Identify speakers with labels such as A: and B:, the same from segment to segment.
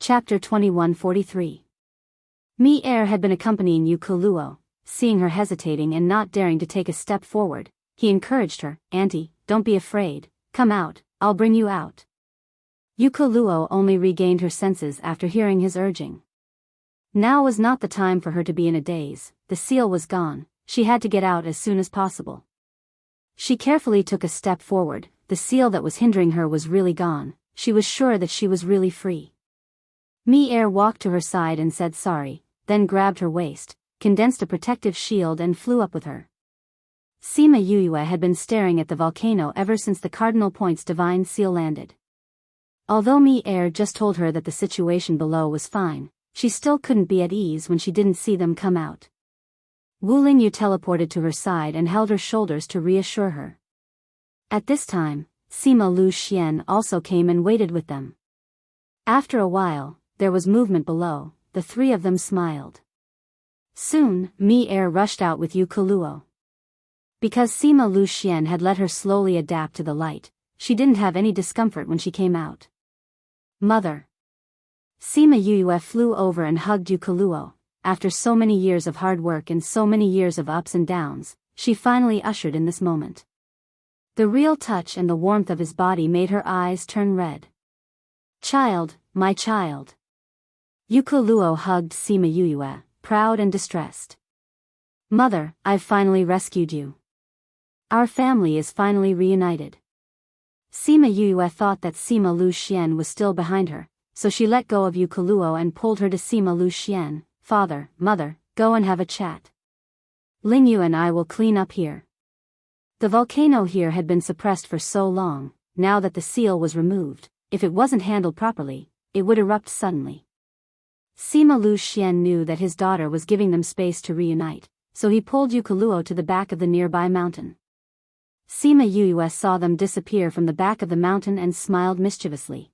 A: Chapter 2143. Mage had been accompanying Yukoluo. Seeing her hesitating and not daring to take a step forward, he encouraged her. "Auntie, don't be afraid, come out, I'll bring you out." Yukoluo only regained her senses after hearing his urging. Now was not the time for her to be in a daze. The seal was gone, she had to get out as soon as possible. She carefully took a step forward. The seal that was hindering her was really gone. She was sure that she was really free. Mage walked to her side and said sorry, then grabbed her waist, condensed a protective shield and flew up with her. Sima Yuyue had been staring at the volcano ever since the Cardinal Point's divine seal landed. Although Mage just told her that the situation below was fine, she still couldn't be at ease when she didn't see them come out. Wu Lingyu teleported to her side and held her shoulders to reassure her. At this time, Sima Lu Xian also came and waited with them. After a while, there was movement below. The three of them smiled. Soon, Mage rushed out with Yukoluo. Because Sima Lu Xian had let her slowly adapt to the light, she didn't have any discomfort when she came out. "Mother." Sima Yuyue flew over and hugged Yukoluo. After so many years of hard work and so many years of ups and downs, she finally ushered in this moment. The real touch and the warmth of his body made her eyes turn red. "Child, my child." Yukoluo hugged Sima Yuyue, proud and distressed. "Mother, I've finally rescued you. Our family is finally reunited." Sima Yuyue thought that Sima Lu Xian was still behind her, so she let go of Yukoluo and pulled her to Sima Lu Xian. "Father, Mother, go and have a chat. Lingyu and I will clean up here." The volcano here had been suppressed for so long. Now that the seal was removed, if it wasn't handled properly, it would erupt suddenly. Sima Lu Xian knew that his daughter was giving them space to reunite, so he pulled Yukoluo to the back of the nearby mountain. Sima Yuyue saw them disappear from the back of the mountain and smiled mischievously.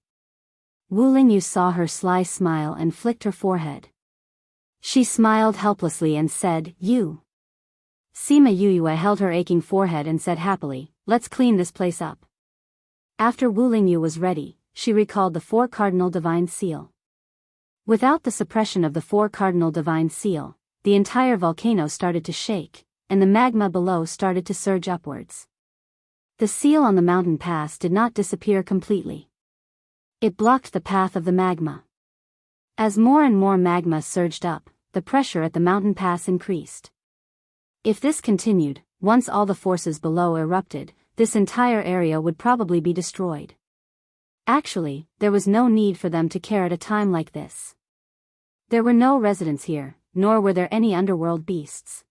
A: Wu Lingyu saw her sly smile and flicked her forehead. She smiled helplessly and said, "You." Sima Yuyue held her aching forehead and said happily, "Let's clean this place up." After Wu Lingyu was ready, she recalled the 4 cardinal divine seal. Without the suppression of the 4 cardinal divine seal, the entire volcano started to shake, and the magma below started to surge upwards. The seal on the mountain pass did not disappear completely. It blocked the path of the magma. As more and more magma surged up, the pressure at the mountain pass increased. If this continued, once all the forces below erupted, this entire area would probably be destroyed. Actually, there was no need for them to care at a time like this. There were no residents here, nor were there any underworld beasts.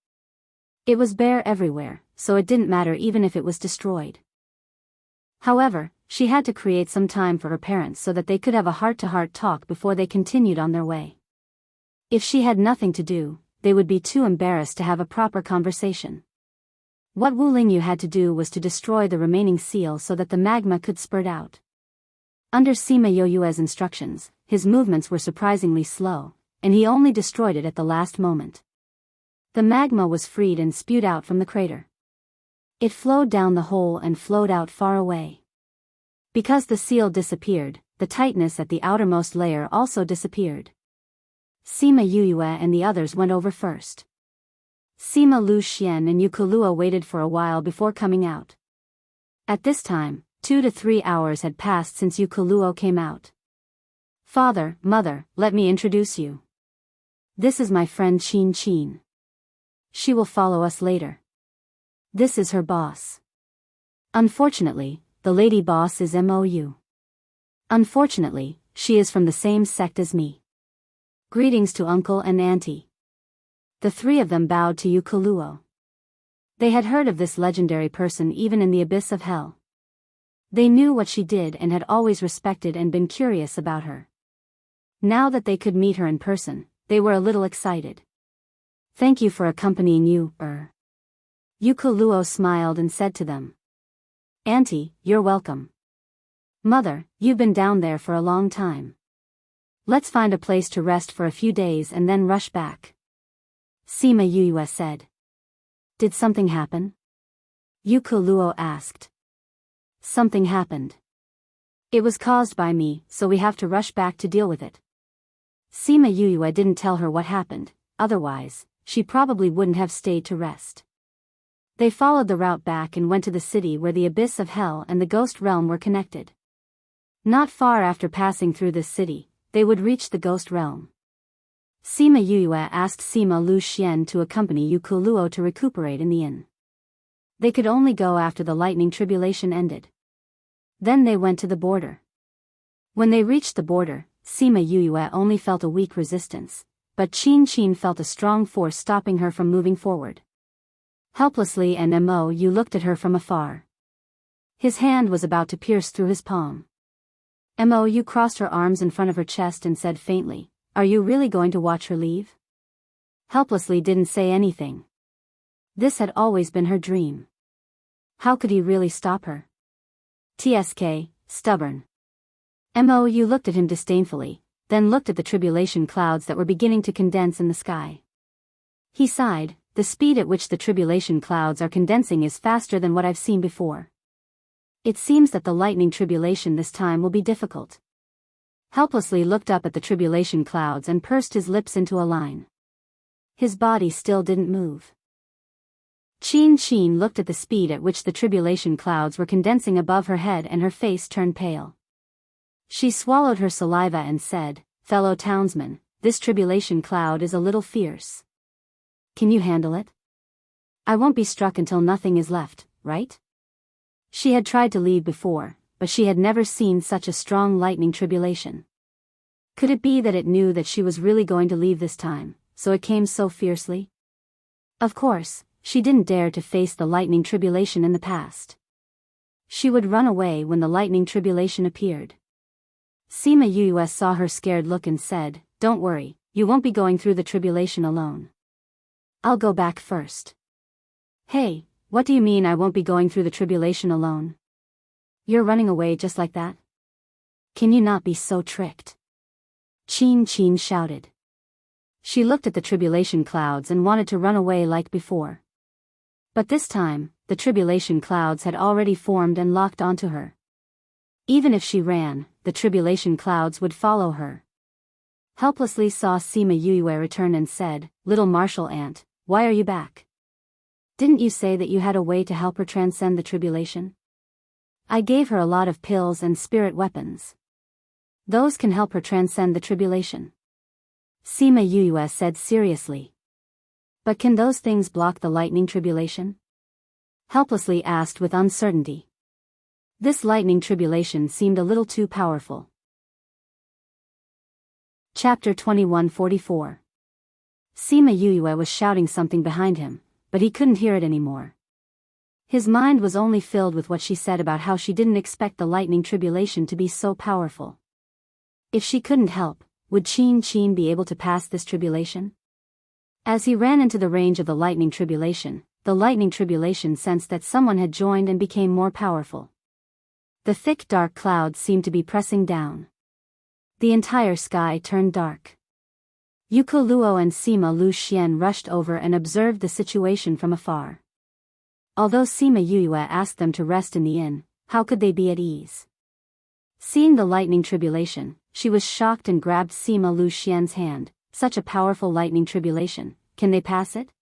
A: It was bare everywhere, so it didn't matter even if it was destroyed. However, she had to create some time for her parents so that they could have a heart-to-heart talk before they continued on their way. If she had nothing to do, they would be too embarrassed to have a proper conversation. What Wu Lingyu had to do was to destroy the remaining seal so that the magma could spurt out. Under Sima Yuyue's instructions, his movements were surprisingly slow, and he only destroyed it at the last moment. The magma was freed and spewed out from the crater. It flowed down the hole and flowed out far away. Because the seal disappeared, the tightness at the outermost layer also disappeared. Sima Yuyue and the others went over first. Sima Lu Xian and Yukoluo waited for a while before coming out. At this time, 2 to 3 hours had passed since Yukoluo came out. "Father, Mother, let me introduce you. This is my friend Qin Qin. She will follow us later. This is her boss. Unfortunately, the lady boss is Mou. Unfortunately, she is from the same sect as me. Greetings to uncle and auntie." The 3 of them bowed to Yukoluo. They had heard of this legendary person even in the abyss of hell. They knew what she did and had always respected and been curious about her. Now that they could meet her in person, they were a little excited. "Thank you for accompanying you, Yukoluo smiled and said to them. "Auntie, you're welcome. Mother, you've been down there for a long time. Let's find a place to rest for a few days and then rush back." Sima Yuyue said. "Did something happen?" Yukoluo asked. "Something happened. It was caused by me, so we have to rush back to deal with it." Sima Yuyue didn't tell her what happened, otherwise, she probably wouldn't have stayed to rest. They followed the route back and went to the city where the abyss of hell and the ghost realm were connected. Not far after passing through this city, they would reach the ghost realm. Sima Yuyue asked Sima Lu Xian to accompany Yu Kuluo to recuperate in the inn. They could only go after the lightning tribulation ended. Then they went to the border. When they reached the border, Sima Yuyue only felt a weak resistance, but Qin felt a strong force stopping her from moving forward. Helplessly and Mo Yu looked at her from afar. His hand was about to pierce through his palm. Mo Yu crossed her arms in front of her chest and said faintly, "Are you really going to watch her leave?" Helplessly didn't say anything. This had always been her dream. How could he really stop her? Tsk, stubborn. Mo Yu looked at him disdainfully, then looked at the tribulation clouds that were beginning to condense in the sky. He sighed, "The speed at which the tribulation clouds are condensing is faster than what I've seen before. It seems that the lightning tribulation this time will be difficult." Helplessly looked up at the tribulation clouds and pursed his lips into a line. His body still didn't move. Qin looked at the speed at which the tribulation clouds were condensing above her head and her face turned pale. She swallowed her saliva and said, "Fellow townsman, this tribulation cloud is a little fierce. Can you handle it? I won't be struck until nothing is left, right?" She had tried to leave before, but she had never seen such a strong lightning tribulation. Could it be that it knew that she was really going to leave this time, so it came so fiercely? Of course, she didn't dare to face the lightning tribulation in the past. She would run away when the lightning tribulation appeared. Sima Yuyue saw her scared look and said, "Don't worry, you won't be going through the tribulation alone. I'll go back first." "Hey, what do you mean I won't be going through the tribulation alone? You're running away just like that? Can you not be so tricked?" Qin shouted. She looked at the tribulation clouds and wanted to run away like before. But this time, the tribulation clouds had already formed and locked onto her. Even if she ran, the tribulation clouds would follow her. Helplessly saw Sima Yuyue return and said, "Little martial ant, why are you back? Didn't you say that you had a way to help her transcend the tribulation? I gave her a lot of pills and spirit weapons. Those can help her transcend the tribulation." Sima Yuyue said seriously. "But can those things block the lightning tribulation?" Helplessly asked with uncertainty. This lightning tribulation seemed a little too powerful. Chapter 2144. Sima Yuyue was shouting something behind him, but he couldn't hear it anymore. His mind was only filled with what she said about how she didn't expect the lightning tribulation to be so powerful. If she couldn't help, would Qin be able to pass this tribulation? As he ran into the range of the lightning tribulation sensed that someone had joined and became more powerful. The thick dark clouds seemed to be pressing down. The entire sky turned dark. Yu Kuluo and Sima Lu Xian rushed over and observed the situation from afar. Although Sima Yuyue asked them to rest in the inn, how could they be at ease? Seeing the lightning tribulation, she was shocked and grabbed Sima Lu Xian's hand. "Such a powerful lightning tribulation, can they pass it?"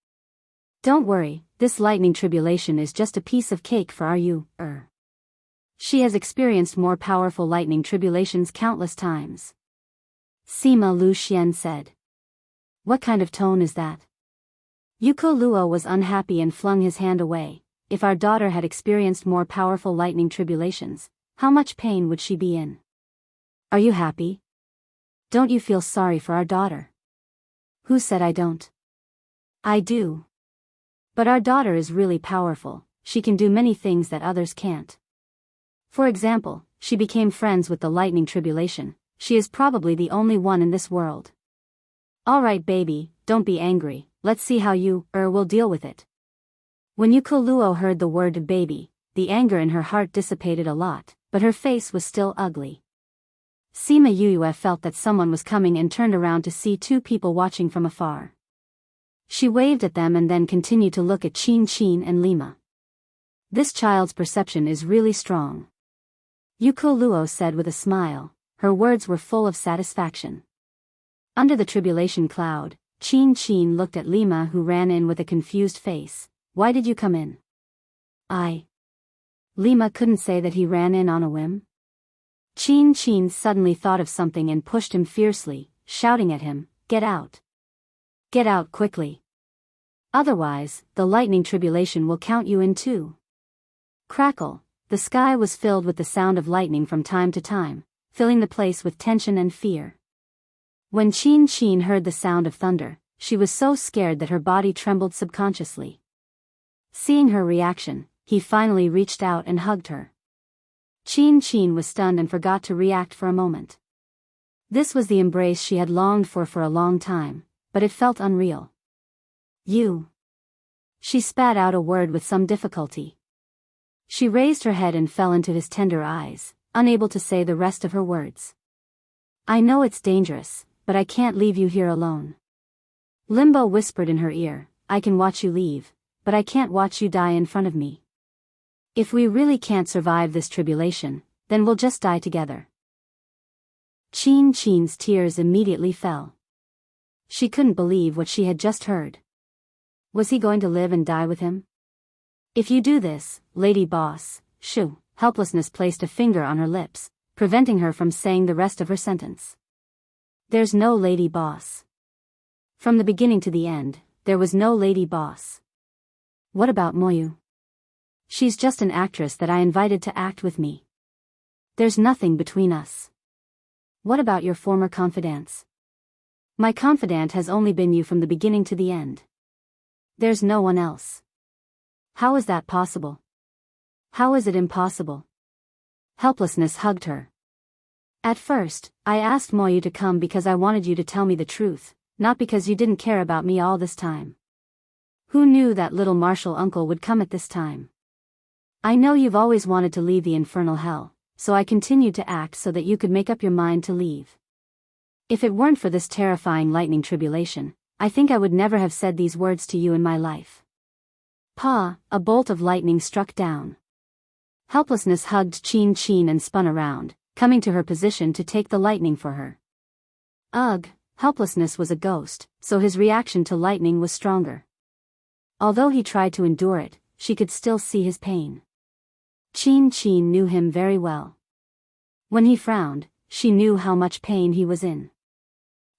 A: "Don't worry, this lightning tribulation is just a piece of cake for our Yu. She has experienced more powerful lightning tribulations countless times," Sima Lu Xian said. "What kind of tone is that?" Yuko Luo was unhappy and flung his hand away. "If our daughter had experienced more powerful lightning tribulations, how much pain would she be in? Are you happy? Don't you feel sorry for our daughter?" "Who said I don't? I do. But our daughter is really powerful, she can do many things that others can't. For example, she became friends with the lightning tribulation. She is probably the only one in this world." "All right baby, don't be angry, let's see how you will deal with it." When Yuko Luo heard the word baby, the anger in her heart dissipated a lot, but her face was still ugly. Sima Yuyue felt that someone was coming and turned around to see two people watching from afar. She waved at them and then continued to look at Qin and Lima. "This child's perception is really strong," Yuko Luo said with a smile. Her words were full of satisfaction. Under the tribulation cloud, Chin looked at Lima, who ran in with a confused face. Why did you come in? Lima couldn't say that he ran in on a whim. Chin suddenly thought of something and pushed him fiercely, shouting at him, Get out! Get out quickly! Otherwise, the lightning tribulation will count you in too. Crackle! The sky was filled with the sound of lightning from time to time, filling the place with tension and fear. When Chin heard the sound of thunder, she was so scared that her body trembled subconsciously. Seeing her reaction, he finally reached out and hugged her. Chin was stunned and forgot to react for a moment. This was the embrace she had longed for a long time, but it felt unreal. You. She spat out a word with some difficulty. She raised her head and fell into his tender eyes, unable to say the rest of her words. I know it's dangerous, but I can't leave you here alone. Limbo whispered in her ear, I can watch you leave, but I can't watch you die in front of me. If we really can't survive this tribulation, then we'll just die together. Chin's tears immediately fell. She couldn't believe what she had just heard. Was he going to live and die with him? If you do this, Lady Boss, shoo, helplessness placed a finger on her lips, preventing her from saying the rest of her sentence. There's no Lady Boss. From the beginning to the end, there was no Lady Boss. What about Moyu? She's just an actress that I invited to act with me. There's nothing between us. What about your former confidants? My confidant has only been you from the beginning to the end. There's no one else. How is that possible? How is it impossible? Helplessness hugged her. At first, I asked Moyu to come because I wanted you to tell me the truth, not because you didn't care about me all this time. Who knew that little martial uncle would come at this time? I know you've always wanted to leave the infernal hell, so I continued to act so that you could make up your mind to leave. If it weren't for this terrifying lightning tribulation, I think I would never have said these words to you in my life. Pa, a bolt of lightning struck down. Helplessness hugged Chin and spun around, coming to her position to take the lightning for her. Ugh, helplessness was a ghost, so his reaction to lightning was stronger. Although he tried to endure it, she could still see his pain. Chin knew him very well. When he frowned, she knew how much pain he was in.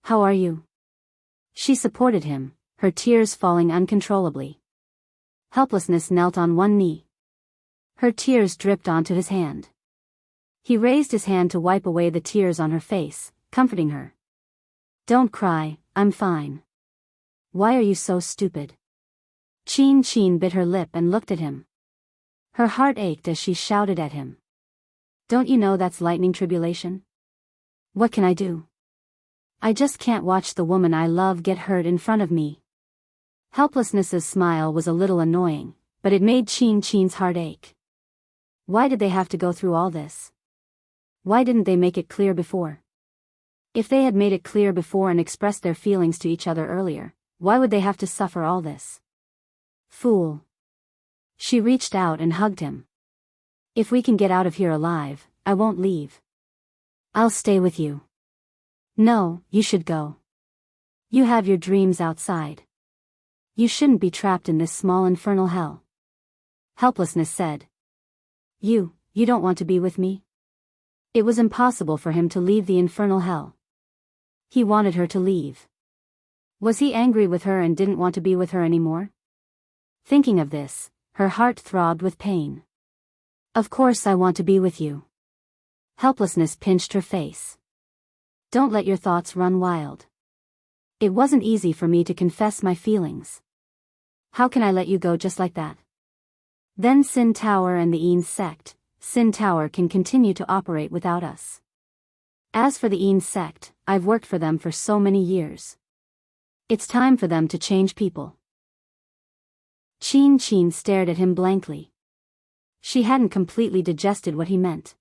A: How are you? She supported him, her tears falling uncontrollably. Helplessness knelt on one knee. Her tears dripped onto his hand. He raised his hand to wipe away the tears on her face, comforting her. Don't cry, I'm fine. Why are you so stupid? Chin bit her lip and looked at him. Her heart ached as she shouted at him. Don't you know that's lightning tribulation? What can I do? I just can't watch the woman I love get hurt in front of me. Helplessness's smile was a little annoying, but it made Chin's heart ache. Why did they have to go through all this? Why didn't they make it clear before? If they had made it clear before and expressed their feelings to each other earlier, why would they have to suffer all this? Fool. She reached out and hugged him. If we can get out of here alive, I won't leave. I'll stay with you. No, you should go. You have your dreams outside. You shouldn't be trapped in this small infernal hell. Helplessness said. You don't want to be with me? It was impossible for him to leave the infernal hell. He wanted her to leave. Was he angry with her and didn't want to be with her anymore? Thinking of this, her heart throbbed with pain. Of course I want to be with you. Helplessness pinched her face. Don't let your thoughts run wild. It wasn't easy for me to confess my feelings. How can I let you go just like that? Then Sin Tower and the Een sect, Sin Tower can continue to operate without us. As for the Een sect, I've worked for them for so many years. It's time for them to change people. Chin stared at him blankly. She hadn't completely digested what he meant.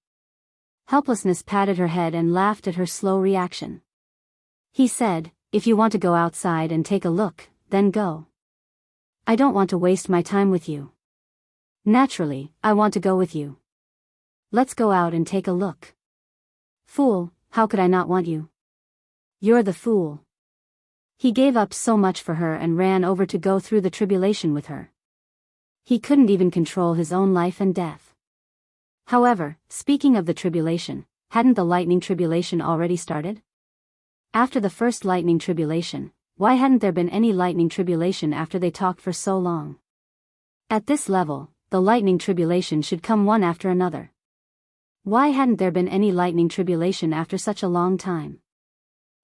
A: Helplessness patted her head and laughed at her slow reaction. He said, if you want to go outside and take a look, then go. I don't want to waste my time with you. Naturally, I want to go with you. Let's go out and take a look. Fool, how could I not want you? You're the fool. He gave up so much for her and ran over to go through the tribulation with her. He couldn't even control his own life and death. However, speaking of the tribulation, hadn't the lightning tribulation already started? After the first lightning tribulation, why hadn't there been any lightning tribulation after they talked for so long? At this level, the lightning tribulation should come one after another. Why hadn't there been any lightning tribulation after such a long time?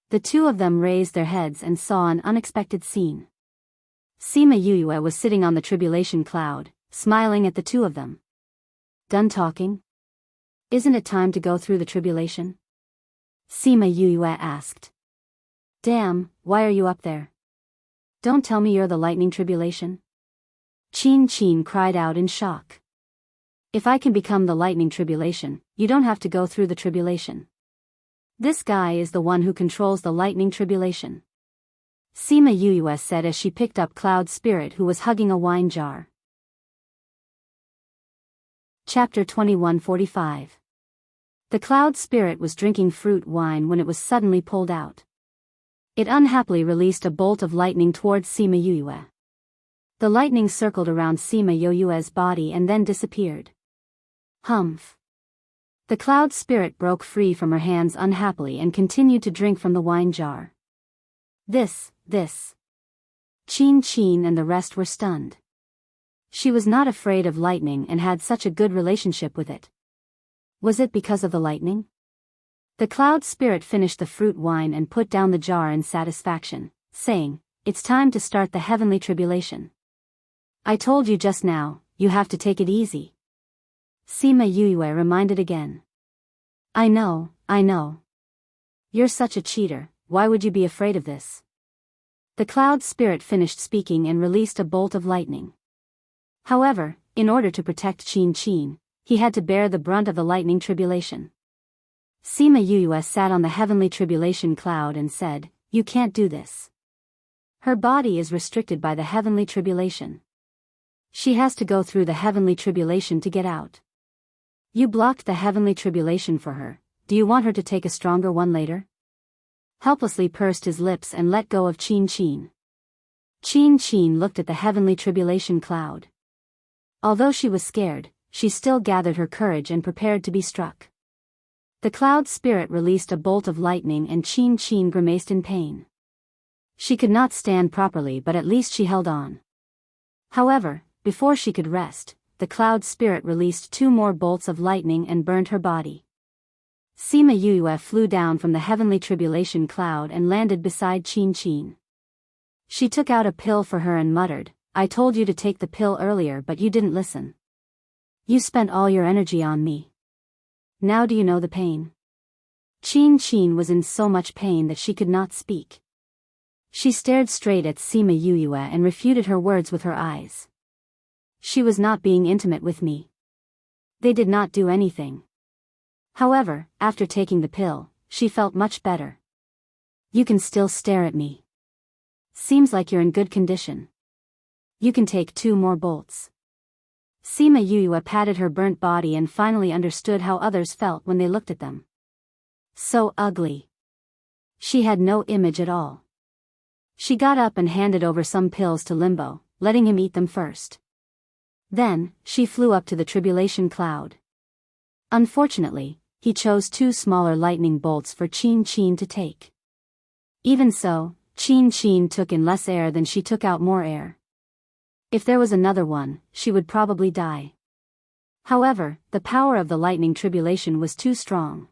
A: The two of them raised their heads and saw an unexpected scene. Sima Yuyue was sitting on the tribulation cloud, smiling at the two of them. Done talking? Isn't it time to go through the tribulation? Sima Yuyue asked. Damn, why are you up there? Don't tell me you're the lightning tribulation. Qin cried out in shock. If I can become the lightning tribulation, you don't have to go through the tribulation. This guy is the one who controls the lightning tribulation. Sima Yuyue said as she picked up Cloud Spirit, who was hugging a wine jar. Chapter 2145. The Cloud Spirit was drinking fruit wine when it was suddenly pulled out. It unhappily released a bolt of lightning towards Sima Yuyue. The lightning circled around Sima Yuyue's body and then disappeared. Humph. The Cloud Spirit broke free from her hands unhappily and continued to drink from the wine jar. This. Qin and the rest were stunned. She was not afraid of lightning and had such a good relationship with it. Was it because of the lightning? The Cloud Spirit finished the fruit wine and put down the jar in satisfaction, saying, "It's time to start the heavenly tribulation. I told you just now, you have to take it easy." Sima Yuyue reminded again. I know. You're such a cheater, why would you be afraid of this? The Cloud Spirit finished speaking and released a bolt of lightning. However, in order to protect Qin, he had to bear the brunt of the lightning tribulation. Sima Yuyue sat on the heavenly tribulation cloud and said, "You can't do this." Her body is restricted by the heavenly tribulation. She has to go through the heavenly tribulation to get out. You blocked the heavenly tribulation for her, do you want her to take a stronger one later? Helplessly pursed his lips and let go of Qin. Qin looked at the heavenly tribulation cloud. Although she was scared, she still gathered her courage and prepared to be struck. The Cloud Spirit released a bolt of lightning and Qin grimaced in pain. She could not stand properly, but at least she held on. However, before she could rest, the Cloud Spirit released 2 more bolts of lightning and burned her body. Sima Yuyue flew down from the heavenly tribulation cloud and landed beside Qin. She took out a pill for her and muttered, "I told you to take the pill earlier but you didn't listen. You spent all your energy on me. Now do you know the pain?" Qin was in so much pain that she could not speak. She stared straight at Sima Yuyue and refuted her words with her eyes. She was not being intimate with me. They did not do anything. However, after taking the pill, she felt much better. You can still stare at me. Seems like you're in good condition. You can take 2 more bolts. Sima Yuyue patted her burnt body and finally understood how others felt when they looked at them. So ugly. She had no image at all. She got up and handed over some pills to Limbo, letting him eat them first. Then, she flew up to the tribulation cloud. Unfortunately, he chose 2 smaller lightning bolts for Qin to take. Even so, Qin took in less air than she took out more air. If there was another one, she would probably die. However, the power of the lightning tribulation was too strong.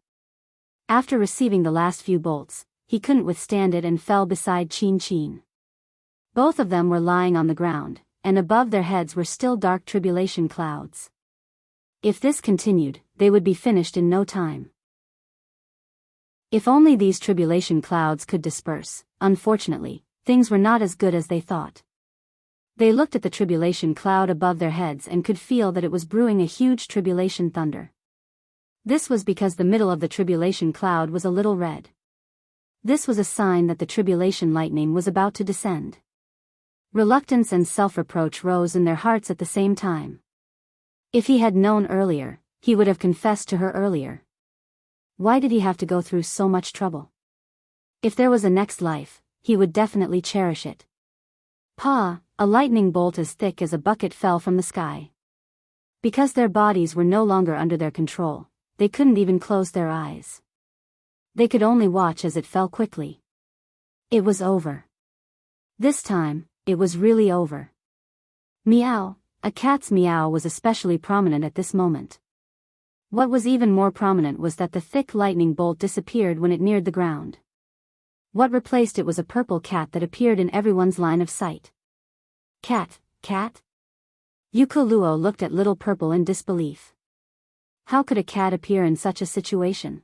A: After receiving the last few bolts, he couldn't withstand it and fell beside Qin. Both of them were lying on the ground, and above their heads were still dark tribulation clouds. If this continued, they would be finished in no time. If only these tribulation clouds could disperse. Unfortunately, things were not as good as they thought. They looked at the tribulation cloud above their heads and could feel that it was brewing a huge tribulation thunder. This was because the middle of the tribulation cloud was a little red. This was a sign that the tribulation lightning was about to descend. Reluctance and self-reproach rose in their hearts at the same time. If he had known earlier, he would have confessed to her earlier. Why did he have to go through so much trouble? If there was a next life, he would definitely cherish it. Pa, a lightning bolt as thick as a bucket fell from the sky. Because their bodies were no longer under their control, they couldn't even close their eyes. They could only watch as it fell quickly. It was over. This time, it was really over. Meow, a cat's meow was especially prominent at this moment. What was even more prominent was that the thick lightning bolt disappeared when it neared the ground. What replaced it was a purple cat that appeared in everyone's line of sight. Cat? Yukoluo looked at Little Purple in disbelief. How could a cat appear in such a situation?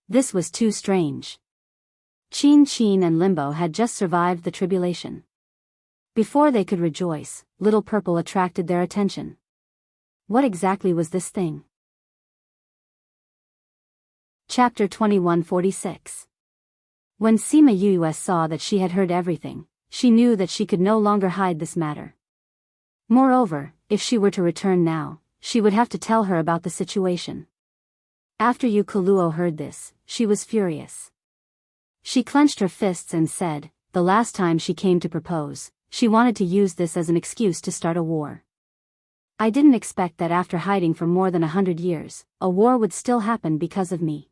A: This was too strange. Chin and Limbo had just survived the tribulation. Before they could rejoice, Little Purple attracted their attention. What exactly was this thing? Chapter 2146. When Sima Yue saw that she had heard everything, she knew that she could no longer hide this matter. Moreover, if she were to return now, she would have to tell her about the situation. After Yukoluo heard this, she was furious. She clenched her fists and said, the last time she came to propose, she wanted to use this as an excuse to start a war. I didn't expect that after hiding for more than 100 years, a war would still happen because of me.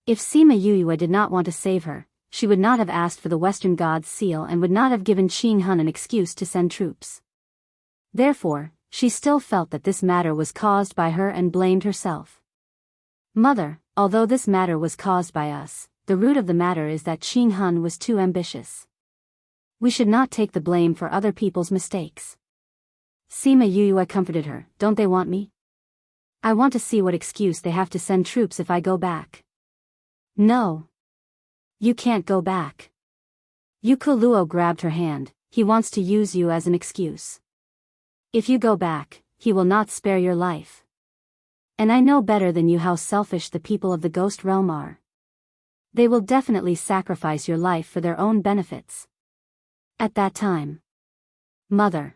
A: If Sima Yue did not want to save her, she would not have asked for the Western God's seal and would not have given Qing Hun an excuse to send troops. Therefore, she still felt that this matter was caused by her and blamed herself. Mother, although this matter was caused by us, the root of the matter is that Qing Hun was too ambitious. We should not take the blame for other people's mistakes. Sima Yue comforted her. Don't they want me? I want to see what excuse they have to send troops if I go back. No. You can't go back. Yukoluo grabbed her hand. He wants to use you as an excuse. If you go back, he will not spare your life. And I know better than you how selfish the people of the ghost realm are. They will definitely sacrifice your life for their own benefits. At that time. Mother.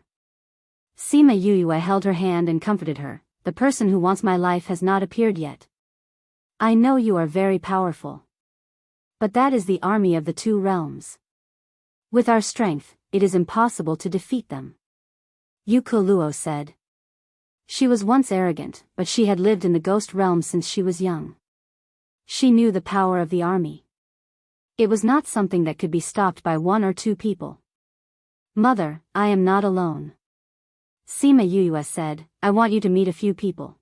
A: Sima Yue held her hand and comforted her. The person who wants my life has not appeared yet. I know you are very powerful. But that is the army of the two realms. With our strength, it is impossible to defeat them. Yukoluo said. She was once arrogant, but she had lived in the ghost realm since she was young. She knew the power of the army. It was not something that could be stopped by one or two people. Mother, I am not alone. Sima Yue said, I want you to meet a few people.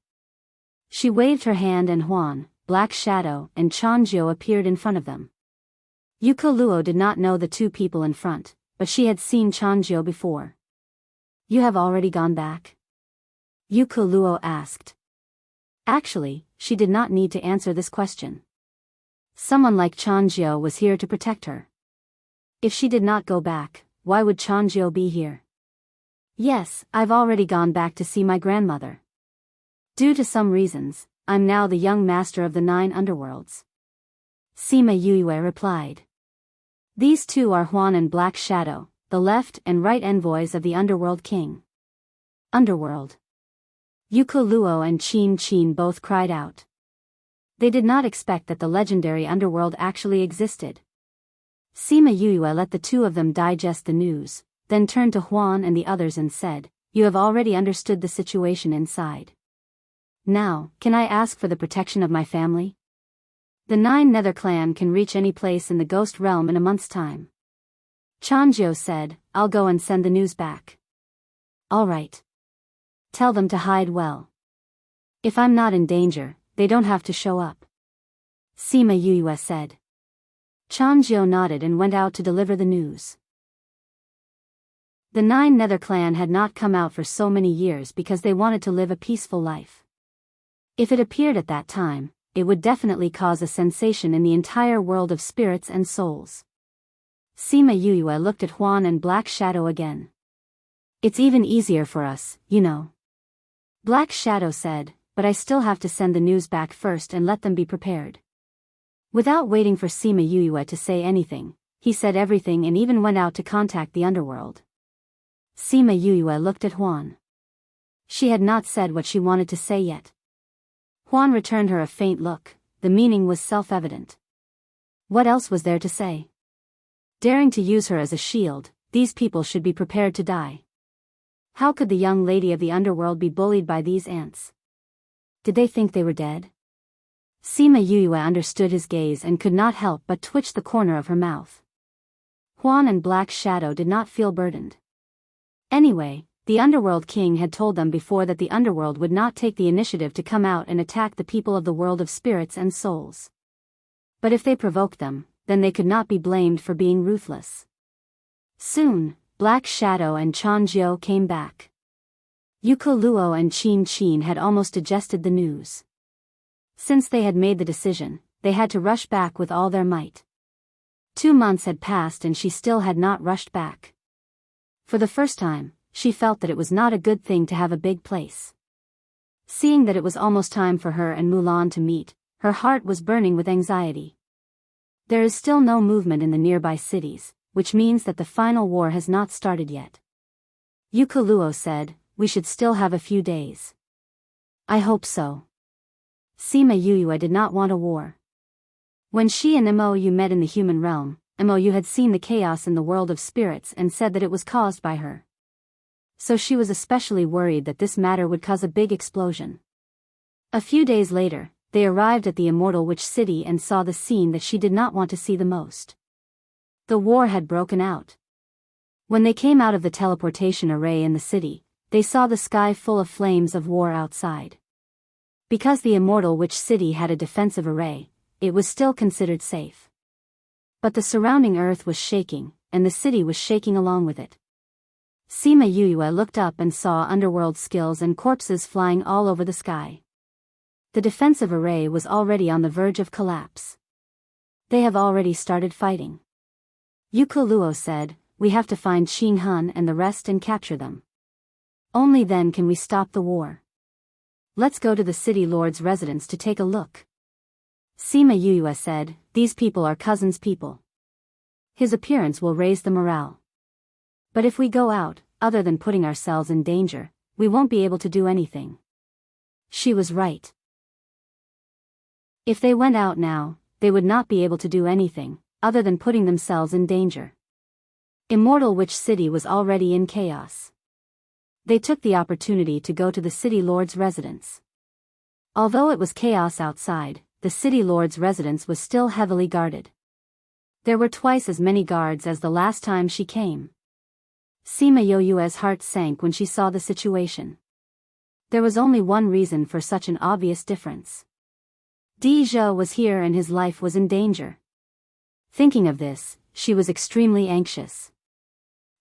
A: She waved her hand and Huan, Black Shadow, and Chanjiu appeared in front of them. Yukoluo did not know the two people in front, but she had seen Chanjiu before. You have already gone back? Yukoluo asked. Actually, she did not need to answer this question. Someone like Chanjiu was here to protect her. If she did not go back, why would Chanjiu be here? Yes, I've already gone back to see my grandmother. Due to some reasons, I'm now the young master of the 9 underworlds. Sima Yue replied. These two are Huan and Black Shadow, the left and right envoys of the Underworld King. Underworld. Yukoluo and Qin both cried out. They did not expect that the legendary underworld actually existed. Sima Yue let the two of them digest the news, then turned to Huan and the others and said, You have already understood the situation inside. Now, can I ask for the protection of my family? The 9 Nether clan can reach any place in the ghost realm in a month's time. Chanjiu said, I'll go and send the news back. All right. Tell them to hide well. If I'm not in danger, they don't have to show up. Sima Yue said. Chanjiu nodded and went out to deliver the news. The 9 Nether clan had not come out for so many years because they wanted to live a peaceful life. If it appeared at that time, it would definitely cause a sensation in the entire world of spirits and souls. Sima Yue looked at Huan and Black Shadow again. It's even easier for us, you know. Black Shadow said, but I still have to send the news back first and let them be prepared. Without waiting for Sima Yue to say anything, he said everything and even went out to contact the underworld. Sima Yue looked at Huan. She had not said what she wanted to say yet. Huan returned her a faint look, the meaning was self-evident. What else was there to say? Daring to use her as a shield, these people should be prepared to die. How could the young lady of the underworld be bullied by these ants? Did they think they were dead? Sima Yue understood his gaze and could not help but twitch the corner of her mouth. Huan and Black Shadow did not feel burdened. Anyway, the Underworld King had told them before that the Underworld would not take the initiative to come out and attack the people of the world of spirits and souls. But if they provoked them, then they could not be blamed for being ruthless. Soon, Black Shadow and Chanjiu came back. Yuko Luo and Qin Qin had almost digested the news. Since they had made the decision, they had to rush back with all their might. 2 months had passed and she still had not rushed back. For the first time, she felt that it was not a good thing to have a big place. Seeing that it was almost time for her and Mulan to meet, her heart was burning with anxiety. There is still no movement in the nearby cities, which means that the final war has not started yet. Yuko Luo said, "We should still have a few days." "I hope so." Sima Yue did not want a war. When she and Mou met in the human realm, Mou had seen the chaos in the world of spirits and said that it was caused by her. So she was especially worried that this matter would cause a big explosion. A few days later, they arrived at the Immortal Witch City and saw the scene that she did not want to see the most. The war had broken out. When they came out of the teleportation array in the city, they saw the sky full of flames of war outside. Because the Immortal Witch City had a defensive array, it was still considered safe. But the surrounding earth was shaking, and the city was shaking along with it. Sima Yue looked up and saw underworld skills and corpses flying all over the sky. The defensive array was already on the verge of collapse. They have already started fighting. Yuko Luo said, "We have to find Qin Han and the rest and capture them. Only then can we stop the war. Let's go to the city lord's residence to take a look." Sima Yue said, "These people are cousins' people. His appearance will raise the morale. But if we go out, other than putting ourselves in danger, we won't be able to do anything." She was right. If they went out now, they would not be able to do anything, other than putting themselves in danger. Immortal Witch City was already in chaos. They took the opportunity to go to the city lord's residence. Although it was chaos outside, the city lord's residence was still heavily guarded. There were twice as many guards as the last time she came. Sima Yue's heart sank when she saw the situation. There was only one reason for such an obvious difference. Di Zhou was here and his life was in danger. Thinking of this, she was extremely anxious.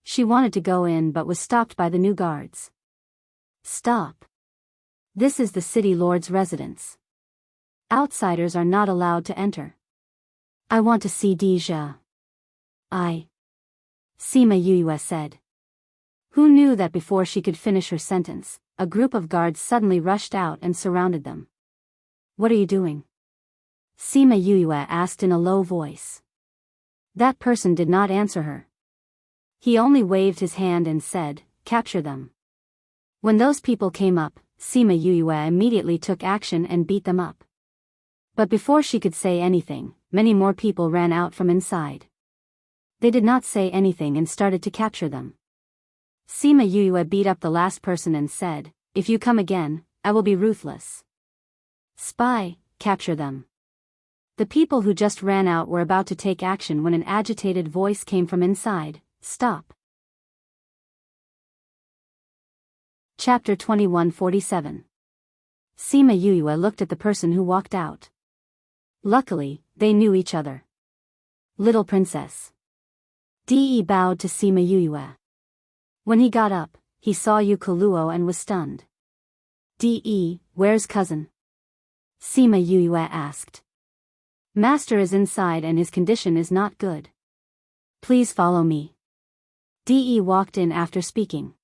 A: She wanted to go in but was stopped by the new guards. "Stop. This is the city lord's residence. Outsiders are not allowed to enter. I want to see Di Zhou." Sima Yue said. Who knew that before she could finish her sentence, a group of guards suddenly rushed out and surrounded them. "What are you doing?" Sima Yue asked in a low voice. That person did not answer her. He only waved his hand and said, "Capture them." When those people came up, Sima Yue immediately took action and beat them up. But before she could say anything, many more people ran out from inside. They did not say anything and started to capture them. Sima Yue beat up the last person and said, "If you come again, I will be ruthless. Spy, capture them." The people who just ran out were about to take action when an agitated voice came from inside, "Stop." Chapter 2147. Sima Yue looked at the person who walked out. Luckily, they knew each other. "Little princess." De bowed to Sima Yue. When he got up, he saw Yuko Luo and was stunned. "De, where's cousin?" Sima Yue asked. "Master is inside and his condition is not good. Please follow me." De walked in after speaking.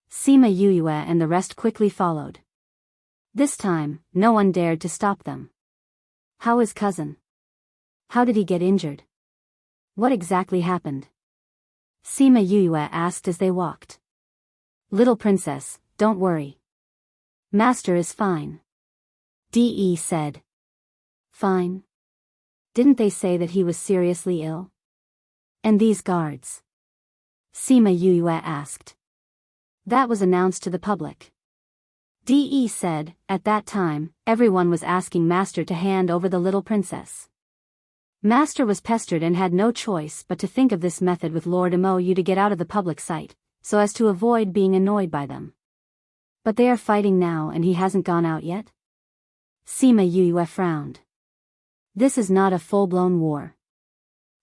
A: Sima Yue and the rest quickly followed. This time, no one dared to stop them. "How is cousin? How did he get injured? What exactly happened?" Sima Yue asked as they walked. "Little princess, don't worry. Master is fine," De said. "Fine? Didn't they say that he was seriously ill? And these guards? Sima Yue asked. That was announced to the public. De said, at that time, everyone was asking Master to hand over the little princess. Master was pestered and had no choice but to think of this method with Lord Mou to get out of the public sight, so as to avoid being annoyed by them. But they are fighting now and he hasn't gone out yet? Sima Yue frowned. This is not a full-blown war.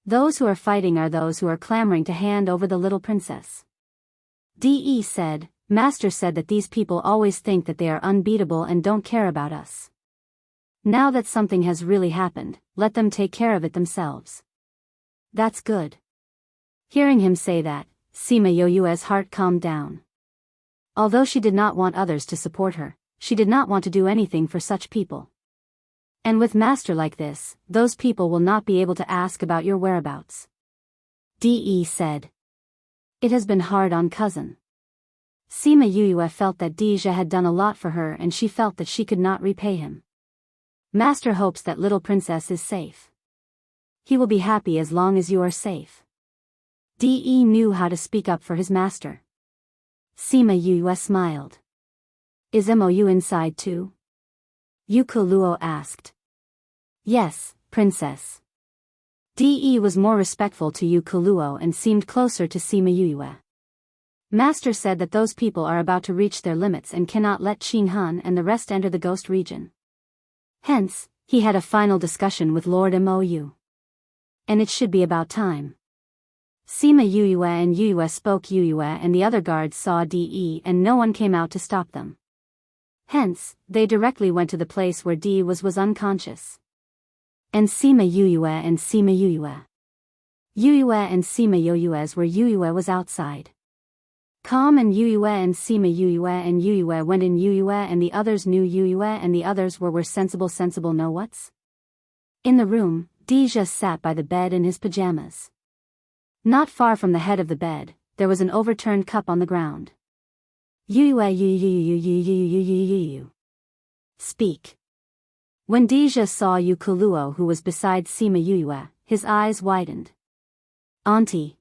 A: Those who are fighting are those who are clamoring to hand over the little princess. De said, Master said that these people always think that they are unbeatable and don't care about us. Now that something has really happened, let them take care of it themselves. That's good. Hearing him say that, Sima Yue's heart calmed down. Although she did not want others to support her, she did not want to do anything for such people. And with Master like this, those people will not be able to ask about your whereabouts. De said. It has been hard on cousin. Sima Yue felt that Deja had done a lot for her and she felt that she could not repay him. Master hopes that little princess is safe. He will be happy as long as you are safe. De knew how to speak up for his master. Sima Yue smiled. Is Mou inside too? Luo asked. Yes, princess. De was more respectful to Luo and seemed closer to Sima Yue. Master said that those people are about to reach their limits and cannot let Qin Han and the rest enter the ghost region. Hence, he had a final discussion with Lord Mou. And it should be about time. Sima Yue and Yue spoke Yue and the other guards saw De and no one came out to stop them. Hence, they directly went to the place where De was unconscious. And Sima Yue and Sima Yue. Yue and Sima Yue's where Yue was outside. Calm and Yue and Sima Yue and Yue went in Yue and the others knew Yue and the others were sensible know what's? In the room, Deja sat by the bed in his pajamas. Not far from the head of the bed, there was an overturned cup on the ground. Speak. When Deja saw Luo who was beside Sima Yue, his eyes widened. Auntie!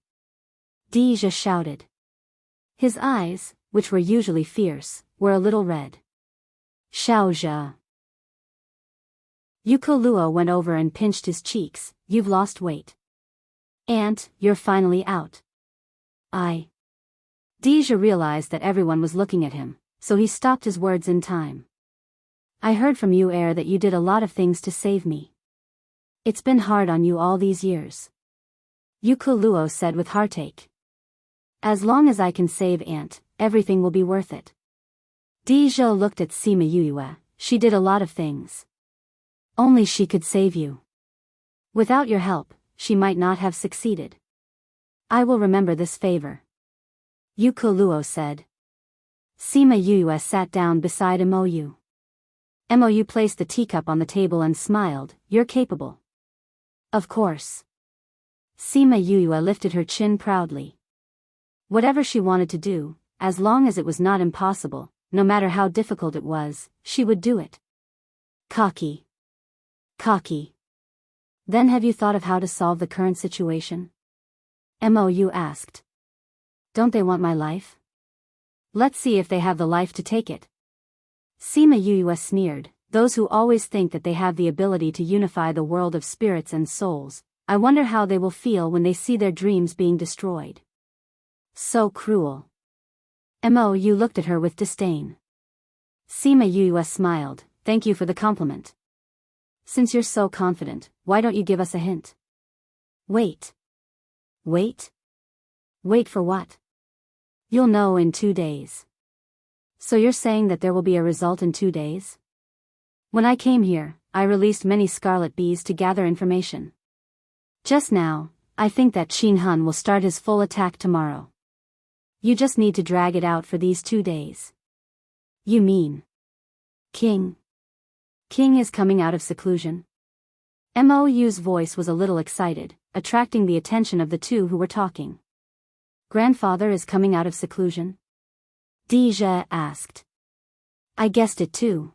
A: Deja shouted. His eyes, which were usually fierce, were a little red. Xiaozhe. Luo went over and pinched his cheeks. You've lost weight. Aunt, you're finally out. Deja realized that everyone was looking at him, so he stopped his words in time. I heard from you that you did a lot of things to save me. It's been hard on you all these years. Luo said with heartache. As long as I can save Aunt, everything will be worth it. Deja looked at Sima Yue. She did a lot of things. Only she could save you. Without your help, she might not have succeeded. I will remember this favor. Luo said. Sima Yue sat down beside Mou. Mou placed the teacup on the table and smiled. You're capable. Of course. Sima Yue lifted her chin proudly. Whatever she wanted to do, as long as it was not impossible, no matter how difficult it was, she would do it. Cocky. Then have you thought of how to solve the current situation? Mou asked. Don't they want my life? Let's see if they have the life to take it. Sima Yue sneered. Those who always think that they have the ability to unify the world of spirits and souls, I wonder how they will feel when they see their dreams being destroyed. So cruel. Mou looked at her with disdain. Sima Yue smiled. Thank you for the compliment. Since you're so confident, why don't you give us a hint? Wait. Wait for what? You'll know in 2 days. So you're saying that there will be a result in 2 days? When I came here, I released many scarlet bees to gather information. Just now, I think that Qin Han will start his full attack tomorrow. You just need to drag it out for these 2 days. You mean? King is coming out of seclusion? Mou's voice was a little excited, attracting the attention of the two who were talking. Grandfather is coming out of seclusion? Deja asked. I guessed it too.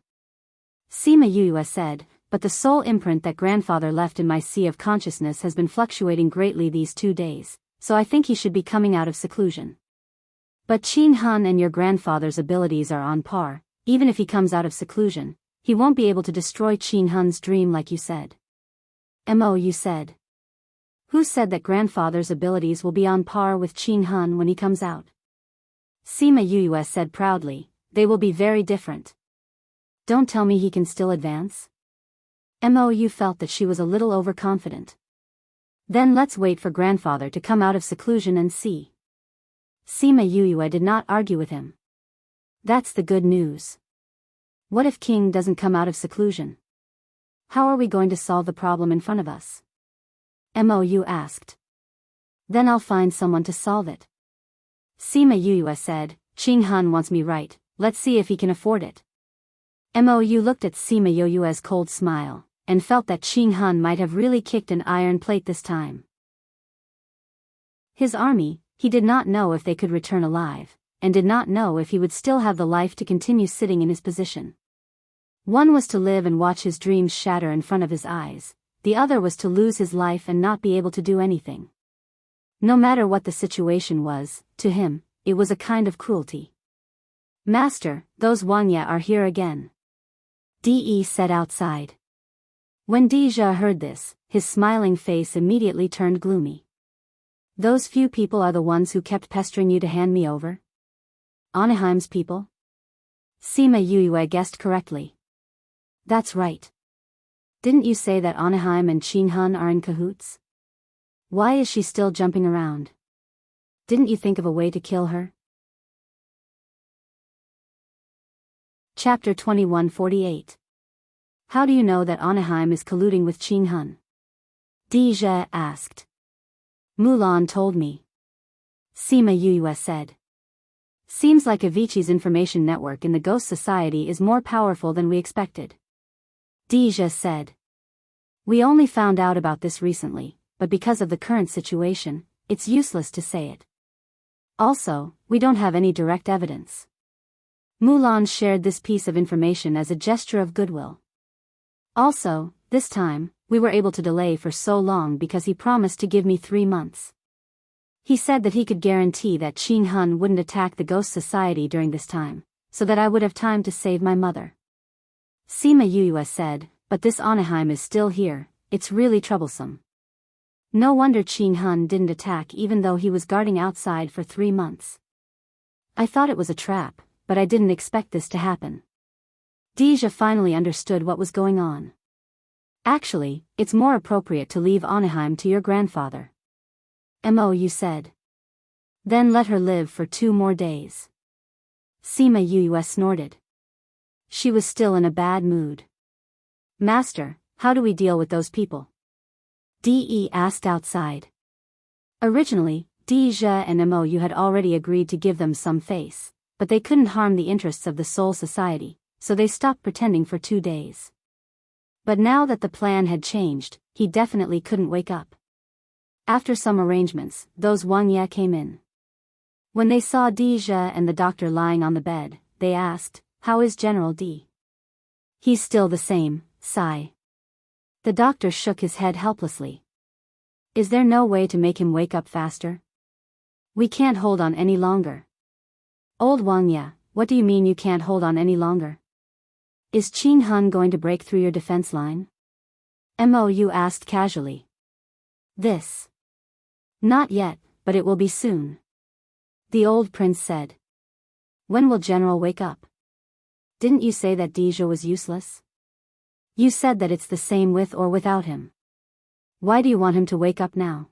A: Sima Yue said, but the soul imprint that grandfather left in my sea of consciousness has been fluctuating greatly these 2 days, so I think he should be coming out of seclusion. But Qin Hun and your grandfather's abilities are on par. Even if he comes out of seclusion, he won't be able to destroy Qin Hun's dream like you said. You said. Who said that grandfather's abilities will be on par with Qin Hun when he comes out? Sima Yuyue said proudly, they will be very different. Don't tell me he can still advance? Mou felt that she was a little overconfident. Then let's wait for grandfather to come out of seclusion and see. Sima Yuyue did not argue with him. That's the good news. What if King doesn't come out of seclusion? How are we going to solve the problem in front of us? Mou asked. Then I'll find someone to solve it. Sima Yuyue said, Qin Hun wants me right, let's see if he can afford it. Mou looked at Sima Yuyue's cold smile, and felt that Qin Hun might have really kicked an iron plate this time. His army, he did not know if they could return alive, and did not know if he would still have the life to continue sitting in his position. One was to live and watch his dreams shatter in front of his eyes, the other was to lose his life and not be able to do anything. No matter what the situation was, to him, it was a kind of cruelty. Master, those Wangya are here again. De said outside. When Deja heard this, his smiling face immediately turned gloomy. Those few people are the ones who kept pestering you to hand me over? Anaheim's people? Sima Yuyue guessed correctly. That's right. Didn't you say that Anaheim and Qin Hun are in cahoots? Why is she still jumping around? Didn't you think of a way to kill her? Chapter 2148. How do you know that Anaheim is colluding with Qin Hun? Deja asked. Mulan told me. Sima Yuyue said. Seems like Avicii's information network in the Ghost Society is more powerful than we expected. Deja said. We only found out about this recently, but because of the current situation, it's useless to say it. Also, we don't have any direct evidence. Mulan shared this piece of information as a gesture of goodwill. Also, this time, we were able to delay for so long because he promised to give me 3 months. He said that he could guarantee that Qin Hun wouldn't attack the Ghost Society during this time, so that I would have time to save my mother. Sima Yuyue said, but this Anaheim is still here, it's really troublesome. No wonder Qin Hun didn't attack even though he was guarding outside for 3 months. I thought it was a trap, but I didn't expect this to happen. Deja finally understood what was going on. Actually, it's more appropriate to leave Anaheim to your grandfather. Mou said. Then let her live for 2 more days. Sima Yuyue snorted. She was still in a bad mood. Master, how do we deal with those people? De asked outside. Originally, Deja and Mou had already agreed to give them some face, but they couldn't harm the interests of the Soul Society, so they stopped pretending for 2 days. But now that the plan had changed, he definitely couldn't wake up. After some arrangements, those Wangya came in. When they saw Deja and the doctor lying on the bed, they asked, how is General D? He's still the same, sigh. The doctor shook his head helplessly. Is there no way to make him wake up faster? We can't hold on any longer. Old Wangya, what do you mean you can't hold on any longer? Is Qin Hun going to break through your defense line? Mou asked casually. This. Not yet, but it will be soon. The old prince said. When will General wake up? Didn't you say that Deja was useless? You said that it's the same with or without him. Why do you want him to wake up now?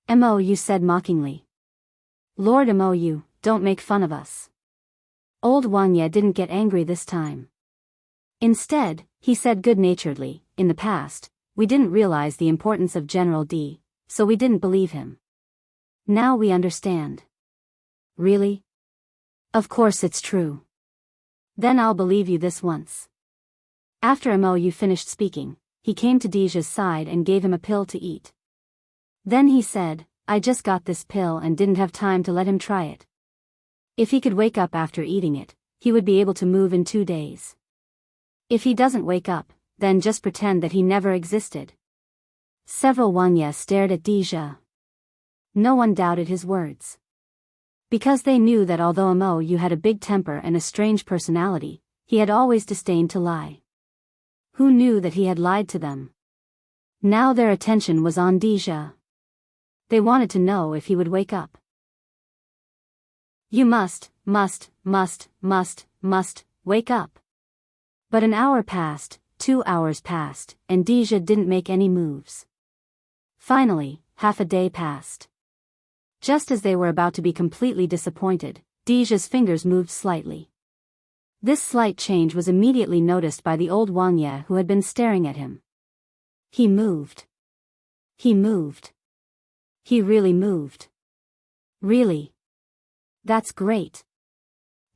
A: Mou said mockingly. Lord Mou, don't make fun of us. Old Wangya didn't get angry this time. Instead, he said good-naturedly, in the past, we didn't realize the importance of General D, so we didn't believe him. Now we understand. Really? Of course it's true. Then I'll believe you this once. After Mou finished speaking, he came to Deja's side and gave him a pill to eat. Then he said, I just got this pill and didn't have time to let him try it. If he could wake up after eating it, he would be able to move in 2 days. If he doesn't wake up, then just pretend that he never existed. Several Wangye stared at Deja. No one doubted his words. Because they knew that although Mo Yu had a big temper and a strange personality, he had always disdained to lie. Who knew that he had lied to them? Now their attention was on Deja. They wanted to know if he would wake up. You must wake up. But an hour passed, 2 hours passed, and Deja didn't make any moves. Finally, half a day passed. Just as they were about to be completely disappointed, Deja's fingers moved slightly. This slight change was immediately noticed by the old Wangye who had been staring at him. He moved. He moved. He really moved. Really? That's great.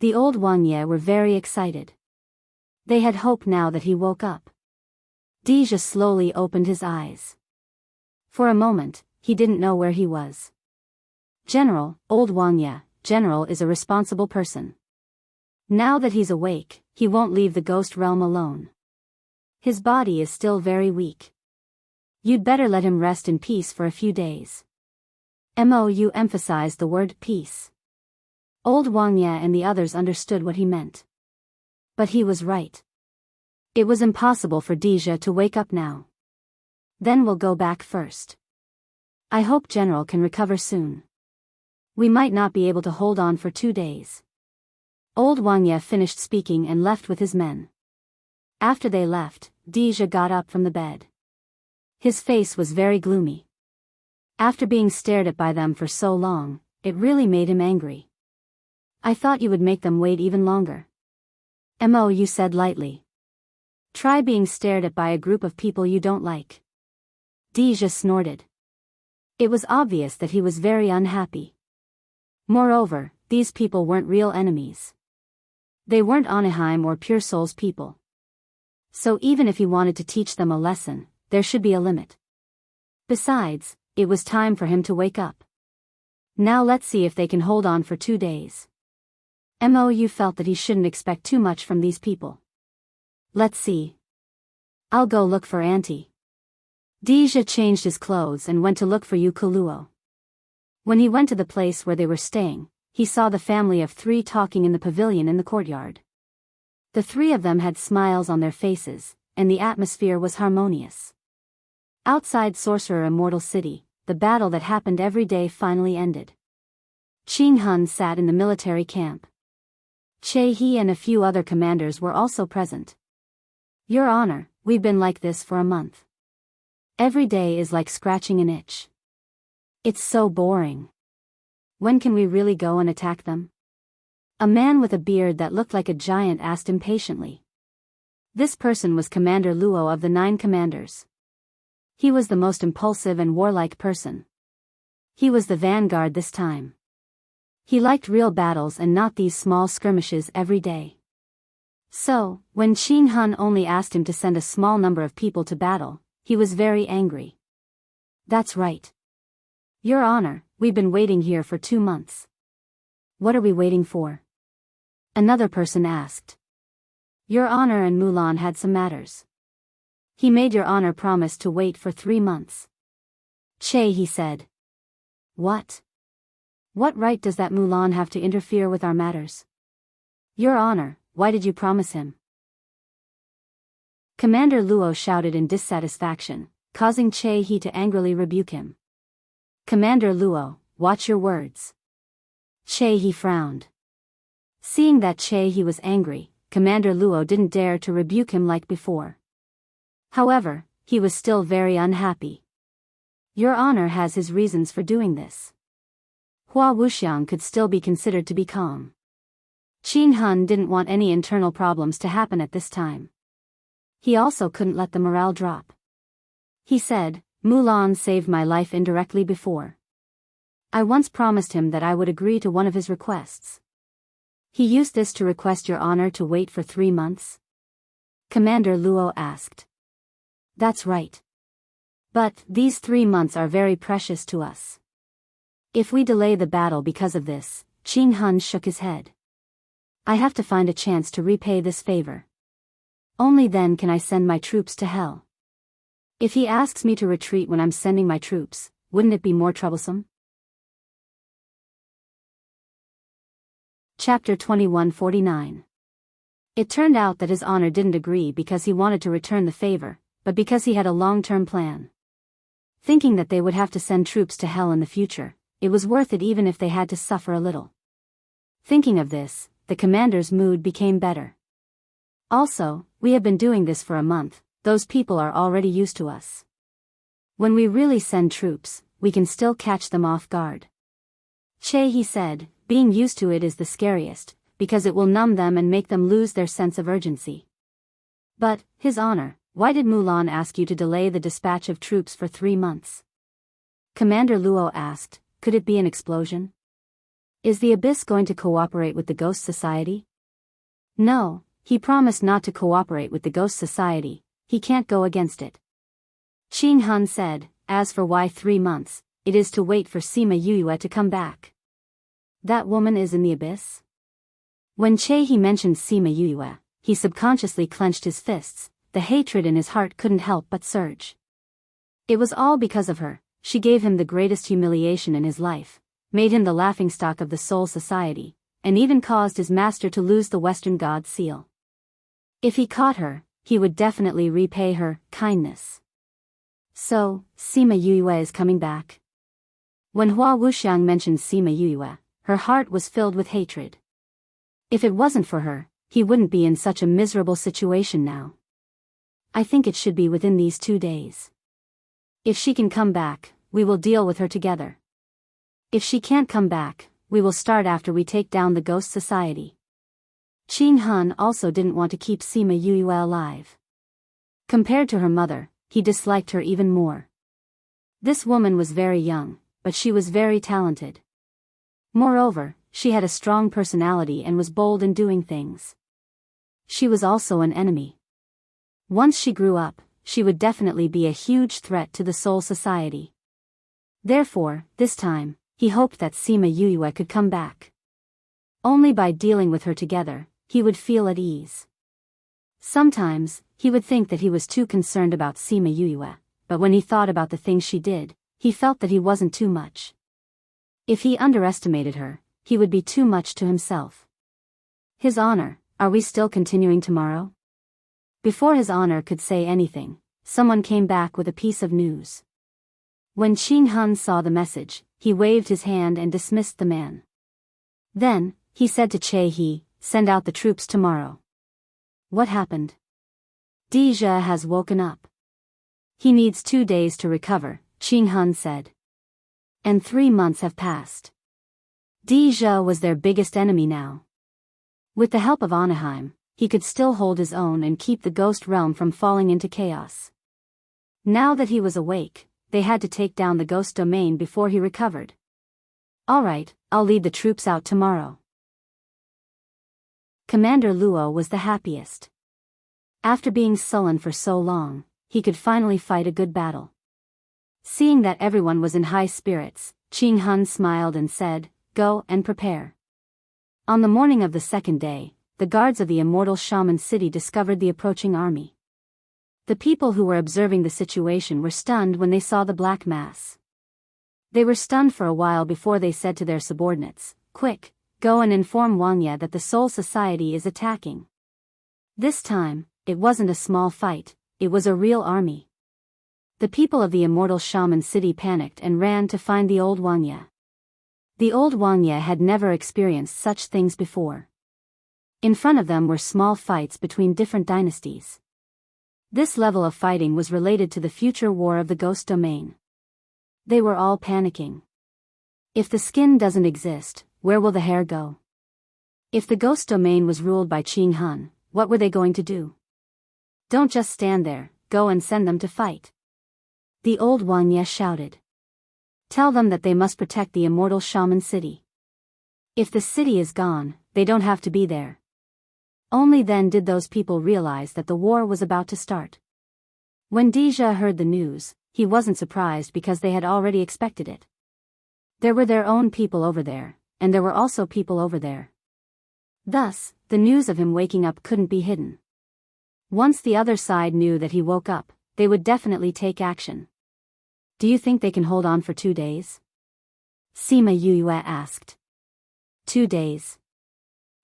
A: The old Wangye were very excited. They had hope now that he woke up. Deja slowly opened his eyes. For a moment, he didn't know where he was. General, old Wangye, General is a responsible person. Now that he's awake, he won't leave the ghost realm alone. His body is still very weak. You'd better let him rest in peace for a few days. Mo Yu emphasized the word peace. Old Wangye and the others understood what he meant. But he was right. It was impossible for Deja to wake up now. Then we'll go back first. I hope General can recover soon. We might not be able to hold on for 2 days. Old Wangye finished speaking and left with his men. After they left, Deja got up from the bed. His face was very gloomy. After being stared at by them for so long, it really made him angry. I thought you would make them wait even longer. Mo Yu said lightly. Try being stared at by a group of people you don't like. Deja snorted. It was obvious that he was very unhappy. Moreover, these people weren't real enemies. They weren't Anaheim or Pure Soul's people. So even if he wanted to teach them a lesson, there should be a limit. Besides, it was time for him to wake up. Now let's see if they can hold on for 2 days. Mo Yu felt that he shouldn't expect too much from these people. Let's see. I'll go look for Auntie. Deja changed his clothes and went to look for Yu Kuluo. When he went to the place where they were staying, he saw the family of 3 talking in the pavilion in the courtyard. The 3 of them had smiles on their faces, and the atmosphere was harmonious. Outside Sorcerer Immortal City, the battle that happened every day finally ended. Qing Hun sat in the military camp. Che He and a few other commanders were also present. Your Honor, we've been like this for a month. Every day is like scratching an itch. It's so boring. When can we really go and attack them? A man with a beard that looked like a giant asked impatiently. This person was Commander Luo of the 9 commanders. He was the most impulsive and warlike person. He was the vanguard this time. He liked real battles and not these small skirmishes every day. So, when Qing Hun only asked him to send a small number of people to battle, he was very angry. That's right. Your Honor, we've been waiting here for 2 months. What are we waiting for? Another person asked. Your Honor and Mulan had some matters. He made Your Honor promise to wait for 3 months. Che, he said. What? What right does that Mulan have to interfere with our matters? Your Honor, why did you promise him? Commander Luo shouted in dissatisfaction, causing Che He to angrily rebuke him. Commander Luo, watch your words. Che He frowned. Seeing that Che He was angry, Commander Luo didn't dare to rebuke him like before. However, he was still very unhappy. Your Honor has his reasons for doing this. Hua Wuxiang could still be considered to be calm. Qing Hun didn't want any internal problems to happen at this time. He also couldn't let the morale drop. He said, Mulan saved my life indirectly before. I once promised him that I would agree to one of his requests. He used this to request Your Honor to wait for 3 months? Commander Luo asked. That's right. But these 3 months are very precious to us. If we delay the battle because of this, Qing Hun shook his head. I have to find a chance to repay this favor. Only then can I send my troops to hell. If he asks me to retreat when I'm sending my troops, wouldn't it be more troublesome? Chapter 2149. It turned out that his honor didn't agree because he wanted to return the favor, but because he had a long-term plan. Thinking that they would have to send troops to hell in the future, it was worth it even if they had to suffer a little. Thinking of this, the commander's mood became better. Also, we have been doing this for a month, those people are already used to us. When we really send troops, we can still catch them off guard. Che, he said, being used to it is the scariest, because it will numb them and make them lose their sense of urgency. But, His Honor, why did Mulan ask you to delay the dispatch of troops for 3 months? Commander Luo asked, could it be an explosion? Is the Abyss going to cooperate with the Ghost Society? No, he promised not to cooperate with the Ghost Society, he can't go against it. Qing Hun said, as for why 3 months, it is to wait for Sima Yue to come back. That woman is in the Abyss? When He mentioned Sima Yue, he subconsciously clenched his fists, the hatred in his heart couldn't help but surge. It was all because of her, she gave him the greatest humiliation in his life, made him the laughingstock of the Soul Society, and even caused his master to lose the Western God seal. If he caught her, he would definitely repay her kindness. So, Sima Yue is coming back. When Hua Wuxiang mentioned Sima Yue, her heart was filled with hatred. If it wasn't for her, he wouldn't be in such a miserable situation now. I think it should be within these 2 days. If she can come back, we will deal with her together. If she can't come back, we will start after we take down the Ghost Society. Qing Hun also didn't want to keep Sima Yue alive. Compared to her mother, he disliked her even more. This woman was very young, but she was very talented. Moreover, she had a strong personality and was bold in doing things. She was also an enemy. Once she grew up, she would definitely be a huge threat to the Soul Society. Therefore, this time, he hoped that Sima Yue could come back. Only by dealing with her together, he would feel at ease. Sometimes, he would think that he was too concerned about Sima Yue, but when he thought about the things she did, he felt that he wasn't too much. If he underestimated her, he would be too much to himself. His Honor, are we still continuing tomorrow? Before His Honor could say anything, someone came back with a piece of news. When Qing Hun saw the message, he waved his hand and dismissed the man. Then, he said to Che, send out the troops tomorrow. What happened? Deja has woken up. He needs 2 days to recover, Qing Hun said. And 3 months have passed. Deja was their biggest enemy now. With the help of Anaheim, he could still hold his own and keep the ghost realm from falling into chaos. Now that he was awake, they had to take down the ghost domain before he recovered. Alright, I'll lead the troops out tomorrow. Commander Luo was the happiest. After being sullen for so long, he could finally fight a good battle. Seeing that everyone was in high spirits, Qing Hun smiled and said, go and prepare. On the morning of the 2nd day, the guards of the immortal shaman city discovered the approaching army. The people who were observing the situation were stunned when they saw the black mass. They were stunned for a while before they said to their subordinates, quick, go and inform Wangya that the Soul Society is attacking. This time, it wasn't a small fight, it was a real army. The people of the immortal shaman city panicked and ran to find the old Wangya. The old Wangya had never experienced such things before. In front of them were small fights between different dynasties. This level of fighting was related to the future war of the ghost domain. They were all panicking. If the skin doesn't exist, where will the hair go? If the ghost domain was ruled by Qing Hun, what were they going to do? Don't just stand there, go and send them to fight. The old Wangya shouted. Tell them that they must protect the immortal shaman city. If the city is gone, they don't have to be there. Only then did those people realize that the war was about to start. When Deja heard the news, he wasn't surprised because they had already expected it. There were their own people over there, and there were also people over there. Thus, the news of him waking up couldn't be hidden. Once the other side knew that he woke up, they would definitely take action. Do you think they can hold on for 2 days? Sima Yue asked. 2 days.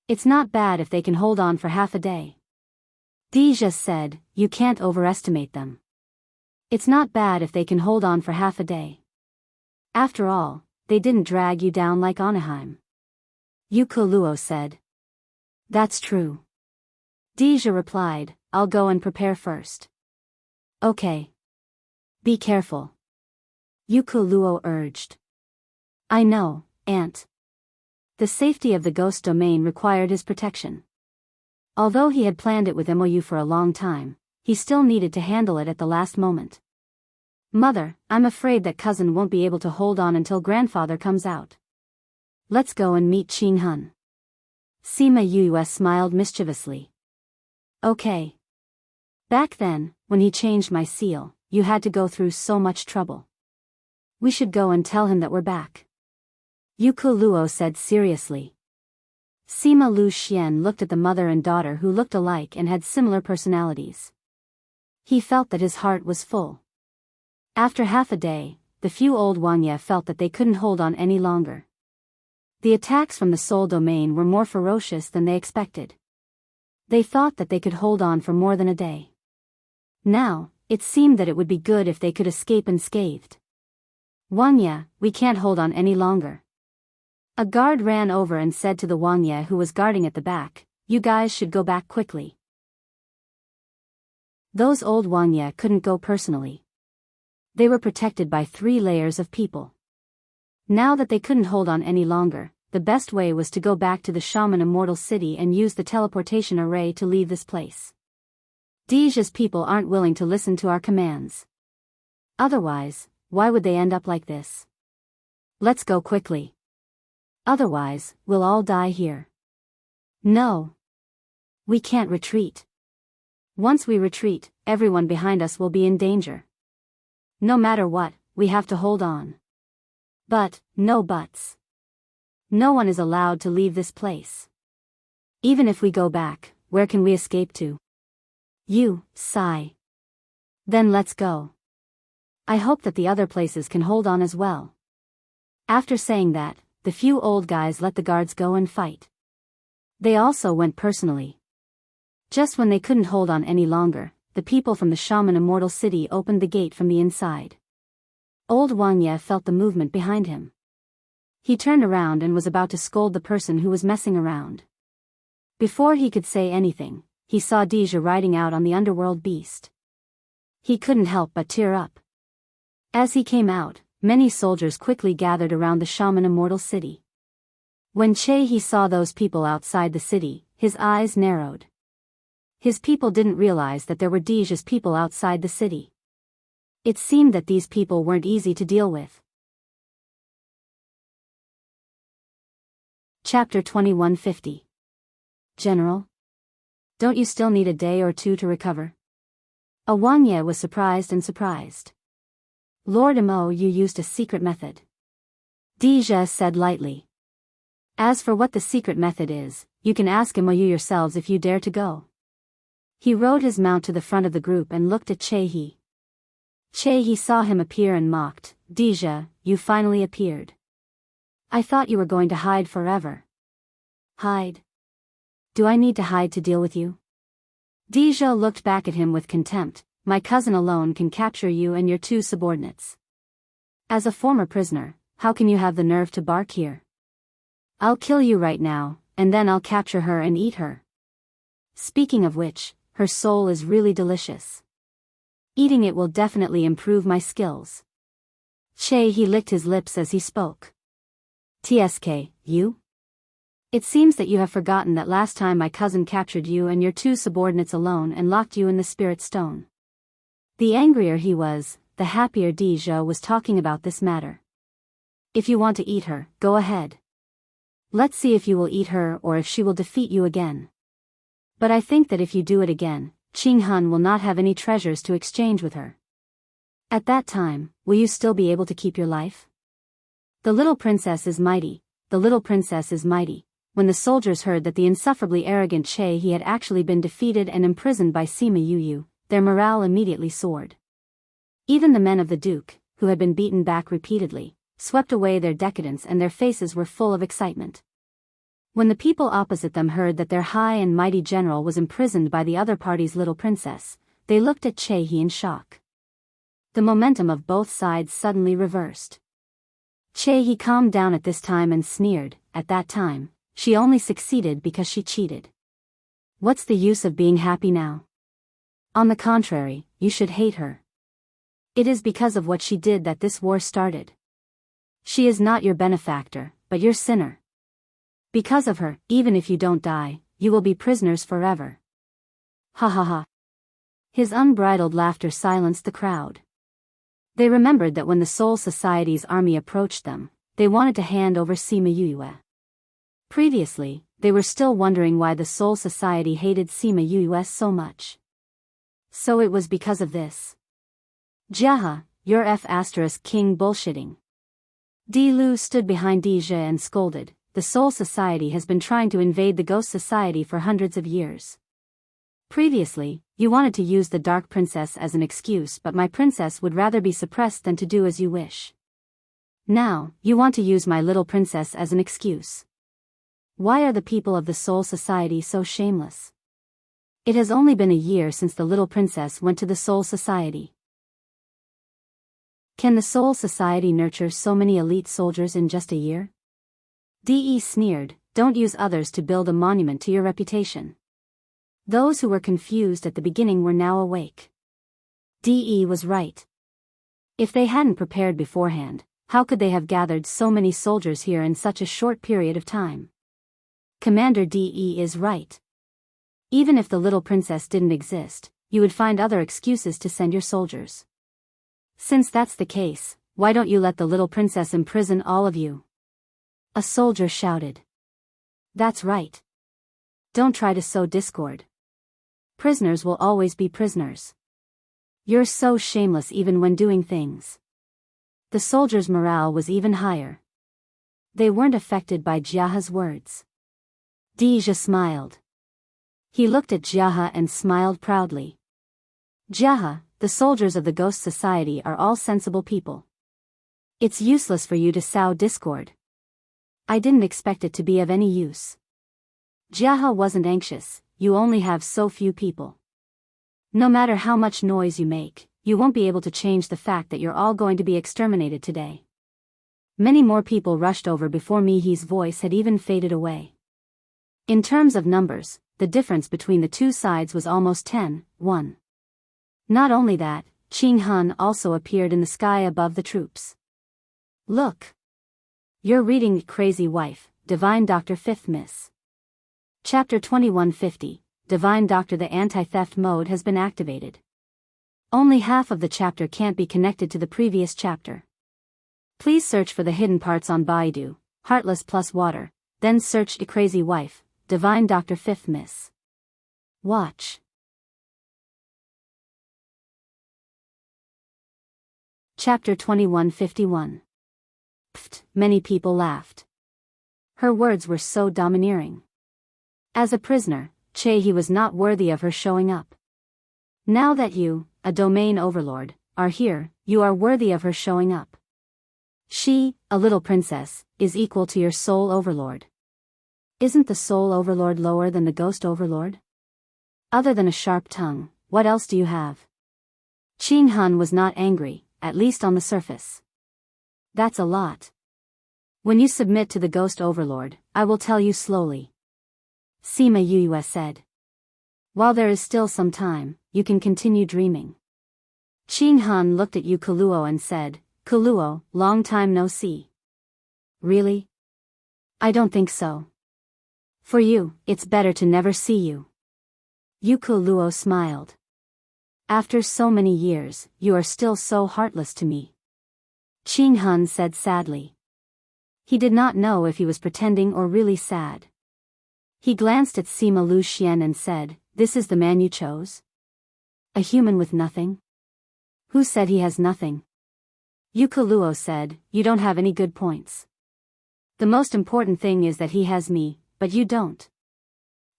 A: It's not bad if they can hold on for half a day. Deja said, you can't overestimate them. It's not bad if they can hold on for half a day. After all, they didn't drag you down like Anaheim. Luo said. That's true. Deja replied, I'll go and prepare first. Okay. Be careful. Luo urged. I know, Aunt. The safety of the ghost domain required his protection. Although he had planned it with MOU for a long time, he still needed to handle it at the last moment. Mother, I'm afraid that cousin won't be able to hold on until grandfather comes out. Let's go and meet Qing Hun. Sima Yue smiled mischievously. Okay. Back then, when he changed my seal, you had to go through so much trouble. We should go and tell him that we're back. Luo said seriously. Sima Lu Xian looked at the mother and daughter who looked alike and had similar personalities. He felt that his heart was full. After half a day, the few old Wanya felt that they couldn't hold on any longer. The attacks from the soul domain were more ferocious than they expected. They thought that they could hold on for more than a day. Now, it seemed that it would be good if they could escape unscathed. Wanya, we can't hold on any longer. A guard ran over and said to the Wanya who was guarding at the back, you guys should go back quickly. Those old Wanya couldn't go personally. They were protected by 3 layers of people. Now that they couldn't hold on any longer, the best way was to go back to the Shaman Immortal City and use the teleportation array to leave this place. Deja's people aren't willing to listen to our commands. Otherwise, why would they end up like this? Let's go quickly. Otherwise, we'll all die here. No. We can't retreat. Once we retreat, everyone behind us will be in danger. No matter what, we have to hold on. But, no buts. No one is allowed to leave this place. Even if we go back, where can we escape to? You, sigh. Then let's go. I hope that the other places can hold on as well. After saying that, the few old guys let the guards go and fight. They also went personally. Just when they couldn't hold on any longer, the people from the Shaman Immortal City opened the gate from the inside. Old Wanya felt the movement behind him. He turned around and was about to scold the person who was messing around. Before he could say anything, he saw Deja riding out on the underworld beast. He couldn't help but tear up. As he came out, many soldiers quickly gathered around the Shaman Immortal City. When he saw those people outside the city, his eyes narrowed. His people didn't realize that there were Deja's people outside the city. It seemed that these people weren't easy to deal with. Chapter 2150. General? Don't you still need a day or two to recover? Awanya was surprised. Lord Mo, you used a secret method. Deja said lightly. As for what the secret method is, you can ask Mo yourselves if you dare to go. He rode his mount to the front of the group and looked at Che-He. Che-He saw him appear and mocked, Deja, you finally appeared. I thought you were going to hide forever. Hide? Do I need to hide to deal with you? Deja looked back at him with contempt. My cousin alone can capture you and your 2 subordinates. As a former prisoner, how can you have the nerve to bark here? I'll kill you right now, and then I'll capture her and eat her. Speaking of which, her soul is really delicious. Eating it will definitely improve my skills. Che-He licked his lips as he spoke. TSK, you? It seems that you have forgotten that last time my cousin captured you and your 2 subordinates alone and locked you in the spirit stone. The angrier he was, the happier Deja was talking about this matter. If you want to eat her, go ahead. Let's see if you will eat her or if she will defeat you again. But I think that if you do it again, Qing Hun will not have any treasures to exchange with her. At that time, will you still be able to keep your life? The little princess is mighty, the little princess is mighty. when the soldiers heard that the insufferably arrogant Che he had actually been defeated and imprisoned by Sima Yu, their morale immediately soared. Even the men of the Duke, who had been beaten back repeatedly, swept away their decadence and their faces were full of excitement. When the people opposite them heard that their high and mighty general was imprisoned by the other party's little princess, they looked at Che he in shock. The momentum of both sides suddenly reversed. Che he calmed down at this time and sneered, at that time, she only succeeded because she cheated. What's the use of being happy now? On the contrary, you should hate her. It is because of what she did that this war started. She is not your benefactor, but your sinner. Because of her, even if you don't die, you will be prisoners forever. Ha ha ha. His unbridled laughter silenced the crowd. They remembered that when the Soul Society's army approached them, they wanted to hand over Sima Yue. Previously, they were still wondering why the Soul Society hated Sima Yue so much. So it was because of this. Jaha, you're King bullshitting. Di Lu stood behind Di Zhe and scolded, the Soul Society has been trying to invade the Ghost Society for hundreds of years. Previously, you wanted to use the Dark Princess as an excuse, but my princess would rather be suppressed than to do as you wish. Now, you want to use my little princess as an excuse. Why are the people of the Soul Society so shameless? It has only been a year since the little princess went to the Soul Society. Can the Soul Society nurture so many elite soldiers in just a year? De sneered, don't use others to build a monument to your reputation. Those who were confused at the beginning were now awake. De was right. If they hadn't prepared beforehand, how could they have gathered so many soldiers here in such a short period of time? Commander De is right. Even if the little princess didn't exist, you would find other excuses to send your soldiers. Since that's the case, why don't you let the little princess imprison all of you? A soldier shouted. That's right. Don't try to sow discord. Prisoners will always be prisoners. You're so shameless even when doing things. The soldiers' morale was even higher. They weren't affected by Jiaha's words. Dija smiled. He looked at Jiaha and smiled proudly. Jiaha, the soldiers of the Ghost Society are all sensible people. It's useless for you to sow discord. I didn't expect it to be of any use. Jiaha wasn't anxious, you only have so few people. No matter how much noise you make, you won't be able to change the fact that you're all going to be exterminated today. Many more people rushed over before Mihi's voice had even faded away. In terms of numbers, the difference between the two sides was almost 10-1. Not only that, Qing Han also appeared in the sky above the troops. Look! You're reading Crazy Wife, Divine Doctor 5th Miss. Chapter 2150, Divine Doctor. The anti-theft mode has been activated. Only half of the chapter can't be connected to the previous chapter. Please search for the hidden parts on Baidu, Heartless plus Water, then search Crazy Wife, Divine Doctor 5th Miss. Watch. Chapter 2151. Pfft, many people laughed. Her words were so domineering. As a prisoner, Che was not worthy of her showing up. Now that you, a domain overlord, are here, you are worthy of her showing up. She, a little princess, is equal to your soul overlord. Isn't the soul overlord lower than the ghost overlord? Other than a sharp tongue, what else do you have? Qing Han was not angry, at least on the surface. That's a lot. When you submit to the ghost overlord, I will tell you slowly. Sima Yue said. While there is still some time, you can continue dreaming. Qing Han looked at Yu Kaluo and said, Kaluo, long time no see. Really? I don't think so. For you, it's better to never see you. Yu Kaluo smiled. After so many years, you are still so heartless to me. Qing Han said sadly. He did not know if he was pretending or really sad. He glanced at Sima Lu Xian and said, This is the man you chose? A human with nothing? Who said he has nothing? Yu Kaluo said, You don't have any good points. The most important thing is that he has me, but you don't.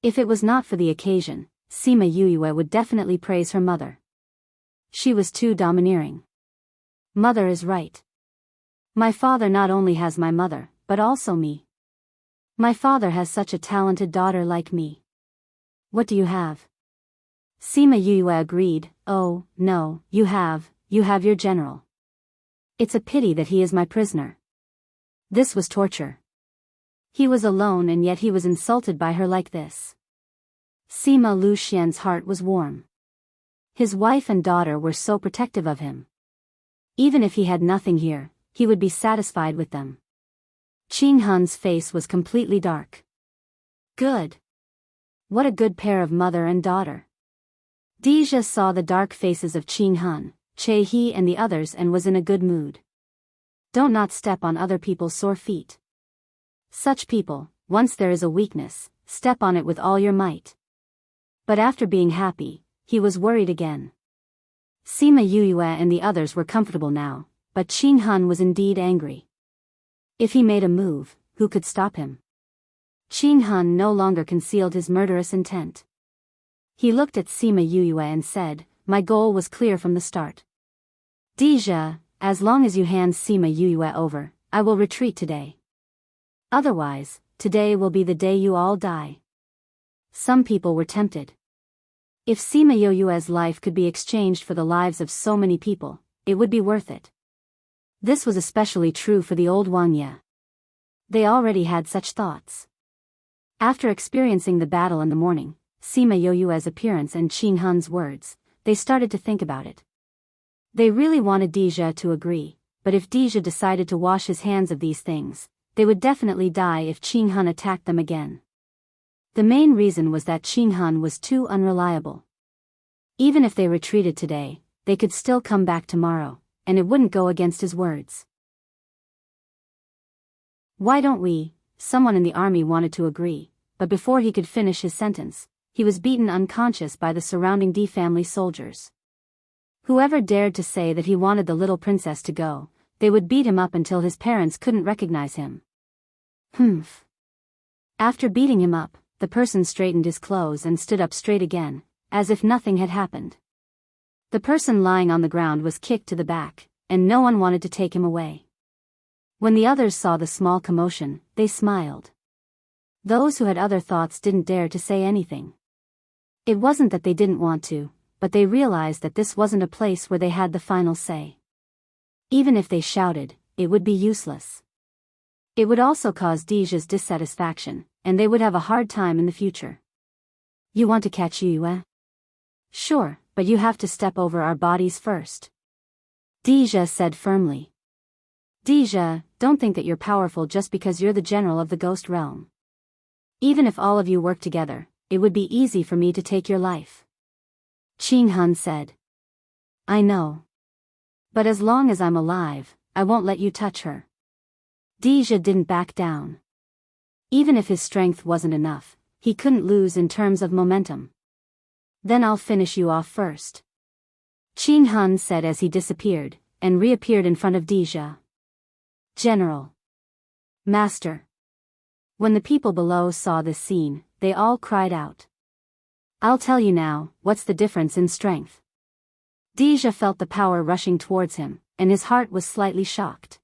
A: If it was not for the occasion, Sima Yuyue would definitely praise her mother. She was too domineering. Mother is right. My father not only has my mother, but also me. My father has such a talented daughter like me. What do you have? Sima Yuyue agreed. Oh, no, you have your general. It's a pity that he is my prisoner. This was torture. He was alone and yet he was insulted by her like this. Sima Luxian's heart was warm. His wife and daughter were so protective of him. Even if he had nothing here, he would be satisfied with them. Qing Hun's face was completely dark. Good. What a good pair of mother and daughter. Dija saw the dark faces of Qing Hun, Che He and the others and was in a good mood. Don't not step on other people's sore feet. Such people, once there is a weakness, step on it with all your might. But after being happy, he was worried again. Sima Yuyue and the others were comfortable now, but Qing Hun was indeed angry. If he made a move, who could stop him? Qing Hun no longer concealed his murderous intent. He looked at Sima Yuyue and said, my goal was clear from the start. Dija, as long as you hand Sima Yuyue over, I will retreat today. Otherwise, today will be the day you all die. Some people were tempted. If Sima Yuyue's life could be exchanged for the lives of so many people, it would be worth it. This was especially true for the old Wang Ye. They already had such thoughts. After experiencing the battle in the morning, Sima Yuyue's appearance and Qing Hun's words, they started to think about it. They really wanted Dija to agree, but if Dija decided to wash his hands of these things, they would definitely die if Qing Hun attacked them again. The main reason was that Qing Hun was too unreliable. Even if they retreated today, they could still come back tomorrow, and it wouldn't go against his words. Why don't we? Someone in the army wanted to agree, but before he could finish his sentence, he was beaten unconscious by the surrounding D family soldiers. Whoever dared to say that he wanted the little princess to go, they would beat him up until his parents couldn't recognize him. Humph. After beating him up, the person straightened his clothes and stood up straight again, as if nothing had happened. The person lying on the ground was kicked to the back, and no one wanted to take him away. When the others saw the small commotion, they smiled. Those who had other thoughts didn't dare to say anything. It wasn't that they didn't want to, but they realized that this wasn't a place where they had the final say. Even if they shouted, it would be useless. It would also cause Dija's dissatisfaction, and they would have a hard time in the future. You want to catch Yue? Sure, but you have to step over our bodies first. Dija said firmly. Dija, don't think that you're powerful just because you're the general of the ghost realm. Even if all of you work together, it would be easy for me to take your life. Qing Hun said. I know. But as long as I'm alive, I won't let you touch her. Dija didn't back down. Even if his strength wasn't enough, he couldn't lose in terms of momentum. Then I'll finish you off first. Qing Hun said as he disappeared, and reappeared in front of Dija. General. Master. When the people below saw this scene, they all cried out. I'll tell you now, what's the difference in strength? Dija felt the power rushing towards him, and his heart was slightly shocked.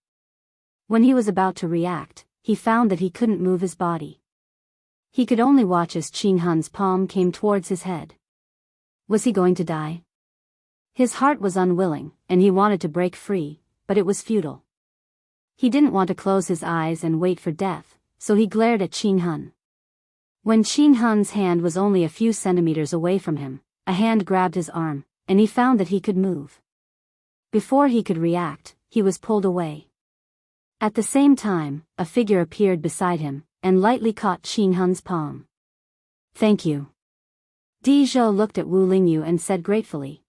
A: When he was about to react, he found that he couldn't move his body. He could only watch as Qing Hun's palm came towards his head. Was he going to die? His heart was unwilling, and he wanted to break free, but it was futile. He didn't want to close his eyes and wait for death, so he glared at Qing Hun. When Qing Hun's hand was only a few centimeters away from him, a hand grabbed his arm, and he found that he could move. Before he could react, he was pulled away. At the same time, a figure appeared beside him, and lightly caught Qing Hun's palm. Thank you. Dija looked at Wu Lingyu and said gratefully.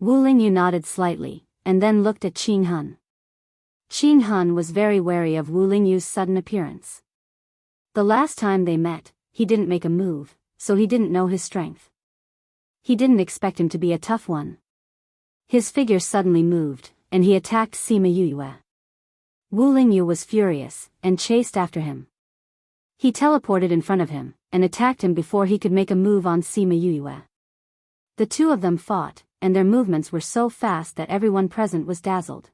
A: Wu Lingyu nodded slightly, and then looked at Qing Hun. Qing Hun was very wary of Wu Lingyu's sudden appearance. The last time they met, he didn't make a move, so he didn't know his strength. He didn't expect him to be a tough one. His figure suddenly moved, and he attacked Sima Yuyue. Wu Lingyu was furious, and chased after him. He teleported in front of him, and attacked him before he could make a move on Sima Yuyue. The two of them fought, and their movements were so fast that everyone present was dazzled.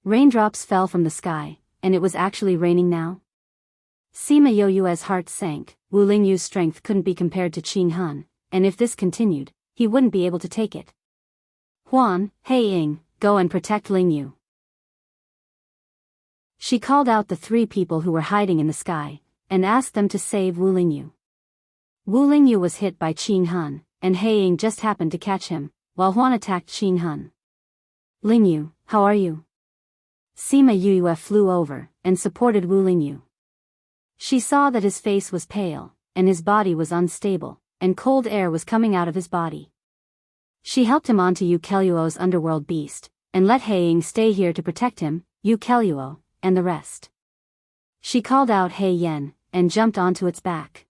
A: Raindrops fell from the sky, and it was actually raining now. Sima Yuyue's heart sank. Wu Lingyu's strength couldn't be compared to Qing Han, and if this continued, he wouldn't be able to take it. Huan, Hei Ying, go and protect Lingyu. She called out the three people who were hiding in the sky, and asked them to save Wu Lingyu. Wu Lingyu was hit by Qing Han, and Hei Ying just happened to catch him, while Huan attacked Qing Han. Lingyu, how are you? Sima Yuyue flew over, and supported Wu Lingyu. She saw that his face was pale, and his body was unstable, and cold air was coming out of his body. She helped him onto Yu Keluo's underworld beast, and let Hei Ying stay here to protect him, Yu Keluo, and the rest. She called out Hei Yen, and jumped onto its back.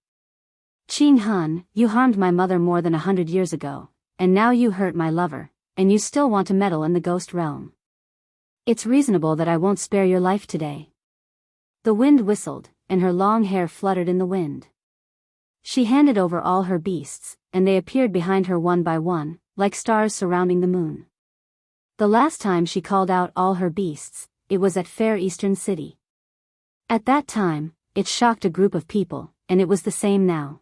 A: Qing Han, you harmed my mother more than 100 years ago, and now you hurt my lover, and you still want to meddle in the ghost realm. It's reasonable that I won't spare your life today. The wind whistled, and her long hair fluttered in the wind. She handed over all her beasts, and they appeared behind her one by one, like stars surrounding the moon. The last time she called out all her beasts, it was at Fair Eastern City. At that time, it shocked a group of people, and it was the same now.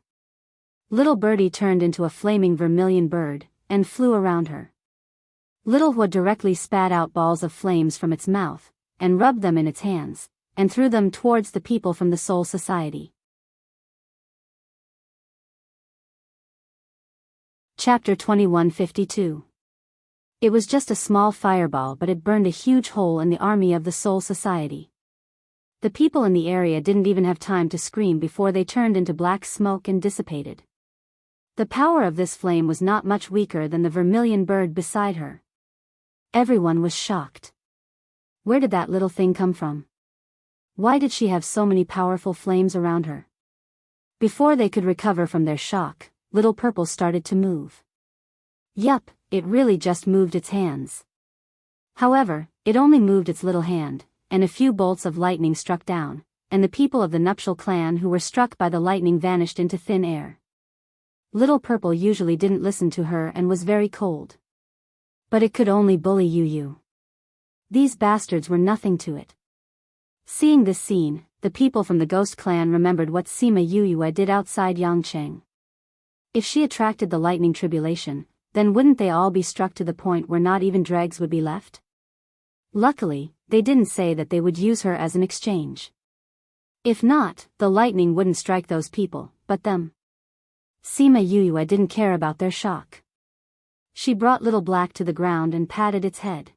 A: Little Birdie turned into a flaming vermilion bird, and flew around her. Little Hua directly spat out balls of flames from its mouth, and rubbed them in its hands, and threw them towards the people from the Soul Society. Chapter 2152. It was just a small fireball, but it burned a huge hole in the army of the Soul Society. The people in the area didn't even have time to scream before they turned into black smoke and dissipated. The power of this flame was not much weaker than the vermilion bird beside her. Everyone was shocked. Where did that little thing come from? Why did she have so many powerful flames around her? Before they could recover from their shock, Little Purple started to move. Yup, it really just moved its hands. However, it only moved its little hand, and a few bolts of lightning struck down, and the people of the nuptial clan who were struck by the lightning vanished into thin air. Little Purple usually didn't listen to her and was very cold. But it could only bully Yu. These bastards were nothing to it. Seeing this scene, the people from the Ghost Clan remembered what Sima Yuyue did outside Yangcheng. If she attracted the lightning tribulation, then wouldn't they all be struck to the point where not even dregs would be left? Luckily, they didn't say that they would use her as an exchange. If not, the lightning wouldn't strike those people, but them. Sima Yuyue didn't care about their shock. She brought Little Black to the ground and patted its head.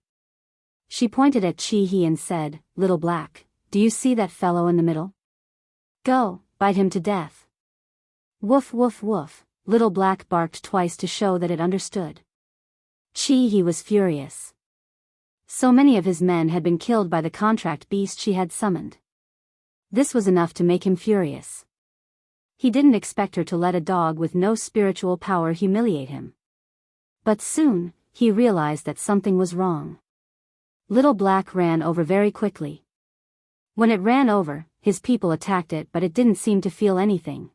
A: She pointed at Chi He and said, "Little Black, do you see that fellow in the middle? Go, bite him to death." Woof woof woof, Little Black barked twice to show that it understood. Chi He was furious. So many of his men had been killed by the contract beast she had summoned. This was enough to make him furious. He didn't expect her to let a dog with no spiritual power humiliate him. But soon, he realized that something was wrong. Little Black ran over very quickly. When it ran over, his people attacked it, but it didn't seem to feel anything.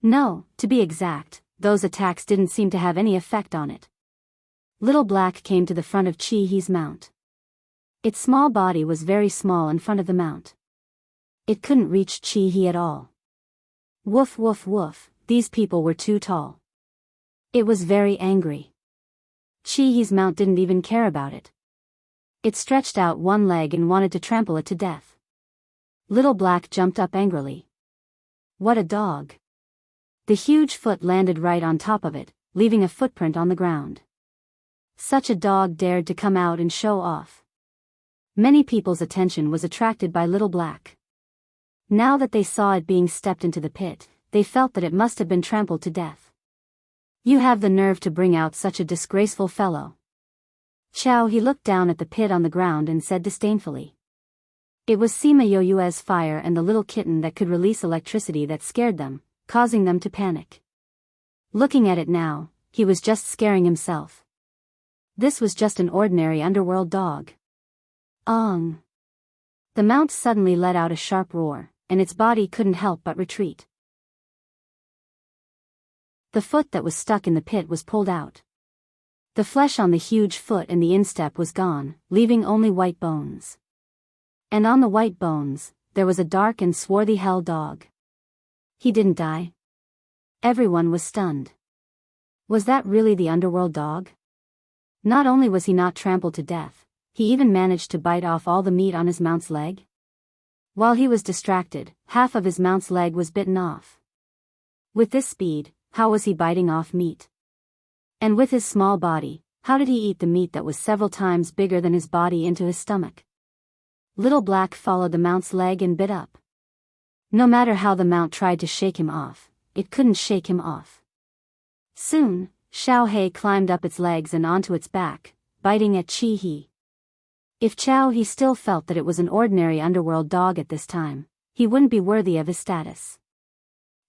A: No, to be exact, those attacks didn't seem to have any effect on it. Little Black came to the front of Chi He's mount. Its small body was very small in front of the mount. It couldn't reach Chi He at all. Woof woof woof, these people were too tall. It was very angry. Chi He's mount didn't even care about it. It stretched out one leg and wanted to trample it to death. Little Black jumped up angrily. What a dog! The huge foot landed right on top of it, leaving a footprint on the ground. Such a dog dared to come out and show off. Many people's attention was attracted by Little Black. Now that they saw it being stepped into the pit, they felt that it must have been trampled to death. You have the nerve to bring out such a disgraceful fellow. Chow He looked down at the pit on the ground and said disdainfully. It was Sima Yuyue's fire and the little kitten that could release electricity that scared them, causing them to panic. Looking at it now, he was just scaring himself. This was just an ordinary underworld dog. Ong! The mount suddenly let out a sharp roar, and its body couldn't help but retreat. The foot that was stuck in the pit was pulled out. The flesh on the huge foot and the instep was gone, leaving only white bones. And on the white bones, there was a dark and swarthy hell dog. He didn't die. Everyone was stunned. Was that really the underworld dog? Not only was he not trampled to death, he even managed to bite off all the meat on his mount's leg. While he was distracted, half of his mount's leg was bitten off. With this speed, how was he biting off meat? And with his small body, how did he eat the meat that was several times bigger than his body into his stomach? Little Black followed the mount's leg and bit up. No matter how the mount tried to shake him off, it couldn't shake him off. Soon, Xiao He climbed up its legs and onto its back, biting at Chi He. If Xiao He still felt that it was an ordinary underworld dog at this time, he wouldn't be worthy of his status.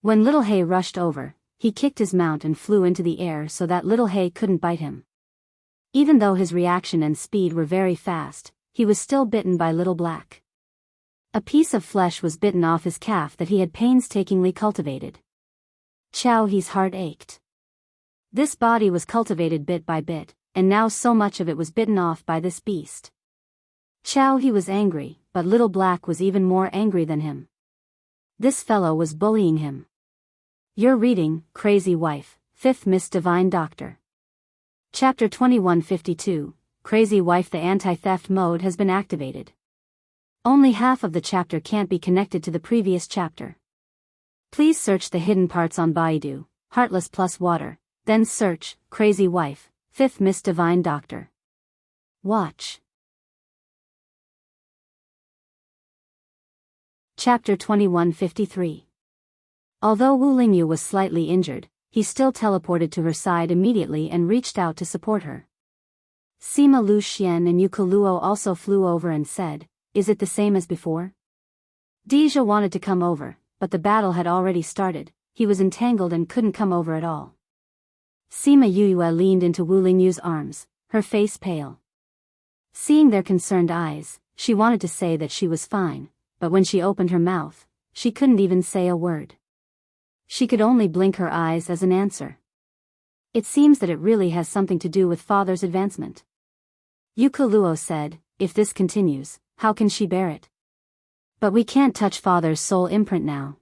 A: When Little He rushed over, he kicked his mount and flew into the air so that Little He couldn't bite him. Even though his reaction and speed were very fast, he was still bitten by Little Black. A piece of flesh was bitten off his calf that he had painstakingly cultivated. Xiao He's heart ached. This body was cultivated bit by bit, and now so much of it was bitten off by this beast. Xiao He was angry, but Little Black was even more angry than him. This fellow was bullying him. You're reading Crazy Wife, 5th Miss Divine Doctor. Chapter 2152, Crazy Wife. The anti-theft mode has been activated. Only half of the chapter can't be connected to the previous chapter. Please search the hidden parts on Baidu, Heartless plus Water, then search Crazy Wife, 5th Miss Divine Doctor. Watch. Chapter 2153. Although Wu Lingyu was slightly injured, he still teleported to her side immediately and reached out to support her. Sima Lu Xian and Yuka Luo also flew over and said, "Is it the same as before?" Deja wanted to come over, but the battle had already started. He was entangled and couldn't come over at all. Sima Yuyue leaned into Wu Lingyu's arms, her face pale. Seeing their concerned eyes, she wanted to say that she was fine, but when she opened her mouth, she couldn't even say a word. She could only blink her eyes as an answer. It seems that it really has something to do with father's advancement. Yuka Luo said, "If this continues, how can she bear it? But we can't touch father's soul imprint now."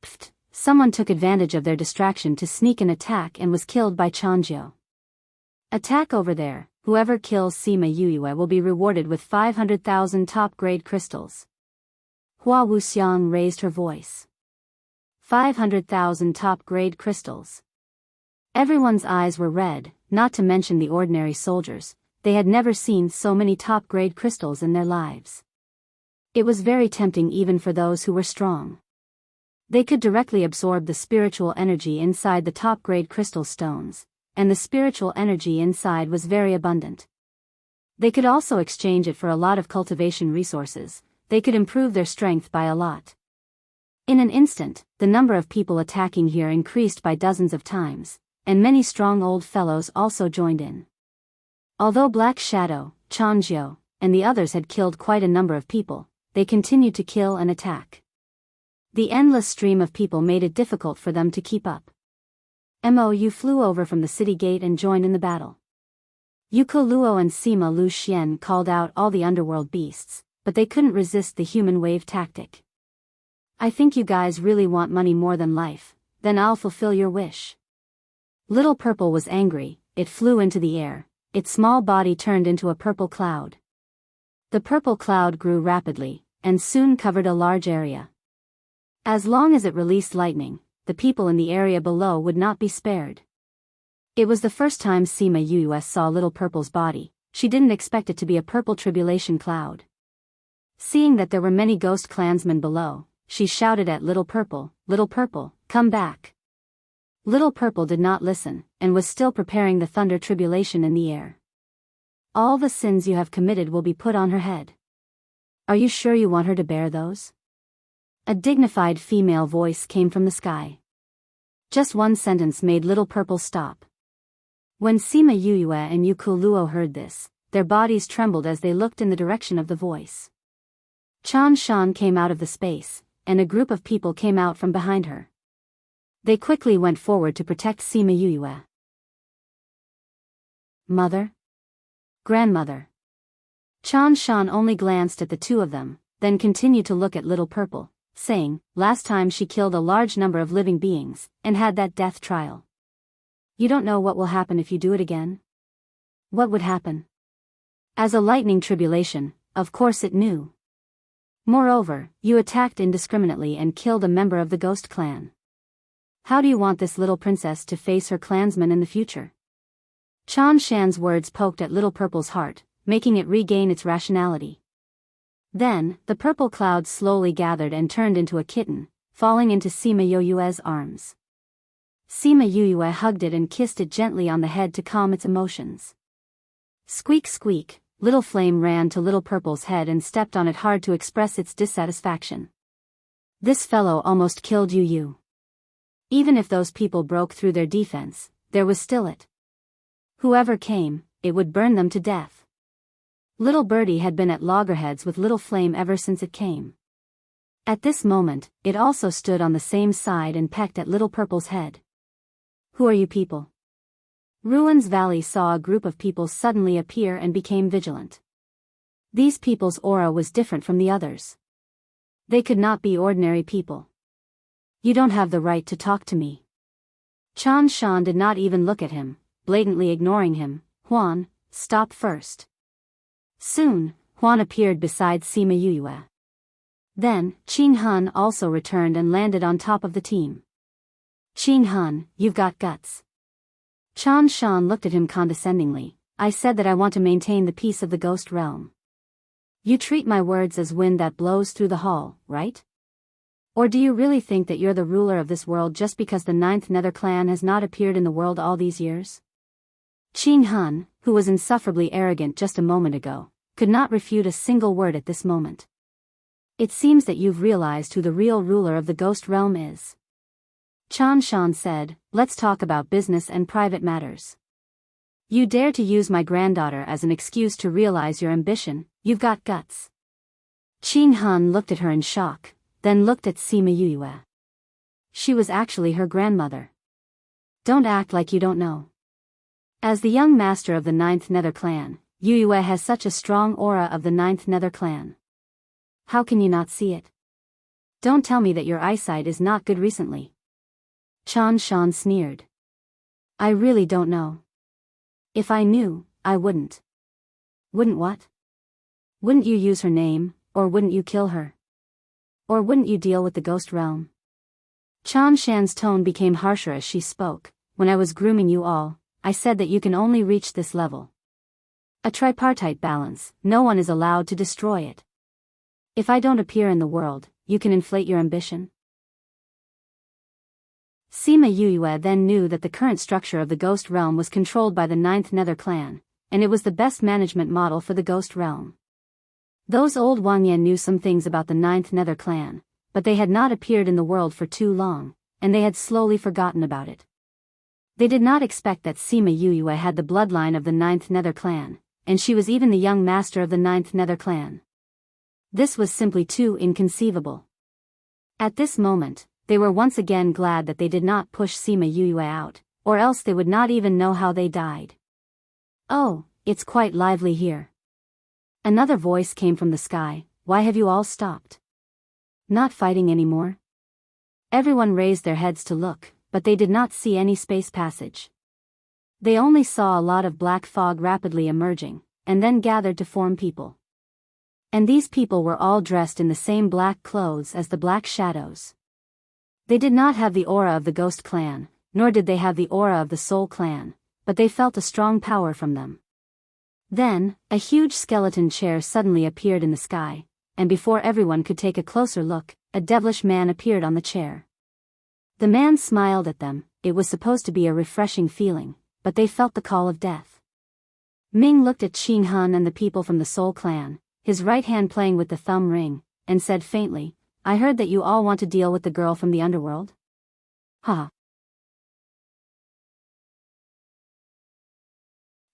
A: Pfft, someone took advantage of their distraction to sneak an attack and was killed by Chanjiu. Attack over there, whoever kills Sima Yuyue will be rewarded with 500,000 top-grade crystals. Hua Wuxiang raised her voice. 500,000 top-grade crystals. Everyone's eyes were red, not to mention the ordinary soldiers. They had never seen so many top-grade crystals in their lives. It was very tempting even for those who were strong. They could directly absorb the spiritual energy inside the top-grade crystal stones, and the spiritual energy inside was very abundant. They could also exchange it for a lot of cultivation resources. They could improve their strength by a lot. In an instant, the number of people attacking here increased by dozens of times, and many strong old fellows also joined in. Although Black Shadow, Chanjiu, and the others had killed quite a number of people, they continued to kill and attack. The endless stream of people made it difficult for them to keep up. Mou flew over from the city gate and joined in the battle. Yuka Luo and Sima Lu Xian called out all the underworld beasts, but they couldn't resist the human wave tactic. "I think you guys really want money more than life, then I'll fulfill your wish." Little Purple was angry. It flew into the air. Its small body turned into a purple cloud. The purple cloud grew rapidly, and soon covered a large area. As long as it released lightning, the people in the area below would not be spared. It was the first time Sima Yuyue saw Little Purple's body. She didn't expect it to be a purple tribulation cloud. Seeing that there were many ghost clansmen below, she shouted at Little Purple, "Little Purple, come back." Little Purple did not listen, and was still preparing the thunder tribulation in the air. "All the sins you have committed will be put on her head. Are you sure you want her to bear those?" A dignified female voice came from the sky. Just one sentence made Little Purple stop. When Sima Yuyue and Yuku Luo heard this, their bodies trembled as they looked in the direction of the voice. Chan Shan came out of the space, and a group of people came out from behind her. They quickly went forward to protect Sima Yuyue. Mother? Grandmother? Chan Shan only glanced at the two of them, then continued to look at Little Purple, saying, last time she killed a large number of living beings, and had that death trial. You don't know what will happen if you do it again? What would happen? As a lightning tribulation, of course it knew. Moreover, you attacked indiscriminately and killed a member of the ghost clan. How do you want this little princess to face her clansmen in the future? Chan Shan's words poked at Little Purple's heart, making it regain its rationality. Then, the purple cloud slowly gathered and turned into a kitten, falling into Sima Yuyue's arms. Sima Yuyue hugged it and kissed it gently on the head to calm its emotions. Squeak squeak, Little Flame ran to Little Purple's head and stepped on it hard to express its dissatisfaction. This fellow almost killed you. Even if those people broke through their defense, there was still it. Whoever came, it would burn them to death. Little Birdie had been at loggerheads with Little Flame ever since it came. At this moment, it also stood on the same side and pecked at Little Purple's head. Who are you people? Ruins Valley saw a group of people suddenly appear and became vigilant. These people's aura was different from the others. They could not be ordinary people. You don't have the right to talk to me. Chan Shan did not even look at him, blatantly ignoring him. Huan, stop first. Soon, Huan appeared beside Sima Yuyue. Then, Qing Hun also returned and landed on top of the team. Qing Hun, you've got guts. Chan Shan looked at him condescendingly. I said that I want to maintain the peace of the ghost realm. You treat my words as wind that blows through the hall, right? Or do you really think that you're the ruler of this world just because the 9th Nether clan has not appeared in the world all these years? Qing Hun, who was insufferably arrogant just a moment ago, could not refute a single word at this moment. It seems that you've realized who the real ruler of the ghost realm is. Chan Shan said, let's talk about business and private matters. You dare to use my granddaughter as an excuse to realize your ambition, you've got guts. Qing Hun looked at her in shock, then looked at Sima Yuyue. She was actually her grandmother. Don't act like you don't know. As the young master of the 9th Nether clan, Yuyue has such a strong aura of the 9th Nether clan. How can you not see it? Don't tell me that your eyesight is not good recently. Chan Shan sneered. I really don't know. If I knew, I wouldn't. Wouldn't what? Wouldn't you use her name, or wouldn't you kill her? Or wouldn't you deal with the ghost realm? Chan Shan's tone became harsher as she spoke. When I was grooming you all, I said that you can only reach this level. A tripartite balance, no one is allowed to destroy it. If I don't appear in the world, you can inflate your ambition. Sima Yuyue then knew that the current structure of the ghost realm was controlled by the 9th Nether clan, and it was the best management model for the ghost realm. Those old Wangyan knew some things about the 9th Nether clan, but they had not appeared in the world for too long, and they had slowly forgotten about it. They did not expect that Sima Yuyue had the bloodline of the 9th Nether clan, and she was even the young master of the 9th Nether clan. This was simply too inconceivable. At this moment, they were once again glad that they did not push Sima Yuyue out, or else they would not even know how they died. Oh, it's quite lively here. Another voice came from the sky. Why have you all stopped? Not fighting anymore? Everyone raised their heads to look, but they did not see any space passage. They only saw a lot of black fog rapidly emerging, and then gathered to form people. And these people were all dressed in the same black clothes as the Black Shadows. They did not have the aura of the Ghost Clan, nor did they have the aura of the Soul Clan, but they felt a strong power from them. Then, a huge skeleton chair suddenly appeared in the sky, and before everyone could take a closer look, a devilish man appeared on the chair. The man smiled at them. It was supposed to be a refreshing feeling, but they felt the call of death. Ming looked at Qing Hun and the people from the Soul Clan, his right hand playing with the thumb ring, and said faintly, I heard that you all want to deal with the girl from the underworld? Ha.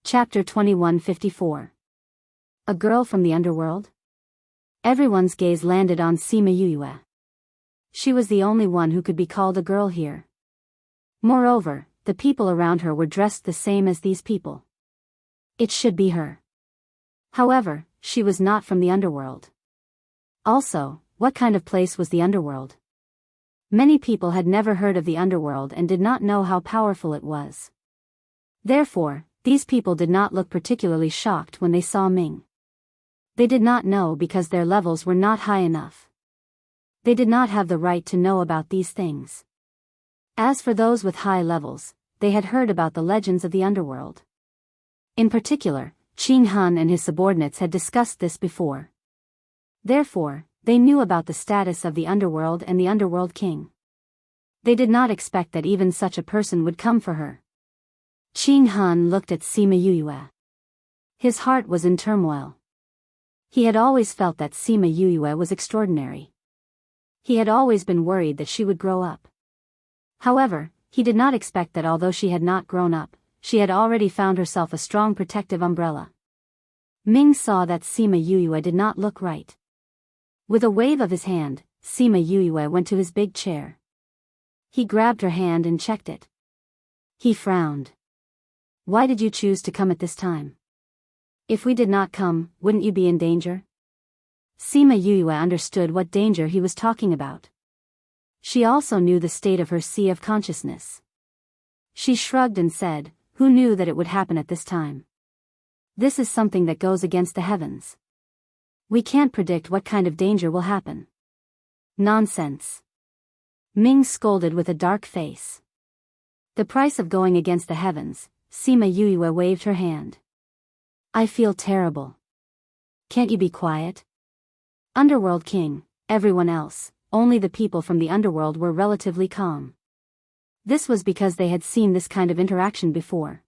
A: Chapter 2154. A girl from the underworld? Everyone's gaze landed on Sima Yuyue. She was the only one who could be called a girl here. Moreover, the people around her were dressed the same as these people. It should be her. However, she was not from the underworld. Also, what kind of place was the underworld? Many people had never heard of the underworld and did not know how powerful it was. Therefore, these people did not look particularly shocked when they saw Ming. They did not know because their levels were not high enough. They did not have the right to know about these things. As for those with high levels, they had heard about the legends of the underworld. In particular, Qing Han and his subordinates had discussed this before. Therefore, they knew about the status of the underworld and the underworld king. They did not expect that even such a person would come for her. Qing Han looked at Sima Yuyue. His heart was in turmoil. He had always felt that Sima Yuyue was extraordinary. He had always been worried that she would grow up. However, he did not expect that although she had not grown up, she had already found herself a strong protective umbrella. Ming saw that Sima Yuyue did not look right. With a wave of his hand, Sima Yuyue went to his big chair. He grabbed her hand and checked it. He frowned. Why did you choose to come at this time? If we did not come, wouldn't you be in danger? Sima Yuyue understood what danger he was talking about. She also knew the state of her sea of consciousness. She shrugged and said, who knew that it would happen at this time? This is something that goes against the heavens. We can't predict what kind of danger will happen. Nonsense. Ming scolded with a dark face. The price of going against the heavens. Sima Yuyue waved her hand. I feel terrible. Can't you be quiet? Underworld king, everyone else, only the people from the underworld were relatively calm. This was because they had seen this kind of interaction before.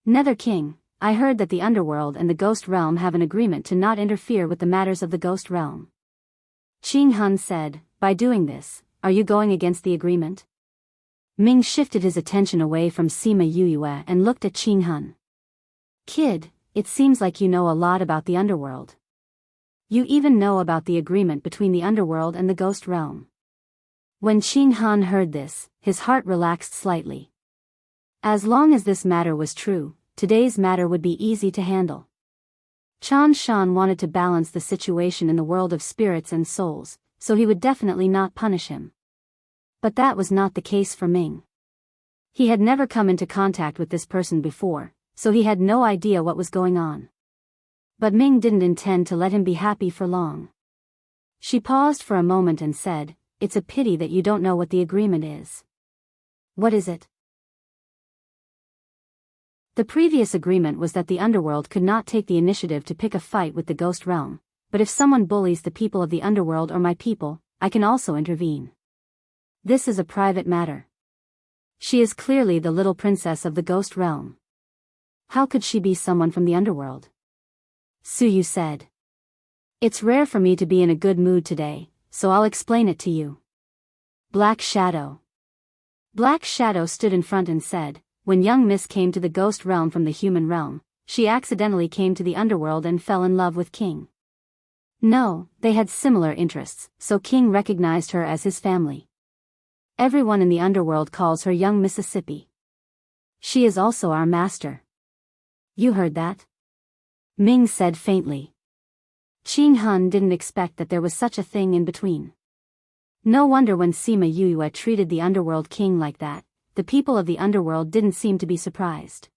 A: Nether king, I heard that the underworld and the ghost realm have an agreement to not interfere with the matters of the ghost realm. Qing Han said, by doing this, are you going against the agreement? Ming shifted his attention away from Sima Yuyue and looked at Qing Han. Kid, it seems like you know a lot about the underworld. You even know about the agreement between the underworld and the ghost realm. When Qing Han heard this, his heart relaxed slightly. As long as this matter was true, today's matter would be easy to handle. Chan Shan wanted to balance the situation in the world of spirits and souls, so he would definitely not punish him. But that was not the case for Ming. He had never come into contact with this person before, so he had no idea what was going on. But Ming didn't intend to let him be happy for long. She paused for a moment and said, it's a pity that you don't know what the agreement is. What is it? The previous agreement was that the underworld could not take the initiative to pick a fight with the ghost realm, but if someone bullies the people of the underworld or my people, I can also intervene. This is a private matter. She is clearly the little princess of the ghost realm. How could she be someone from the underworld? Suyu said. It's rare for me to be in a good mood today, so I'll explain it to you. Black Shadow. Black Shadow stood in front and said, when young Miss came to the ghost realm from the human realm, she accidentally came to the underworld and fell in love with King. No, they had similar interests, so King recognized her as his family. Everyone in the underworld calls her young Mississippi. She is also our master. You heard that? Ming said faintly. Qing Han didn't expect that there was such a thing in between. No wonder when Sima Yuyue treated the underworld king like that, the people of the underworld didn't seem to be surprised.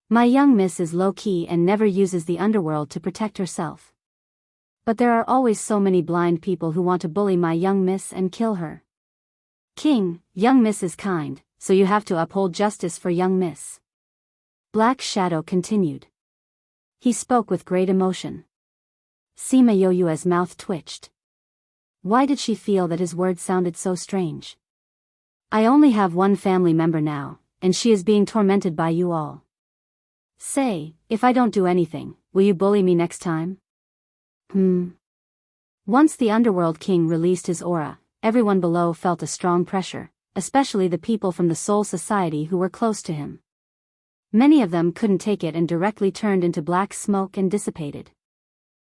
A: My young miss is low-key and never uses the underworld to protect herself. But there are always so many blind people who want to bully my young miss and kill her. King, young miss is kind, so you have to uphold justice for young miss. Black Shadow continued. He spoke with great emotion. Sima Yuyue's mouth twitched. Why did she feel that his words sounded so strange? I only have one family member now, and she is being tormented by you all. Say, if I don't do anything, will you bully me next time? Once the underworld king released his aura, everyone below felt a strong pressure, especially the people from the Soul Society who were close to him. Many of them couldn't take it and directly turned into black smoke and dissipated.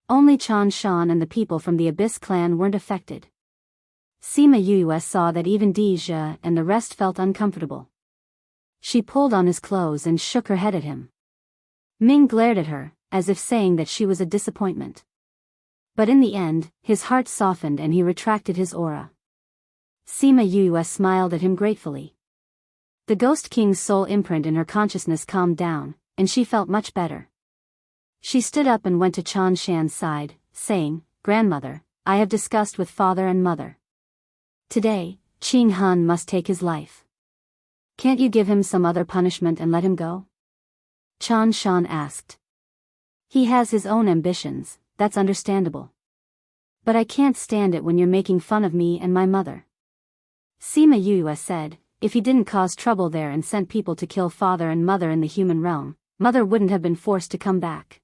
A: Only Chan Shan and the people from the Abyss clan weren't affected. Sima Yuyue saw that even Deja and the rest felt uncomfortable. She pulled on his clothes and shook her head at him. Ming glared at her, as if saying that she was a disappointment. But in the end, his heart softened and he retracted his aura. Sima Yuyue smiled at him gratefully. The Ghost King's soul imprint in her consciousness calmed down, and she felt much better. She stood up and went to Chan Shan's side, saying, "Grandmother, I have discussed with father and mother. Today, Qing Han must take his life. Can't you give him some other punishment and let him go?" Chan Shan asked. "He has his own ambitions, that's understandable. But I can't stand it when you're making fun of me and my mother." Sima Yuyue said, "If he didn't cause trouble there and sent people to kill father and mother in the human realm, mother wouldn't have been forced to come back."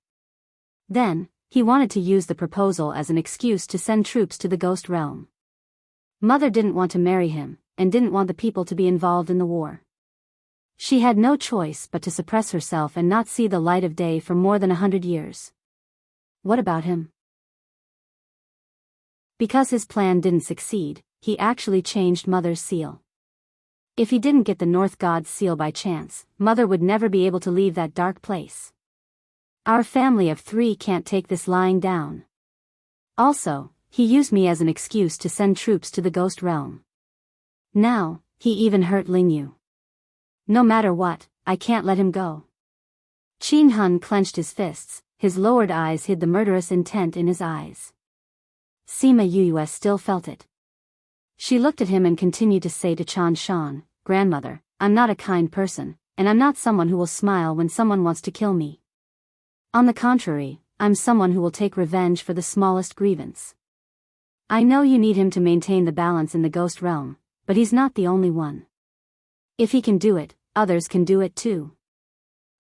A: Then, he wanted to use the proposal as an excuse to send troops to the ghost realm. Mother didn't want to marry him, and didn't want the people to be involved in the war. She had no choice but to suppress herself and not see the light of day for more than 100 years. What about him? Because his plan didn't succeed, he actually changed Mother's seal. If he didn't get the North God's seal by chance, Mother would never be able to leave that dark place. Our family of 3 can't take this lying down. Also, he used me as an excuse to send troops to the ghost realm. Now, he even hurt Lingyu. No matter what, I can't let him go." Qing Han clenched his fists, his lowered eyes hid the murderous intent in his eyes. Sima Yuyue still felt it. She looked at him and continued to say to Chan Shan, "Grandmother, I'm not a kind person, and I'm not someone who will smile when someone wants to kill me. On the contrary, I'm someone who will take revenge for the smallest grievance. I know you need him to maintain the balance in the ghost realm, but he's not the only one. If he can do it, others can do it too.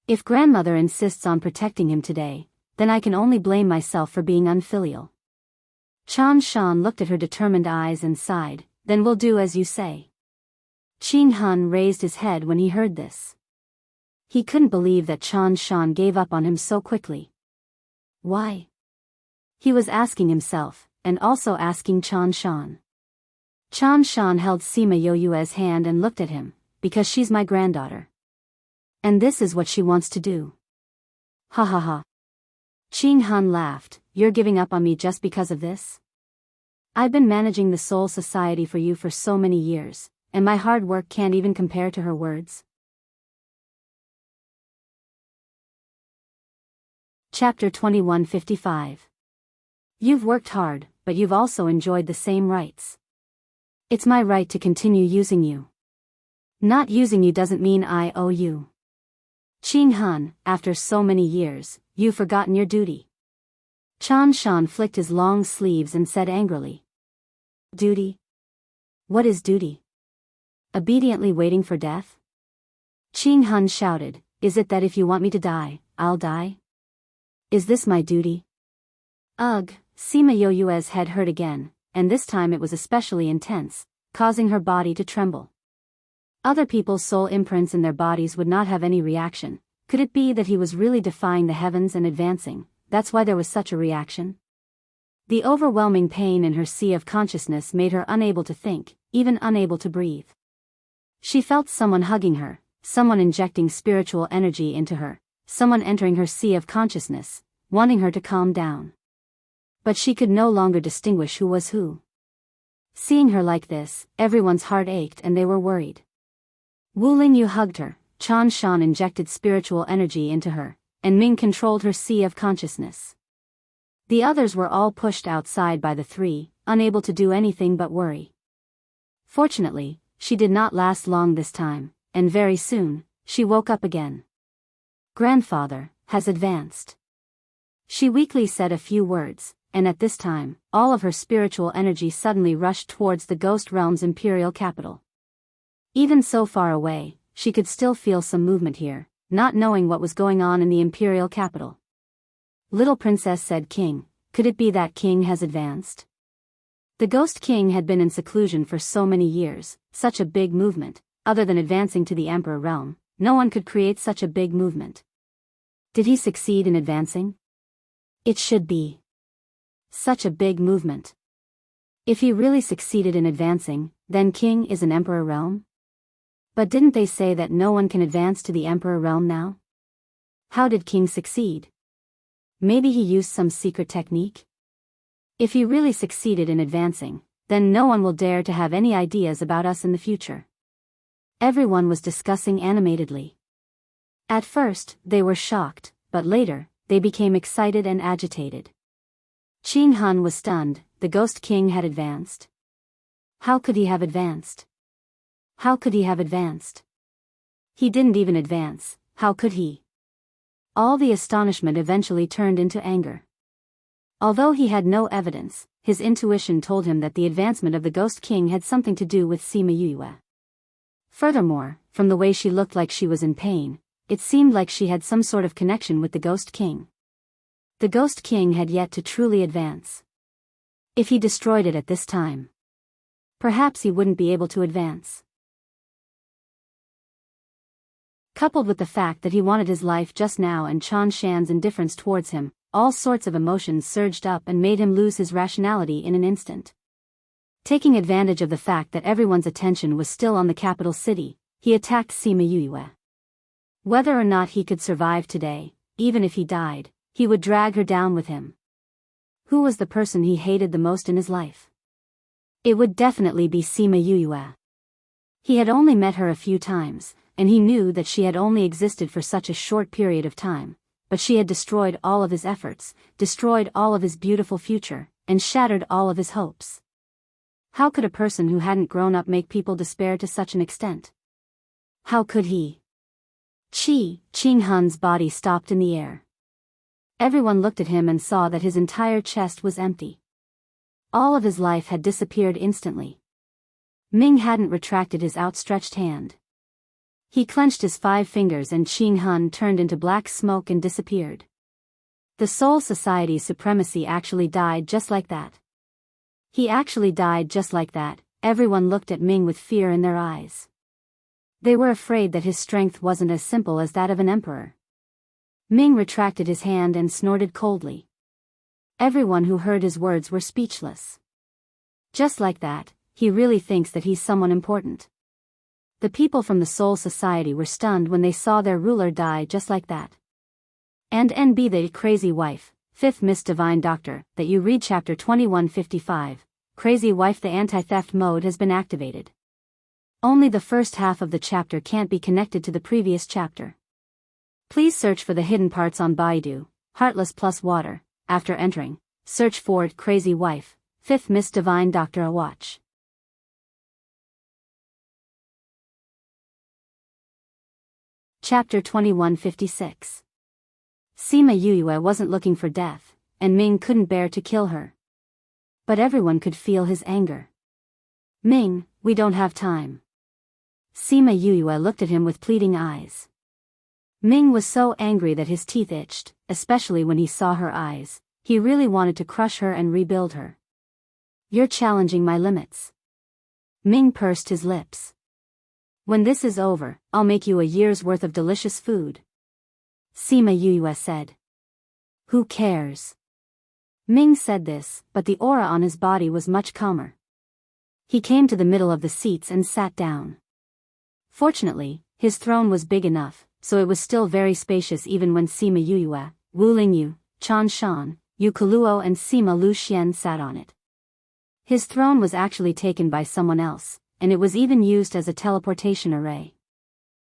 A: If grandmother insists on protecting him today, then I can only blame myself for being unfilial." Chan Shan looked at her determined eyes and sighed, "Then we'll do as you say." Qing Han raised his head when he heard this. He couldn't believe that Chan Shan gave up on him so quickly. Why? He was asking himself, and also asking Chan Shan. Chan Shan held Sima Yuyue's hand and looked at him, "Because she's my granddaughter. And this is what she wants to do." Ha ha ha. Qing Han laughed, "You're giving up on me just because of this? I've been managing the Soul Society for you for so many years, and my hard work can't even compare to her words." Chapter 2155. You've worked hard, but you've also enjoyed the same rights. It's my right to continue using you. Not using you doesn't mean I owe you. Qing Han, after so many years, you've forgotten your duty. Chan Shan flicked his long sleeves and said angrily. Duty? What is duty? Obediently waiting for death? Qing Han shouted, "Is it that if you want me to die, I'll die? Is this my duty?" Ugh, Sima Yuyue's head hurt again, and this time it was especially intense, causing her body to tremble. Other people's soul imprints in their bodies would not have any reaction. Could it be that he was really defying the heavens and advancing? That's why there was such a reaction? The overwhelming pain in her sea of consciousness made her unable to think, even unable to breathe. She felt someone hugging her, someone injecting spiritual energy into her, someone entering her sea of consciousness, wanting her to calm down. But she could no longer distinguish who was who. Seeing her like this, everyone's heart ached and they were worried. Wu Lingyu hugged her, Chan Shan injected spiritual energy into her, and Ming controlled her sea of consciousness. The others were all pushed outside by the 3, unable to do anything but worry. Fortunately, she did not last long this time, and very soon, she woke up again. Grandfather has advanced. She weakly said a few words, and at this time, all of her spiritual energy suddenly rushed towards the Ghost Realm's imperial capital. Even so far away, she could still feel some movement here, not knowing what was going on in the imperial capital. Little princess said, "King, could it be that king has advanced?" The Ghost King had been in seclusion for so many years, such a big movement, other than advancing to the Emperor realm, no one could create such a big movement. Did he succeed in advancing? It should be such a big movement. If he really succeeded in advancing, then king is an emperor realm? But didn't they say that no one can advance to the emperor realm now? How did king succeed? Maybe he used some secret technique? If he really succeeded in advancing, then no one will dare to have any ideas about us in the future. Everyone was discussing animatedly. At first, they were shocked, but later, they became excited and agitated. Qing Hun was stunned. The Ghost King had advanced. How could he have advanced? How could he have advanced? He didn't even advance, how could he? All the astonishment eventually turned into anger. Although he had no evidence, his intuition told him that the advancement of the Ghost King had something to do with Sima Yue. Furthermore, from the way she looked like she was in pain, it seemed like she had some sort of connection with the Ghost King. The Ghost King had yet to truly advance. If he destroyed it at this time, perhaps he wouldn't be able to advance. Coupled with the fact that he wanted his life just now and Chan Shan's indifference towards him, all sorts of emotions surged up and made him lose his rationality in an instant. Taking advantage of the fact that everyone's attention was still on the capital city, he attacked Sima Yue. Whether or not he could survive today, even if he died, he would drag her down with him. Who was the person he hated the most in his life? It would definitely be Sima Yue. He had only met her a few times, and he knew that she had only existed for such a short period of time, but she had destroyed all of his efforts, destroyed all of his beautiful future, and shattered all of his hopes. How could a person who hadn't grown up make people despair to such an extent? How could he? Qing Hun's body stopped in the air. Everyone looked at him and saw that his entire chest was empty. All of his life had disappeared instantly. Ming hadn't retracted his outstretched hand. He clenched his 5 fingers and Qing Hun turned into black smoke and disappeared. The Soul Society's supremacy actually died just like that. He actually died just like that. Everyone looked at Ming with fear in their eyes. They were afraid that his strength wasn't as simple as that of an emperor. Ming retracted his hand and snorted coldly. Everyone who heard his words were speechless. Just like that, he really thinks that he's someone important. The people from the Soul Society were stunned when they saw their ruler die just like that. And NB the crazy wife, 5th Miss Divine Doctor, that you read chapter 2155, Crazy Wife the anti-theft mode has been activated. Only the first half of the chapter can't be connected to the previous chapter. Please search for the hidden parts on Baidu, Heartless plus Water. After entering, search for Crazy Wife, 5th Miss Divine Doctor a watch. Chapter 2156. Sima Yue wasn't looking for death, and Ming couldn't bear to kill her. But everyone could feel his anger. Ming, we don't have time. Sima Yue looked at him with pleading eyes. Ming was so angry that his teeth itched, especially when he saw her eyes. He really wanted to crush her and rebuild her. You're challenging my limits. Ming pursed his lips. When this is over, I'll make you a year's worth of delicious food. Sima Yue said. Who cares? Ming said this, but the aura on his body was much calmer. He came to the middle of the seats and sat down. Fortunately, his throne was big enough, so it was still very spacious even when Sima Yue, Wu Lingyu, Chan Shan, Yu Keluo and Sima Lu Xian sat on it. His throne was actually taken by someone else, and it was even used as a teleportation array.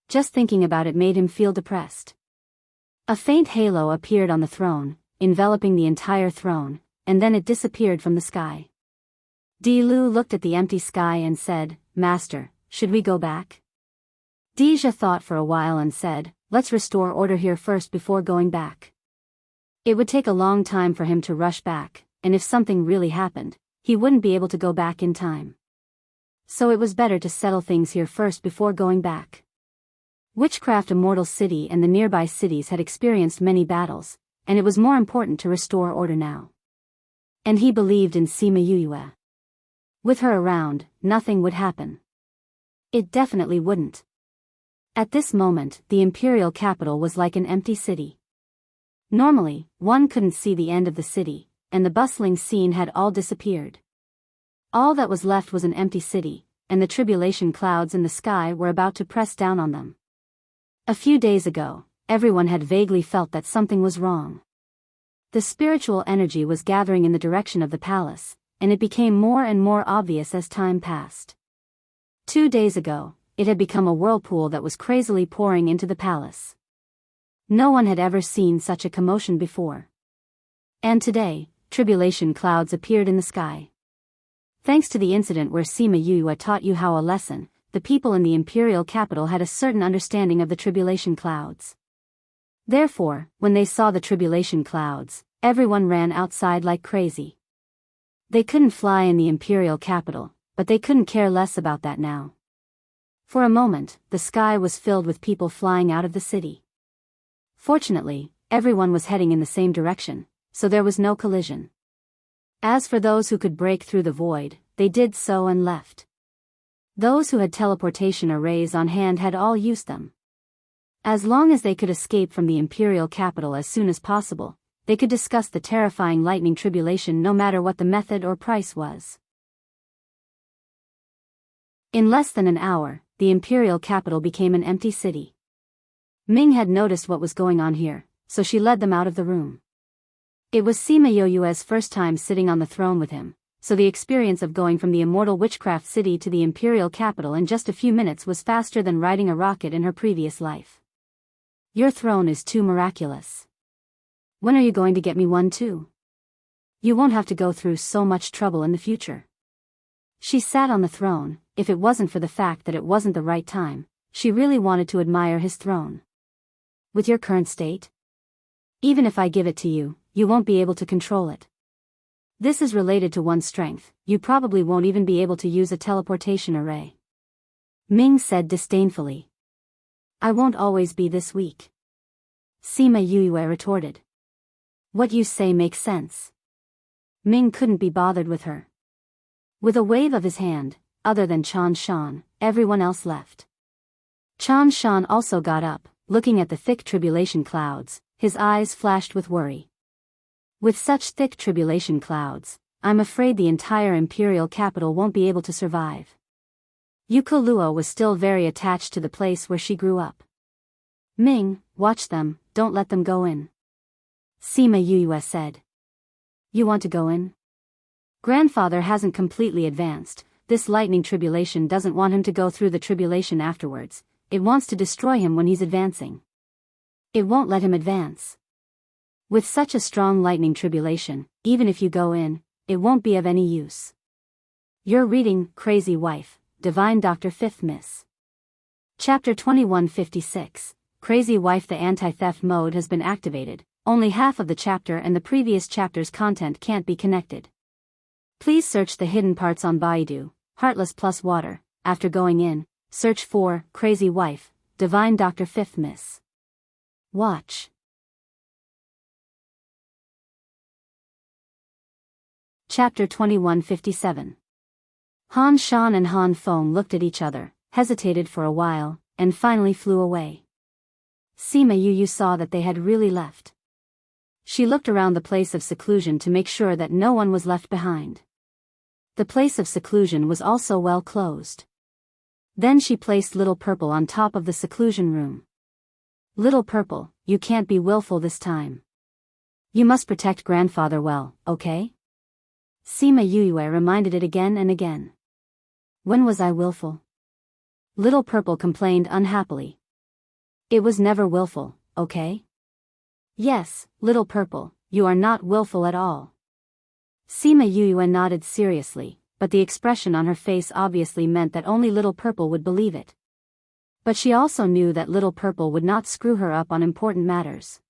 A: Just thinking about it made him feel depressed. A faint halo appeared on the throne, enveloping the entire throne, and then it disappeared from the sky. Di Lu looked at the empty sky and said, Master, should we go back? Dija thought for a while and said, let's restore order here first before going back. It would take a long time for him to rush back, and if something really happened, he wouldn't be able to go back in time. So it was better to settle things here first before going back. Witchcraft Immortal City and the nearby cities had experienced many battles, and it was more important to restore order now. And he believed in Sima Yue. With her around, nothing would happen. It definitely wouldn't. At this moment, the imperial capital was like an empty city. Normally, one couldn't see the end of the city, and the bustling scene had all disappeared. All that was left was an empty city, and the tribulation clouds in the sky were about to press down on them. A few days ago, everyone had vaguely felt that something was wrong. The spiritual energy was gathering in the direction of the palace, and it became more and more obvious as time passed. 2 days ago, it had become a whirlpool that was crazily pouring into the palace. No one had ever seen such a commotion before. And today, tribulation clouds appeared in the sky. Thanks to the incident where Sima Yue taught you how a lesson, the people in the imperial capital had a certain understanding of the tribulation clouds. Therefore, when they saw the tribulation clouds, everyone ran outside like crazy. They couldn't fly in the imperial capital, but they couldn't care less about that now. For a moment, the sky was filled with people flying out of the city. Fortunately, everyone was heading in the same direction, so there was no collision. As for those who could break through the void, they did so and left. Those who had teleportation arrays on hand had all used them. As long as they could escape from the imperial capital as soon as possible, they could discuss the terrifying lightning tribulation no matter what the method or price was. In less than an hour, the imperial capital became an empty city. Ming had noticed what was going on here, so she led them out of the room. It was Sima Yue's first time sitting on the throne with him, so the experience of going from the immortal witchcraft city to the imperial capital in just a few minutes was faster than riding a rocket in her previous life. Your throne is too miraculous. When are you going to get me one too? You won't have to go through so much trouble in the future. She sat on the throne. If it wasn't for the fact that it wasn't the right time, she really wanted to admire his throne. With your current state? Even if I give it to you, you won't be able to control it. This is related to one's strength, you probably won't even be able to use a teleportation array. Ming said disdainfully. I won't always be this weak. Sima Yue retorted. What you say makes sense. Ming couldn't be bothered with her. With a wave of his hand, other than Chan Shan, everyone else left. Chan Shan also got up, looking at the thick tribulation clouds, his eyes flashed with worry. With such thick tribulation clouds, I'm afraid the entire imperial capital won't be able to survive. Yuko Luo was still very attached to the place where she grew up. Ming, watch them, don't let them go in. Sima Yue said. You want to go in? Grandfather hasn't completely advanced. This lightning tribulation doesn't want him to go through the tribulation afterwards, it wants to destroy him when he's advancing. It won't let him advance. With such a strong lightning tribulation, even if you go in, it won't be of any use. You're reading Crazy Wife, Divine Dr. 5th Miss. Chapter 2156, Crazy Wife. The anti-theft mode has been activated, only half of the chapter and the previous chapter's content can't be connected. Please search the hidden parts on Baidu, Heartless plus Water. After going in, search for Crazy Wife, Divine Dr. 5th Miss. Watch. Chapter 2157. Han Shan and Han Feng looked at each other, hesitated for a while, and finally flew away. Sima Yue saw that they had really left. She looked around the place of seclusion to make sure that no one was left behind. The place of seclusion was also well closed. Then she placed Little Purple on top of the seclusion room. Little Purple, you can't be willful this time. You must protect grandfather well, okay? Sima Yue reminded it again and again. When was I willful? Little Purple complained unhappily. It was never willful, okay? Yes, Little Purple, you are not willful at all. Sima Yue nodded seriously, but the expression on her face obviously meant that only Little Purple would believe it. But she also knew that Little Purple would not screw her up on important matters.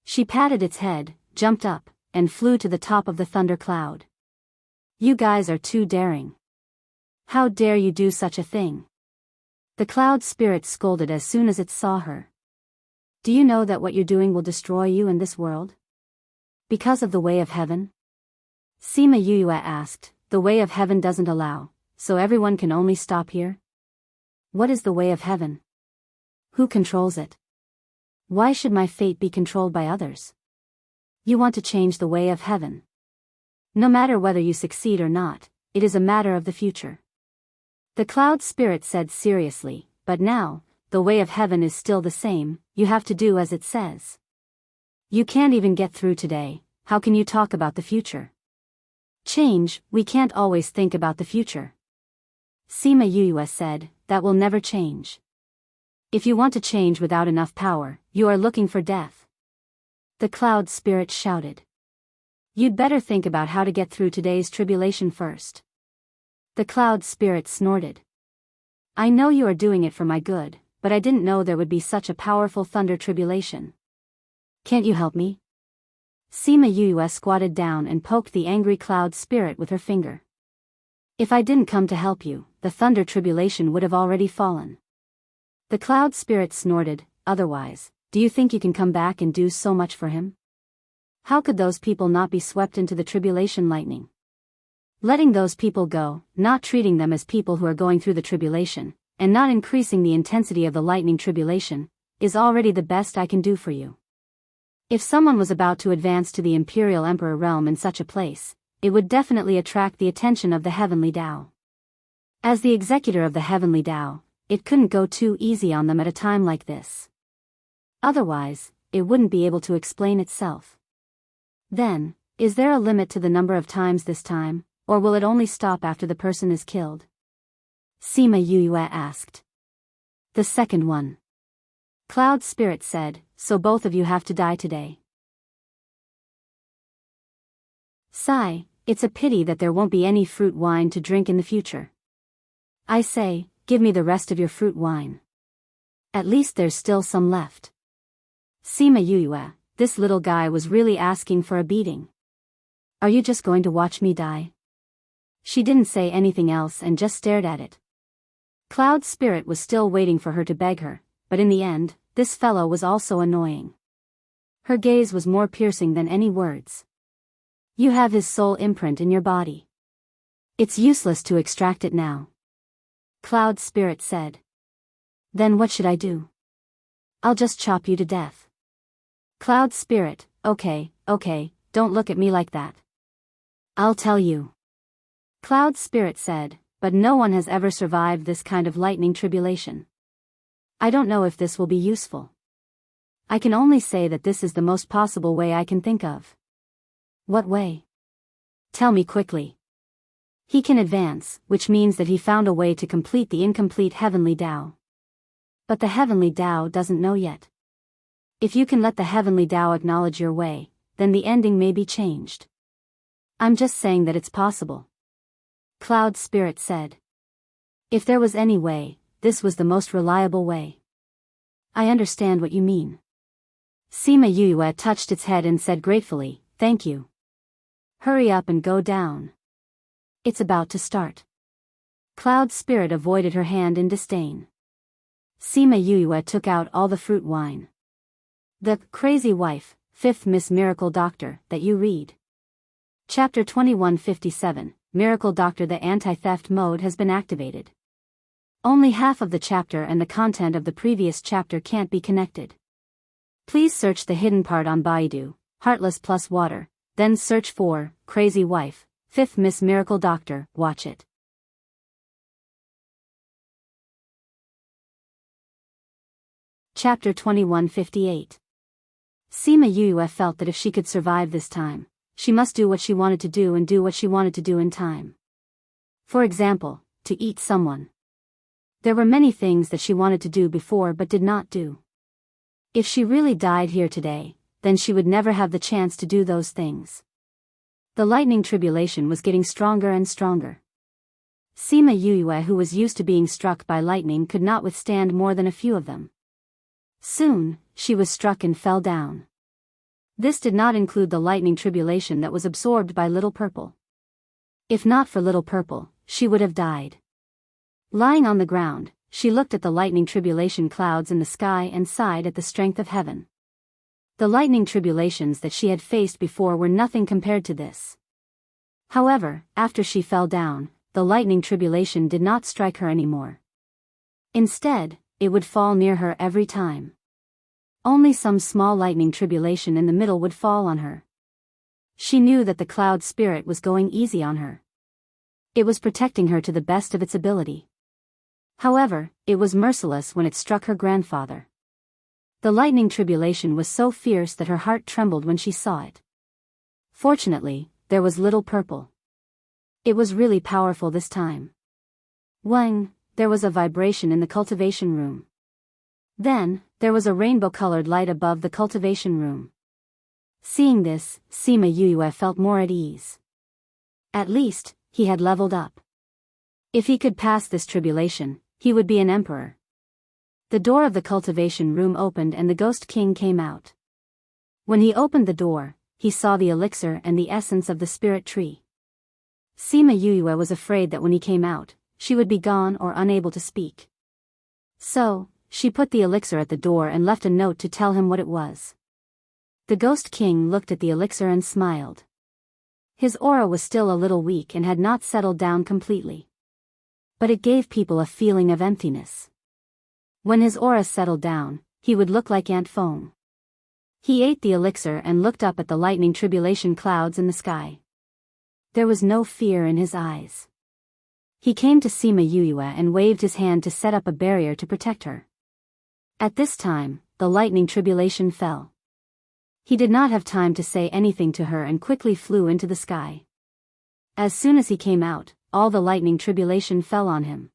A: She patted its head, jumped up, and flew to the top of the thunder cloud. You guys are too daring. How dare you do such a thing? The cloud spirit scolded as soon as it saw her. Do you know that what you're doing will destroy you and this world? Because of the way of heaven? Sima Yue asked. The way of heaven doesn't allow, so everyone can only stop here? What is the way of heaven? Who controls it? Why should my fate be controlled by others? You want to change the way of heaven. No matter whether you succeed or not, it is a matter of the future. The cloud spirit said seriously, but now, the way of heaven is still the same, you have to do as it says. You can't even get through today, how can you talk about the future? Change, we can't always think about the future. Sima Yuyue said, that will never change. If you want to change without enough power, you are looking for death. The cloud spirit shouted. You'd better think about how to get through today's tribulation first. The cloud spirit snorted. I know you are doing it for my good, but I didn't know there would be such a powerful thunder tribulation. Can't you help me? Sima Yuyue squatted down and poked the angry cloud spirit with her finger. If I didn't come to help you, the thunder tribulation would have already fallen. The cloud spirit snorted, otherwise, do you think you can come back and do so much for him? How could those people not be swept into the tribulation lightning? Letting those people go, not treating them as people who are going through the tribulation, and not increasing the intensity of the lightning tribulation, is already the best I can do for you. If someone was about to advance to the Imperial Emperor realm in such a place, it would definitely attract the attention of the Heavenly Tao. As the executor of the Heavenly Tao, it couldn't go too easy on them at a time like this. Otherwise, it wouldn't be able to explain itself. Then, is there a limit to the number of times this time, or will it only stop after the person is killed? Sima Yuyue asked. The second one. Cloud Spirit said, so both of you have to die today. Sigh, it's a pity that there won't be any fruit wine to drink in the future. I say, give me the rest of your fruit wine. At least there's still some left. Sima Yuyue, this little guy was really asking for a beating. Are you just going to watch me die? She didn't say anything else and just stared at it. Cloud Spirit was still waiting for her to beg her, but in the end, this fellow was also annoying. Her gaze was more piercing than any words. You have his soul imprint in your body. It's useless to extract it now. Cloud Spirit said. Then what should I do? I'll just chop you to death. Cloud Spirit, okay, don't look at me like that. I'll tell you. Cloud Spirit said, but no one has ever survived this kind of lightning tribulation. I don't know if this will be useful. I can only say that this is the most possible way I can think of. What way? Tell me quickly. He can advance, which means that he found a way to complete the incomplete Heavenly Tao. But the Heavenly Tao doesn't know yet. If you can let the Heavenly Tao acknowledge your way, then the ending may be changed. I'm just saying that it's possible. Cloud Spirit said. If there was any way, this was the most reliable way. I understand what you mean. Sima Yuyue touched its head and said gratefully, thank you. Hurry up and go down. It's about to start. Cloud Spirit avoided her hand in disdain. Sima Yuyue took out all the fruit wine. The Crazy Wife, 5th Miss Miracle Doctor, that you read. Chapter 2157, Miracle Doctor. The anti-theft mode has been activated. Only half of the chapter and the content of the previous chapter can't be connected. Please search the hidden part on Baidu, Heartless plus Water, then search for Crazy Wife, 5th Miss Miracle Doctor, watch it. Chapter 2158. Sima Yuyue felt that if she could survive this time, she must do what she wanted to do and do what she wanted to do in time. For example, to eat someone. There were many things that she wanted to do before but did not do. If she really died here today, then she would never have the chance to do those things. The lightning tribulation was getting stronger and stronger. Sima Yuyue, who was used to being struck by lightning, could not withstand more than a few of them. Soon, she was struck and fell down. This did not include the lightning tribulation that was absorbed by Little Purple. If not for Little Purple, she would have died. Lying on the ground, she looked at the lightning tribulation clouds in the sky and sighed at the strength of heaven. The lightning tribulations that she had faced before were nothing compared to this. However, after she fell down, the lightning tribulation did not strike her anymore. Instead, it would fall near her every time. Only some small lightning tribulation in the middle would fall on her. She knew that the cloud spirit was going easy on her. It was protecting her to the best of its ability. However, it was merciless when it struck her grandfather. The lightning tribulation was so fierce that her heart trembled when she saw it. Fortunately, there was little purple. It was really powerful this time. Wang, there was a vibration in the cultivation room. Then, there was a rainbow-colored light above the cultivation room. Seeing this, Sima Yue felt more at ease. At least, he had leveled up. If he could pass this tribulation, he would be an emperor. The door of the cultivation room opened and the Ghost King came out. When he opened the door, he saw the elixir and the essence of the spirit tree. Sima Yue was afraid that when he came out, she would be gone or unable to speak. So, she put the elixir at the door and left a note to tell him what it was. The Ghost King looked at the elixir and smiled. His aura was still a little weak and had not settled down completely. But it gave people a feeling of emptiness. When his aura settled down, he would look like ant foam. He ate the elixir and looked up at the lightning tribulation clouds in the sky. There was no fear in his eyes. He came to Sima Yue and waved his hand to set up a barrier to protect her. At this time, the lightning tribulation fell. He did not have time to say anything to her and quickly flew into the sky. As soon as he came out, all the lightning tribulation fell on him.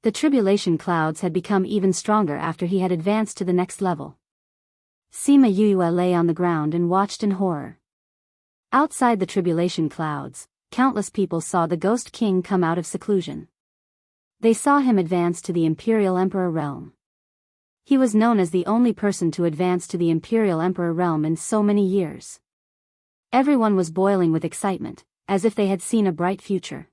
A: The tribulation clouds had become even stronger after he had advanced to the next level. Sima Yue lay on the ground and watched in horror. Outside the tribulation clouds, countless people saw the Ghost King come out of seclusion. They saw him advance to the Imperial Emperor realm. He was known as the only person to advance to the Imperial Emperor realm in so many years. Everyone was boiling with excitement, as if they had seen a bright future.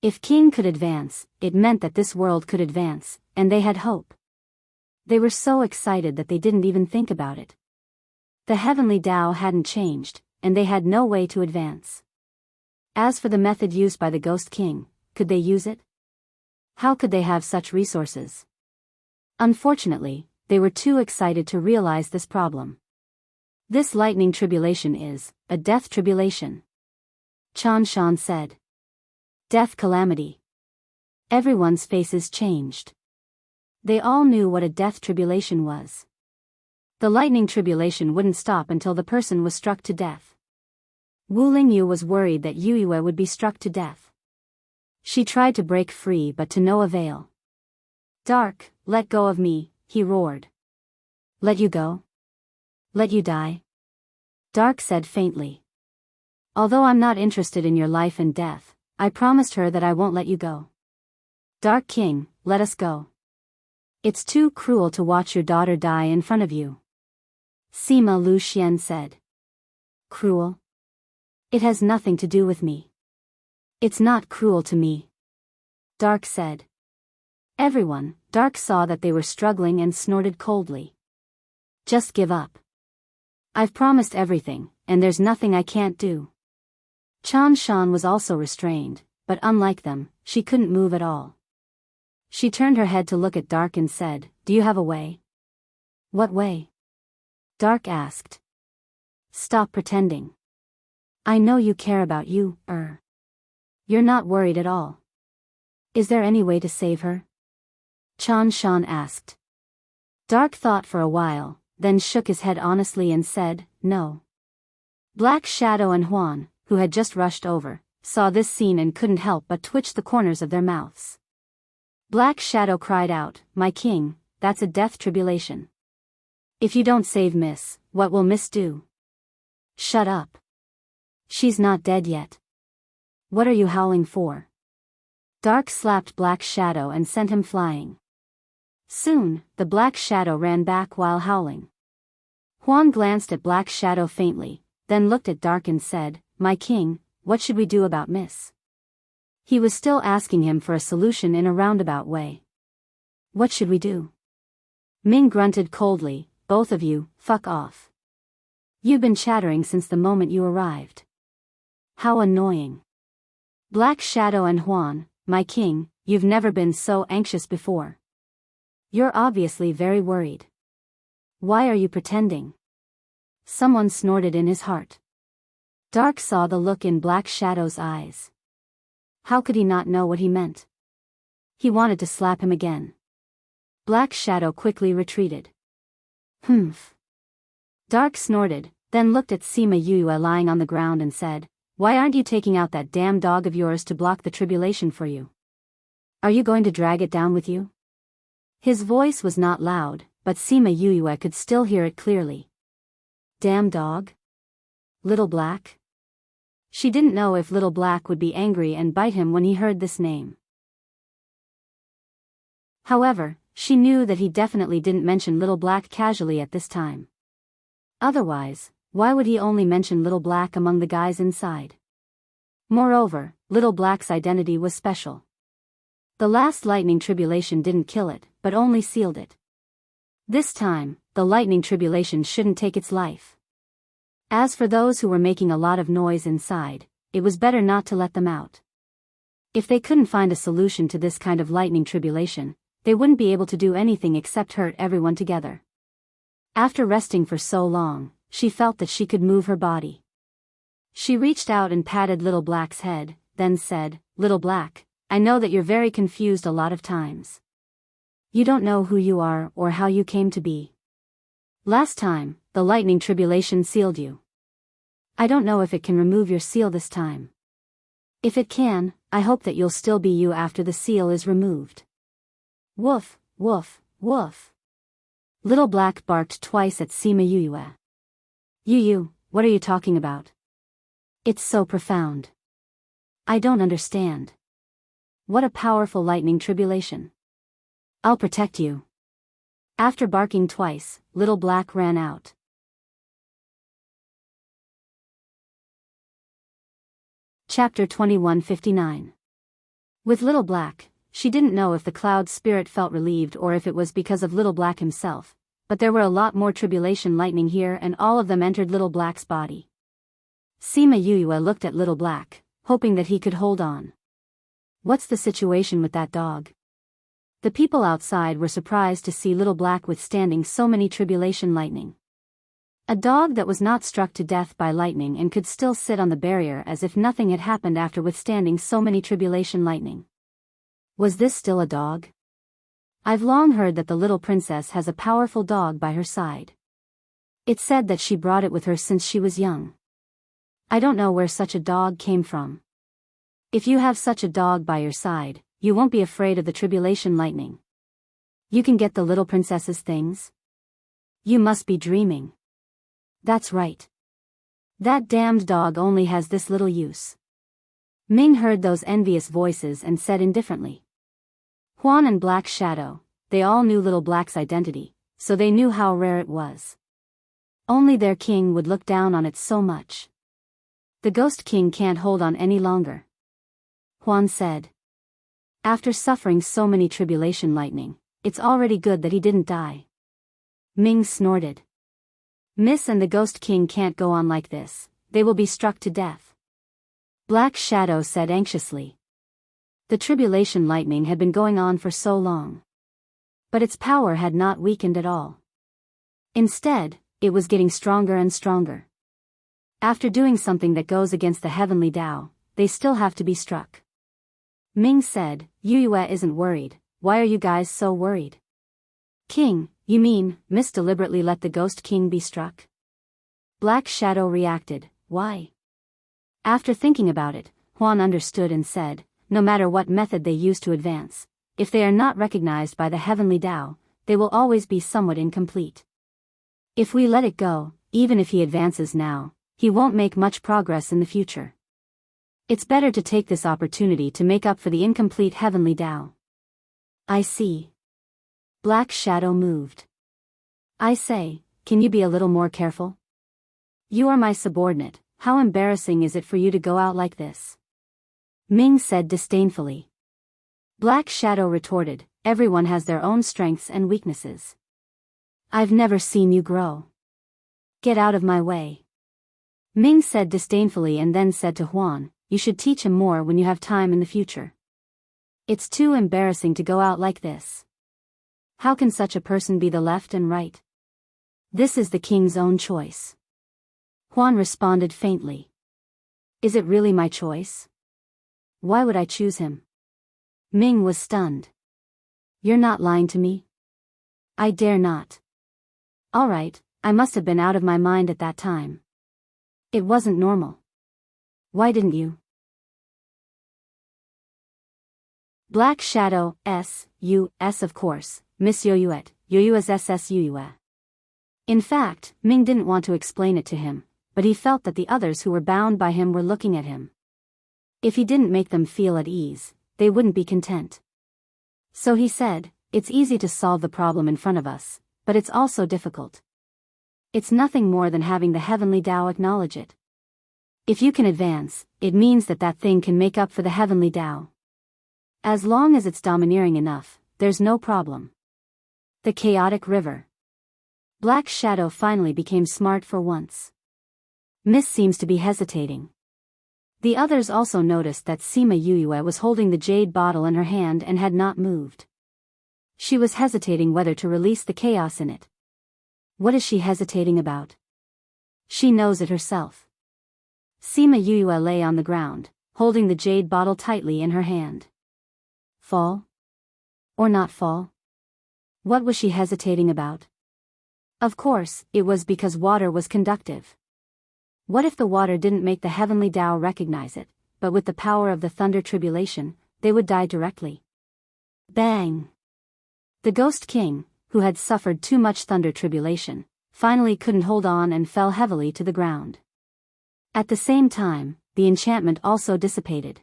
A: If King could advance, it meant that this world could advance, and they had hope. They were so excited that they didn't even think about it. The heavenly Tao hadn't changed, and they had no way to advance. As for the method used by the Ghost King, could they use it? How could they have such resources? Unfortunately, they were too excited to realize this problem. This lightning tribulation is a death tribulation. Chan Shan said. Death calamity. Everyone's faces changed. They all knew what a death tribulation was. The lightning tribulation wouldn't stop until the person was struck to death. Wu Lingyu was worried that Yue would be struck to death. She tried to break free but to no avail. Dark, let go of me, he roared. Let you go? Let you die? Dark said faintly. Although I'm not interested in your life and death, I promised her that I won't let you go. Dark King, let us go. It's too cruel to watch your daughter die in front of you. Sima Lu Xian said. Cruel? It has nothing to do with me. It's not cruel to me. Dark said. Everyone, Dark saw that they were struggling and snorted coldly. Just give up. I've promised everything, and there's nothing I can't do. Chan Shan was also restrained, but unlike them, she couldn't move at all. She turned her head to look at Dark and said, Do you have a way? What way? Dark asked. Stop pretending. I know you care about you, You're not worried at all. Is there any way to save her? Chan Shan asked. Dark thought for a while, then shook his head honestly and said, No. Black Shadow and Huan, who had just rushed over, saw this scene and couldn't help but twitch the corners of their mouths. Black Shadow cried out, My king, that's a death tribulation. If you don't save Miss, what will Miss do? Shut up. She's not dead yet. What are you howling for? Dark slapped Black Shadow and sent him flying. Soon, the Black Shadow ran back while howling. Huan glanced at Black Shadow faintly, then looked at Dark and said, My king, what should we do about Miss? He was still asking him for a solution in a roundabout way. What should we do? Ming grunted coldly, Both of you, fuck off. You've been chattering since the moment you arrived. How annoying. Black Shadow and Huan, my king, you've never been so anxious before. You're obviously very worried. Why are you pretending? Someone snorted in his heart. Dark saw the look in Black Shadow's eyes. How could he not know what he meant? He wanted to slap him again. Black Shadow quickly retreated. Humph. Dark snorted, then looked at Sima Yue lying on the ground and said, "Why aren't you taking out that damn dog of yours to block the tribulation for you? Are you going to drag it down with you?" His voice was not loud, but Sima Yue could still hear it clearly. Damn dog? Little Black? She didn't know if Little Black would be angry and bite him when he heard this name. However, she knew that he definitely didn't mention Little Black casually at this time. Otherwise, why would he only mention Little Black among the guys inside? Moreover, Little Black's identity was special. The last lightning tribulation didn't kill it, but only sealed it. This time, the lightning tribulation shouldn't take its life. As for those who were making a lot of noise inside, it was better not to let them out. If they couldn't find a solution to this kind of lightning tribulation, they wouldn't be able to do anything except hurt everyone together. After resting for so long, she felt that she could move her body. She reached out and patted Little Black's head, then said, "Little Black, I know that you're very confused a lot of times. You don't know who you are or how you came to be. Last time, the lightning tribulation sealed you. I don't know if it can remove your seal this time. If it can, I hope that you'll still be you after the seal is removed." Woof, woof, woof. Little Black barked twice at Sima Yue. "Yu, what are you talking about? It's so profound. I don't understand. What a powerful lightning tribulation. I'll protect you." After barking twice, Little Black ran out. Chapter 2159. With Little Black, she didn't know if the cloud spirit felt relieved or if it was because of Little Black himself, but there were a lot more tribulation lightning here and all of them entered Little Black's body. Sima Yue looked at Little Black, hoping that he could hold on. What's the situation with that dog? The people outside were surprised to see Little Black withstanding so many tribulation lightning. A dog that was not struck to death by lightning and could still sit on the barrier as if nothing had happened after withstanding so many tribulation lightning. Was this still a dog? I've long heard that the little princess has a powerful dog by her side. It's said that she brought it with her since she was young. I don't know where such a dog came from. If you have such a dog by your side, you won't be afraid of the tribulation lightning. You can get the little princess's things? You must be dreaming. That's right. That damned dog only has this little use. Ming heard those envious voices and said indifferently. Huan and Black Shadow, they all knew Little Black's identity, so they knew how rare it was. Only their king would look down on it so much. The Ghost King can't hold on any longer. Huan said. After suffering so many tribulation lightning, it's already good that he didn't die. Ming snorted. Miss and the Ghost King can't go on like this, they will be struck to death. Black Shadow said anxiously. The tribulation lightning had been going on for so long. But its power had not weakened at all. Instead, it was getting stronger and stronger. After doing something that goes against the heavenly Tao, they still have to be struck. Ming said, Yue isn't worried, why are you guys so worried? King, you mean, Miss deliberately let the Ghost King be struck? Black Shadow reacted, why? After thinking about it, Huan understood and said, no matter what method they use to advance, if they are not recognized by the heavenly Tao, they will always be somewhat incomplete. If we let it go, even if he advances now, he won't make much progress in the future. It's better to take this opportunity to make up for the incomplete heavenly Tao. I see. Black Shadow moved. I say, can you be a little more careful? You are my subordinate, how embarrassing is it for you to go out like this? Ming said disdainfully. Black Shadow retorted, everyone has their own strengths and weaknesses. I've never seen you grow. Get out of my way. Ming said disdainfully and then said to Huan, you should teach him more when you have time in the future. It's too embarrassing to go out like this. How can such a person be the left and right? This is the king's own choice. Huan responded faintly. Is it really my choice? Why would I choose him? Ming was stunned. You're not lying to me? I dare not. All right, I must have been out of my mind at that time. It wasn't normal. Why didn't you? Black Shadow, S, of course, Miss Yoyuet, Yoyua's SSUUA. In fact, Ming didn't want to explain it to him, but he felt that the others who were bound by him were looking at him. If he didn't make them feel at ease, they wouldn't be content. So he said, it's easy to solve the problem in front of us, but it's also difficult. It's nothing more than having the heavenly Tao acknowledge it. If you can advance, it means that that thing can make up for the heavenly Tao. As long as it's domineering enough, there's no problem. The chaotic river. Black Shadow finally became smart for once. Miss seems to be hesitating. The others also noticed that Sima Yuyue was holding the jade bottle in her hand and had not moved. She was hesitating whether to release the chaos in it. What is she hesitating about? She knows it herself. Sima Yuyue lay on the ground, holding the jade bottle tightly in her hand. Fall? Or not fall? What was she hesitating about? Of course, it was because water was conductive. What if the water didn't make the heavenly Tao recognize it, but with the power of the thunder tribulation, they would die directly? Bang! The Ghost King, who had suffered too much thunder tribulation, finally couldn't hold on and fell heavily to the ground. At the same time, the enchantment also dissipated.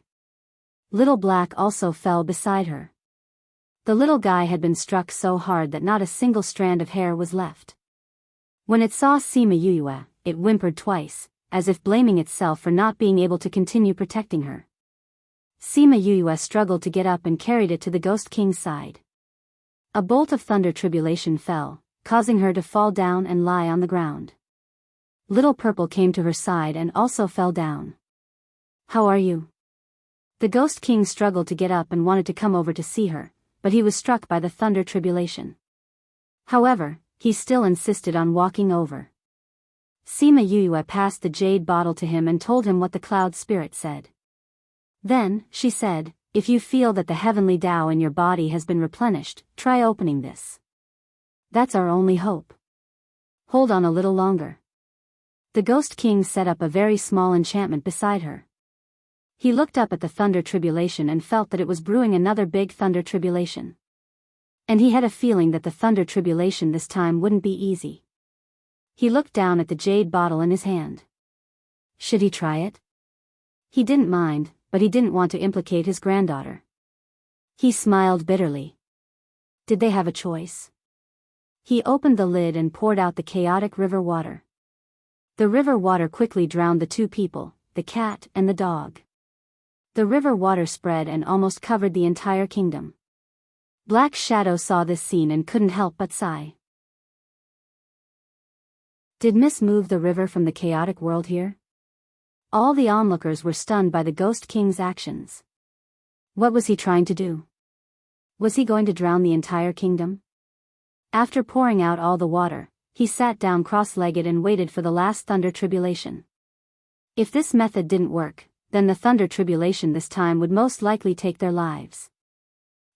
A: Little Black also fell beside her. The little guy had been struck so hard that not a single strand of hair was left. When it saw Sima Yuyue, it whimpered twice, as if blaming itself for not being able to continue protecting her. Sima Yuyue struggled to get up and carried it to the Ghost King's side. A bolt of thunder tribulation fell, causing her to fall down and lie on the ground. Little Purple came to her side and also fell down. How are you? The Ghost King struggled to get up and wanted to come over to see her, but he was struck by the thunder tribulation. However, he still insisted on walking over. Sima Yuyue passed the jade bottle to him and told him what the cloud spirit said. Then, she said, if you feel that the heavenly Tao in your body has been replenished, try opening this. That's our only hope. Hold on a little longer. The Ghost King set up a very small enchantment beside her. He looked up at the thunder tribulation and felt that it was brewing another big thunder tribulation. And he had a feeling that the thunder tribulation this time wouldn't be easy. He looked down at the jade bottle in his hand. Should he try it? He didn't mind, but he didn't want to implicate his granddaughter. He smiled bitterly. Did they have a choice? He opened the lid and poured out the chaotic river water. The river water quickly drowned the two people, the cat and the dog. The river water spread and almost covered the entire kingdom. Black Shadow saw this scene and couldn't help but sigh. Did Miss move the river from the chaotic world here? All the onlookers were stunned by the Ghost King's actions. What was he trying to do? Was he going to drown the entire kingdom? After pouring out all the water, he sat down cross-legged and waited for the last thunder tribulation. If this method didn't work, then the thunder tribulation this time would most likely take their lives.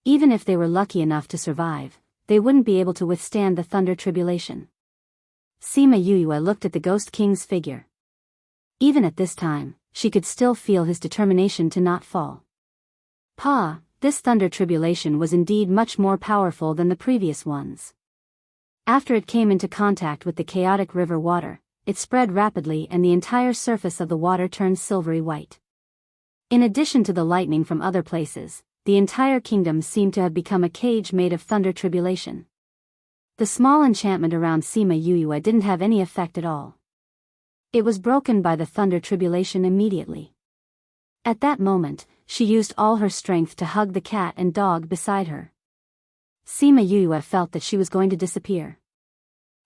A: Even if they were lucky enough to survive, they wouldn't be able to withstand the thunder tribulation. Sima Yuyue looked at the Ghost King's figure. Even at this time, she could still feel his determination to not fall. This thunder tribulation was indeed much more powerful than the previous ones. After it came into contact with the chaotic river water, it spread rapidly and the entire surface of the water turned silvery white. In addition to the lightning from other places, the entire kingdom seemed to have become a cage made of thunder tribulation. The small enchantment around Sima Yuyue didn't have any effect at all. It was broken by the thunder tribulation immediately. At that moment, she used all her strength to hug the cat and dog beside her. Sima Yuyue felt that she was going to disappear.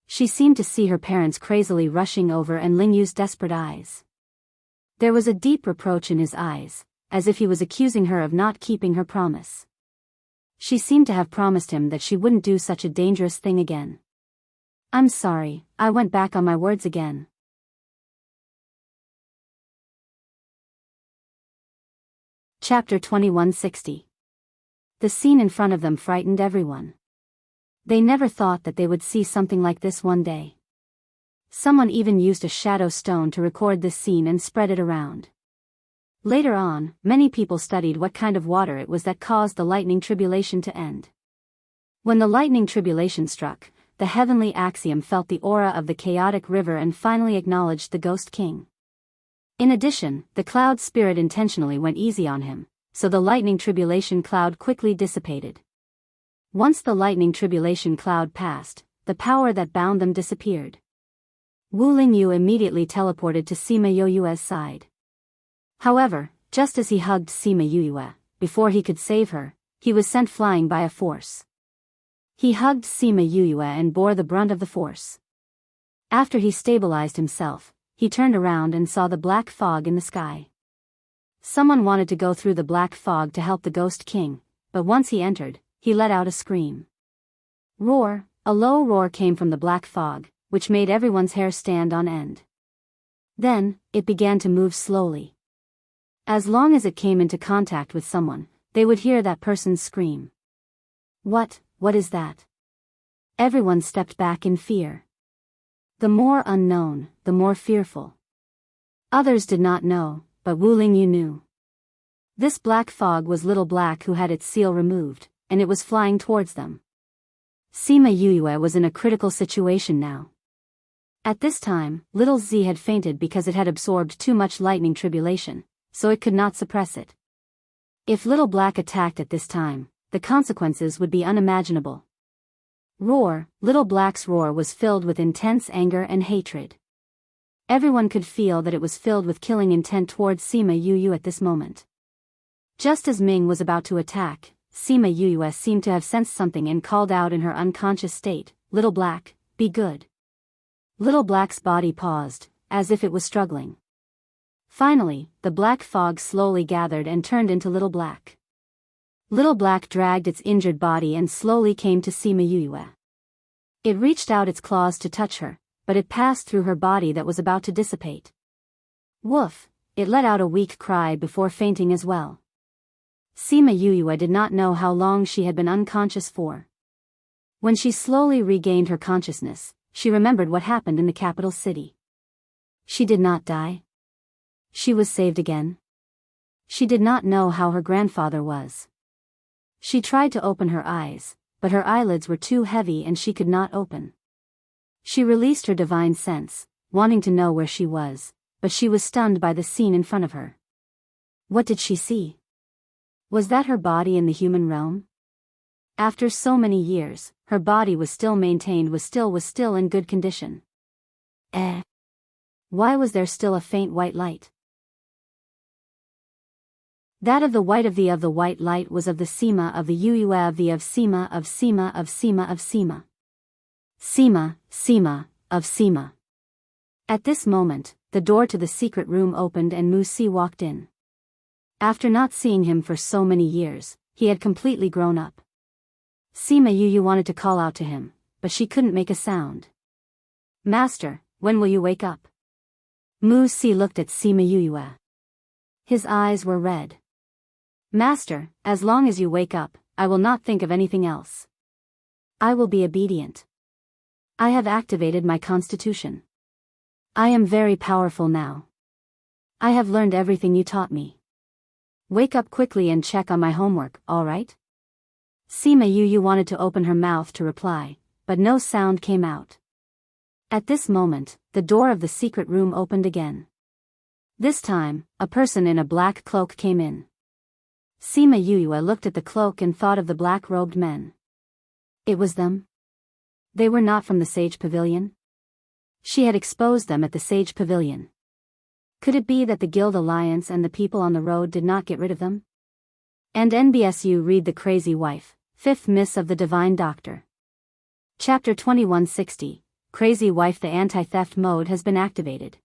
A: She seemed to see her parents crazily rushing over and Lingyu's desperate eyes. There was a deep reproach in his eyes, as if he was accusing her of not keeping her promise. She seemed to have promised him that she wouldn't do such a dangerous thing again. I'm sorry, I went back on my words again. Chapter 2160. The scene in front of them frightened everyone. They never thought that they would see something like this one day. Someone even used a shadow stone to record this scene and spread it around. Later on, many people studied what kind of water it was that caused the lightning tribulation to end. When the lightning tribulation struck, the heavenly axiom felt the aura of the chaotic river and finally acknowledged the Ghost King. In addition, the cloud spirit intentionally went easy on him, so the lightning tribulation cloud quickly dissipated. Once the lightning tribulation cloud passed, the power that bound them disappeared. Wu Lingyu immediately teleported to Sima Yoyue's side. However, just as he hugged Sima Yoyue, before he could save her, he was sent flying by a force. He hugged Sima Yoyue and bore the brunt of the force. After he stabilized himself, he turned around and saw the black fog in the sky. Someone wanted to go through the black fog to help the Ghost King, but once he entered, he let out a scream. Roar! A low roar came from the black fog, which made everyone's hair stand on end. Then, it began to move slowly. As long as it came into contact with someone, they would hear that person's scream. What is that? Everyone stepped back in fear. The more unknown, the more fearful. Others did not know, but Wu Lingyu knew. This black fog was Little Black, who had its seal removed, and it was flying towards them. Sima Yoyue was in a critical situation now. At this time, Little Z had fainted because it had absorbed too much lightning tribulation, so it could not suppress it. If Little Black attacked at this time, the consequences would be unimaginable. Roar! Little Black's roar was filled with intense anger and hatred. Everyone could feel that it was filled with killing intent towards Sima Yoyue at this moment. Just as Ming was about to attack, Sima Yoyue seemed to have sensed something and called out in her unconscious state, "Little Black, be good." Little Black's body paused, as if it was struggling. Finally, the black fog slowly gathered and turned into Little Black. Little Black dragged its injured body and slowly came to Sima Yoyue. It reached out its claws to touch her, but it passed through her body that was about to dissipate. Woof! It let out a weak cry before fainting as well. Sima Yoyue did not know how long she had been unconscious for. When she slowly regained her consciousness, she remembered what happened in the capital city. She did not die. She was saved again. She did not know how her grandfather was. She tried to open her eyes, but her eyelids were too heavy and she could not open. She released her divine sense, wanting to know where she was, but she was stunned by the scene in front of her. What did she see? Was that her body in the human realm? After so many years, her body was still maintained, was still in good condition. Why was there still a faint white light? That of the white light was of the Sima of the Yoyue of Sima of Sima of Sima of Sima. Sima of Sima. At this moment, the door to the secret room opened and Mu Si walked in. After not seeing him for so many years, he had completely grown up. Sima Yoyue wanted to call out to him, but she couldn't make a sound. Master, when will you wake up? Mu Si looked at Sima Yoyue. His eyes were red. Master, as long as you wake up, I will not think of anything else. I will be obedient. I have activated my constitution. I am very powerful now. I have learned everything you taught me. Wake up quickly and check on my homework, all right? Sima Yoyue wanted to open her mouth to reply, but no sound came out. At this moment, the door of the secret room opened again. This time, a person in a black cloak came in. Sima Yoyue looked at the cloak and thought of the black-robed men. It was them. They were not from the Sage Pavilion? She had exposed them at the Sage Pavilion. Could it be that the Guild Alliance and the people on the road did not get rid of them? And NBSU read The Crazy Wife, 5th Miss of the Divine Doctor. Chapter 2160, Crazy Wife. The anti-theft mode has been activated.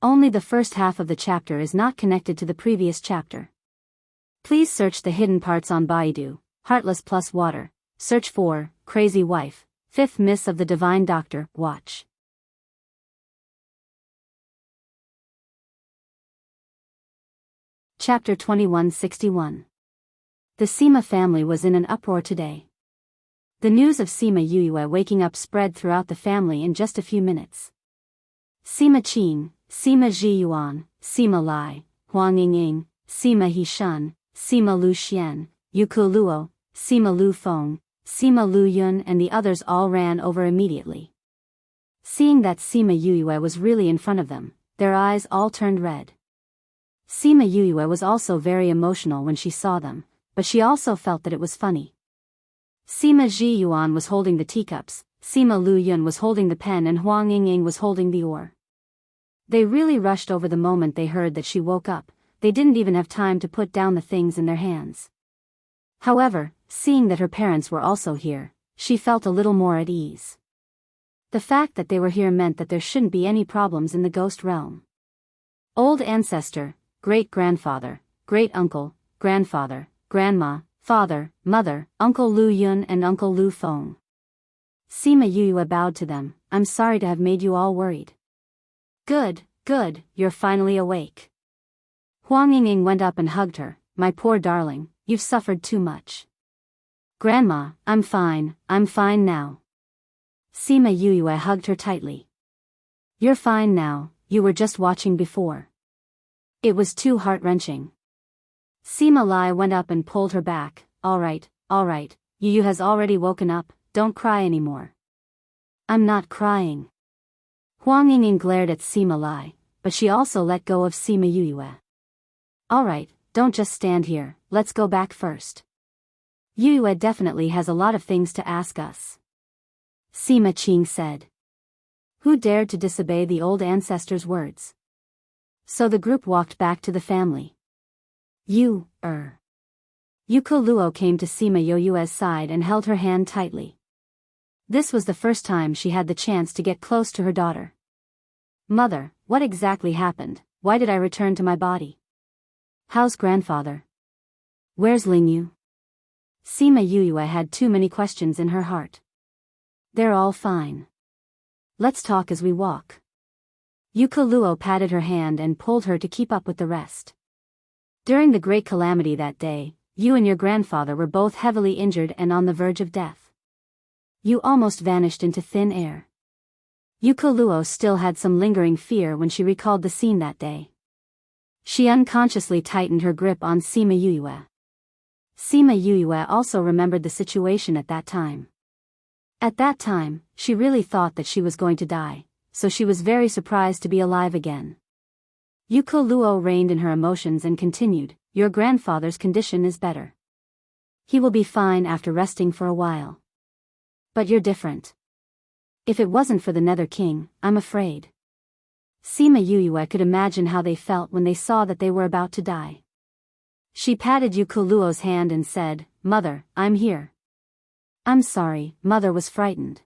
A: Only the first half of the chapter is not connected to the previous chapter. Please search the hidden parts on Baidu, Heartless plus Water, search for, Crazy Wife, 5th Miss of the Divine Doctor, watch. Chapter 2161. The Sima family was in an uproar today. The news of Sima Yue waking up spread throughout the family in just a few minutes. Sima Qing, Sima Zhiyuan, Sima Lai, Huang Yingying, Sima Hishun, Sima Lu Xian, Yuku Luo, Sima Lu Feng, Sima Lu Yun and the others all ran over immediately. Seeing that Sima Yue was really in front of them, their eyes all turned red. Sima Yue was also very emotional when she saw them, but she also felt that it was funny. Sima Zhiyuan was holding the teacups, Sima Lu Yun was holding the pen and Huang Yingying was holding the oar. They really rushed over the moment they heard that she woke up. They didn't even have time to put down the things in their hands. However, seeing that her parents were also here, she felt a little more at ease. The fact that they were here meant that there shouldn't be any problems in the ghost realm. Old ancestor, great-grandfather, great-uncle, grandfather, grandma, father, mother, Uncle Lu Yun and Uncle Lu Feng. Sima Yue bowed to them. I'm sorry to have made you all worried. Good, you're finally awake. Huang Yingying went up and hugged her. My poor darling, you've suffered too much. Grandma, I'm fine now. Sima Yue hugged her tightly. You're fine now, you were just watching before. It was too heart-wrenching. Sima Lai went up and pulled her back. All right, Yu has already woken up, don't cry anymore. I'm not crying. Huang Yingying glared at Sima Lai, but she also let go of Sima Yue. Alright, don't just stand here, let's go back first. Yue definitely has a lot of things to ask us. Sima Qing said. Who dared to disobey the old ancestor's words? So the group walked back to the family. Yuku Luo came to Sima Yue's side and held her hand tightly. This was the first time she had the chance to get close to her daughter. Mother, what exactly happened? Why did I return to my body? How's grandfather? Where's Lingyu? Sima Yue had too many questions in her heart. They're all fine. Let's talk as we walk. Yuku Luo patted her hand and pulled her to keep up with the rest. During the great calamity that day, you and your grandfather were both heavily injured and on the verge of death. You almost vanished into thin air. Yuku Luo still had some lingering fear when she recalled the scene that day. She unconsciously tightened her grip on Sima Yue. Sima Yue also remembered the situation at that time. At that time, she really thought that she was going to die, so she was very surprised to be alive again. Yuku Luo reined in her emotions and continued, your grandfather's condition is better. He will be fine after resting for a while. But you're different. If it wasn't for the Nether King, I'm afraid. Sima Yue could imagine how they felt when they saw that they were about to die. She patted Yuku Luo's hand and said, Mother, I'm here. I'm sorry, Mother was frightened.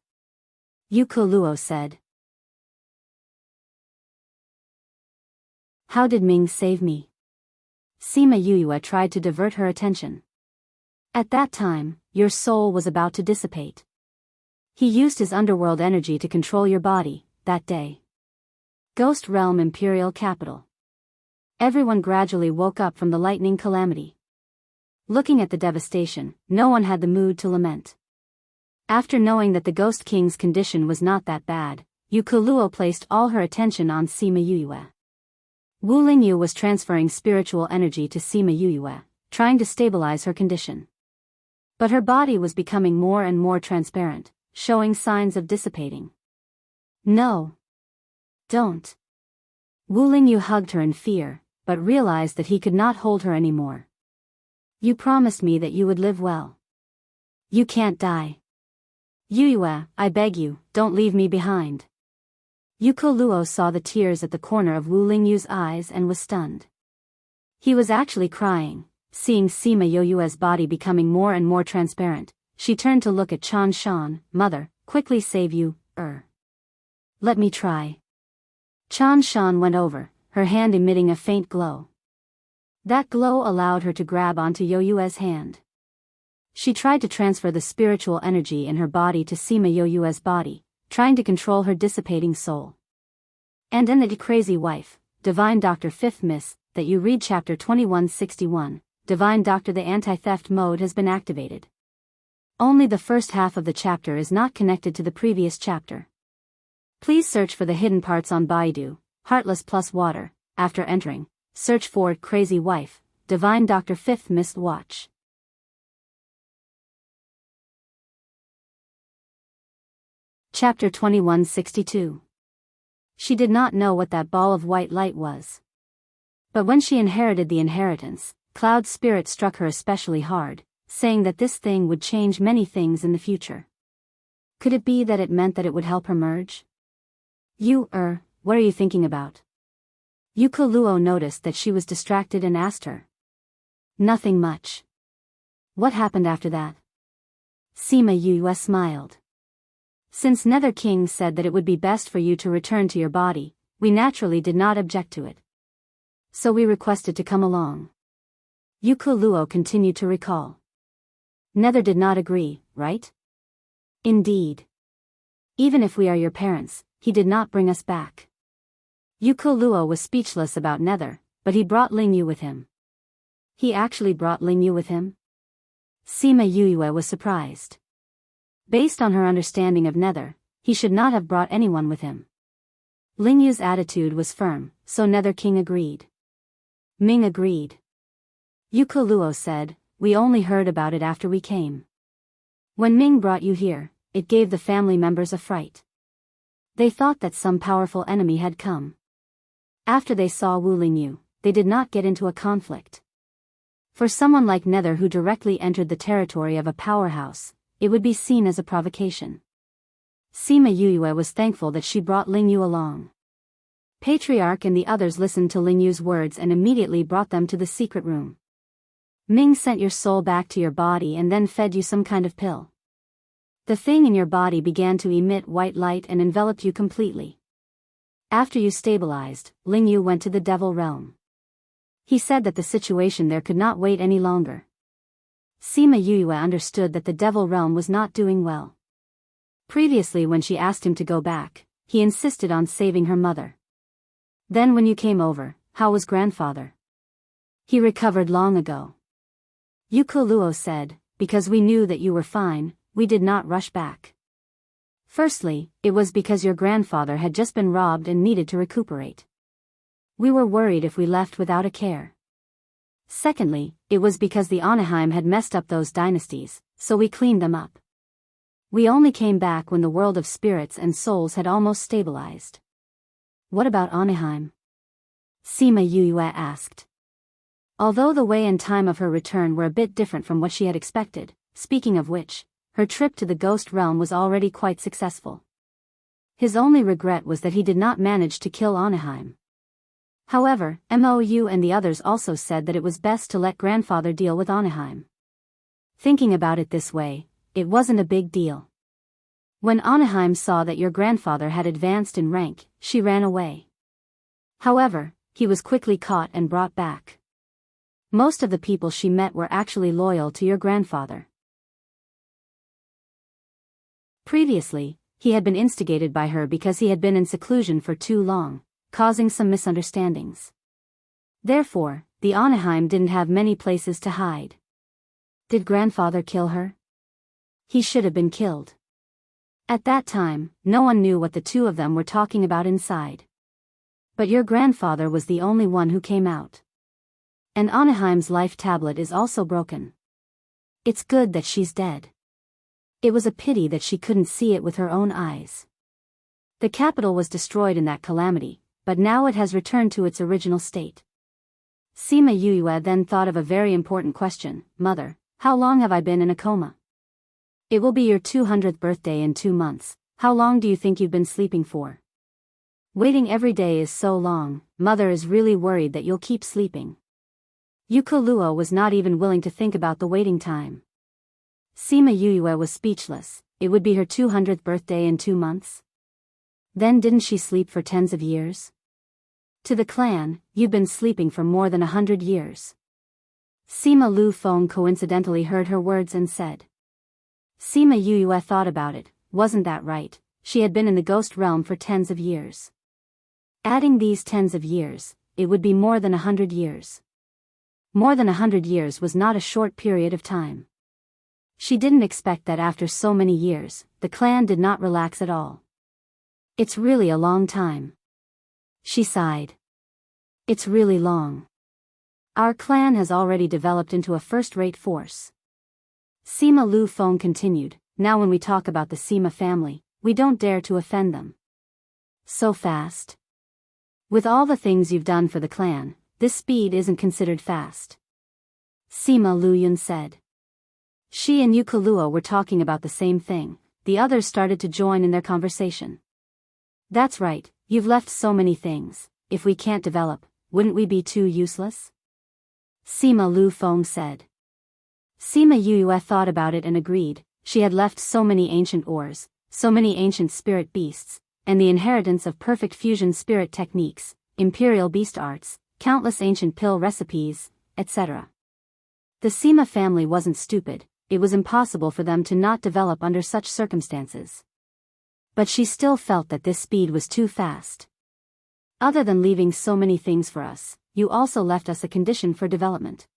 A: Yuku Luo said. How did Ming save me? Sima Yue tried to divert her attention. At that time, your soul was about to dissipate. He used his underworld energy to control your body, that day. Ghost Realm Imperial Capital. Everyone gradually woke up from the lightning calamity. Looking at the devastation, no one had the mood to lament. After knowing that the Ghost King's condition was not that bad, Yuku Luo placed all her attention on Sima Yue. Wu Lingyu was transferring spiritual energy to Sima Yue, trying to stabilize her condition. But her body was becoming more and more transparent, showing signs of dissipating. No. Don't. Wu Lingyu hugged her in fear, but realized that he could not hold her anymore. You promised me that you would live well. You can't die. Yue, I beg you, don't leave me behind. Yuku Luo saw the tears at the corner of Wu Lingyu's eyes and was stunned. He was actually crying. Seeing Sima Yue's body becoming more and more transparent, she turned to look at Chan Shan. Mother, quickly save you, Let me try. Chan Shan went over, her hand emitting a faint glow. That glow allowed her to grab onto Yue's hand. She tried to transfer the spiritual energy in her body to Sima Yue's body, trying to control her dissipating soul. And then the crazy wife, Divine Dr. Fifth Miss, that you read Chapter 2161, Divine Doctor. The anti-theft mode has been activated. Only the first half of the chapter is not connected to the previous chapter. Please search for the hidden parts on Baidu, Heartless plus Water. After entering, search for Crazy Wife, Divine Doctor 5th Missed Watch. Chapter 2162. She did not know what that ball of white light was. But when she inherited the inheritance, Cloud's spirit struck her especially hard, saying that this thing would change many things in the future. Could it be that it meant that it would help her merge? What are you thinking about? Luo noticed that she was distracted and asked her. Nothing much. What happened after that? Sima Yue smiled. Since Nether King said that it would be best for you to return to your body, we naturally did not object to it. So we requested to come along. Luo continued to recall. Nether did not agree, right? Indeed. Even if we are your parents, he did not bring us back. Luo was speechless about Nether, but he brought Lingyu with him. He actually brought Lingyu with him? Sima Yue was surprised. Based on her understanding of Nether, he should not have brought anyone with him. Lingyu's attitude was firm, so Nether King agreed. Ming agreed. Luo said, we only heard about it after we came. When Ming brought you here, it gave the family members a fright. They thought that some powerful enemy had come. After they saw Wu Lingyu, they did not get into a conflict. For someone like Nether who directly entered the territory of a powerhouse, it would be seen as a provocation. Sima Yue was thankful that she brought Lingyu along. Patriarch and the others listened to Lingyu's words and immediately brought them to the secret room. Ming sent your soul back to your body and then fed you some kind of pill. The thing in your body began to emit white light and enveloped you completely. After you stabilized, Lingyu went to the Devil Realm. He said that the situation there could not wait any longer. Sima Yue understood that the Devil Realm was not doing well. Previously when she asked him to go back, he insisted on saving her mother. Then when you came over, how was grandfather? He recovered long ago. Luo said, because we knew that you were fine, we did not rush back. Firstly, it was because your grandfather had just been robbed and needed to recuperate. We were worried if we left without a care. Secondly, it was because the Anaheim had messed up those dynasties, so we cleaned them up. We only came back when the world of spirits and souls had almost stabilized. What about Anaheim? Sima Yue asked. Although the way and time of her return were a bit different from what she had expected, speaking of which, her trip to the Ghost Realm was already quite successful. His only regret was that he did not manage to kill Anaheim. However, Mou and the others also said that it was best to let grandfather deal with Anaheim. Thinking about it this way, it wasn't a big deal. When Anaheim saw that your grandfather had advanced in rank, she ran away. However, he was quickly caught and brought back. Most of the people she met were actually loyal to your grandfather. Previously, he had been instigated by her because he had been in seclusion for too long, causing some misunderstandings. Therefore, the Anaheim didn't have many places to hide. Did grandfather kill her? He should have been killed. At that time, no one knew what the two of them were talking about inside. But your grandfather was the only one who came out. And Anaheim's life tablet is also broken. It's good that she's dead. It was a pity that she couldn't see it with her own eyes. The capital was destroyed in that calamity, but now it has returned to its original state. Sima Yue then thought of a very important question. Mother, how long have I been in a coma? It will be your 200th birthday in 2 months. How long do you think you've been sleeping for? Waiting every day is so long. Mother is really worried that you'll keep sleeping. Luo was not even willing to think about the waiting time. Sima Yue was speechless. It would be her 200th birthday in 2 months? Then didn't she sleep for tens of years? To the clan, you've been sleeping for more than 100 years. Sima Lu Feng coincidentally heard her words and said. Sima Yue thought about it. Wasn't that right? She had been in the ghost realm for tens of years. Adding these tens of years, it would be more than 100 years. More than 100 years was not a short period of time. She didn't expect that after so many years, the clan did not relax at all. It's really a long time. She sighed. It's really long. Our clan has already developed into a first-rate force. Sima Lu Feng continued, now when we talk about the Sima family, we don't dare to offend them. So fast? With all the things you've done for the clan, this speed isn't considered fast. Sima Lu Yun said. She and Yukaluo were talking about the same thing. The others started to join in their conversation. That's right, you've left so many things. If we can't develop, wouldn't we be too useless? Sima Lu Feng said. Sima Yue thought about it and agreed. She had left so many ancient ores, so many ancient spirit beasts, and the inheritance of perfect fusion spirit techniques, imperial beast arts, countless ancient pill recipes, etc. The Sima family wasn't stupid. It was impossible for them to not develop under such circumstances. But she still felt that this speed was too fast. Other than leaving so many things for us, you also left us a condition for development.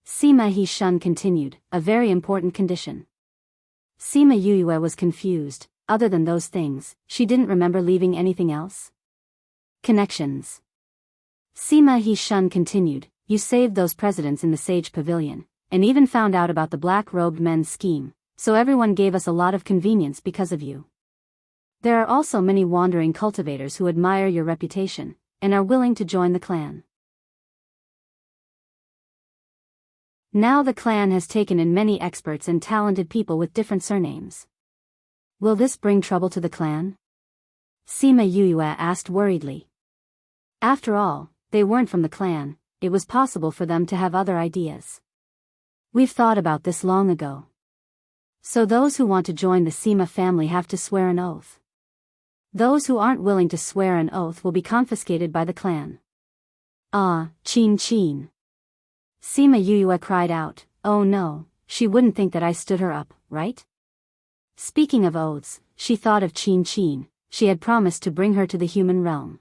A: Sima He Shun continued, a very important condition. Sima Yue was confused. Other than those things, she didn't remember leaving anything else. Connections. Sima He Shun continued, you saved those presidents in the Sage Pavilion, and even found out about the black-robed men's scheme, so everyone gave us a lot of convenience because of you. There are also many wandering cultivators who admire your reputation, and are willing to join the clan. Now the clan has taken in many experts and talented people with different surnames. Will this bring trouble to the clan? Sima Yue asked worriedly. After all, they weren't from the clan, it was possible for them to have other ideas. We've thought about this long ago. So those who want to join the Sima family have to swear an oath. Those who aren't willing to swear an oath will be confiscated by the clan. Ah, Chin Chin. Sima Yue cried out, oh no, she wouldn't think that I stood her up, right? Speaking of oaths, she thought of Chin Chin. She had promised to bring her to the human realm.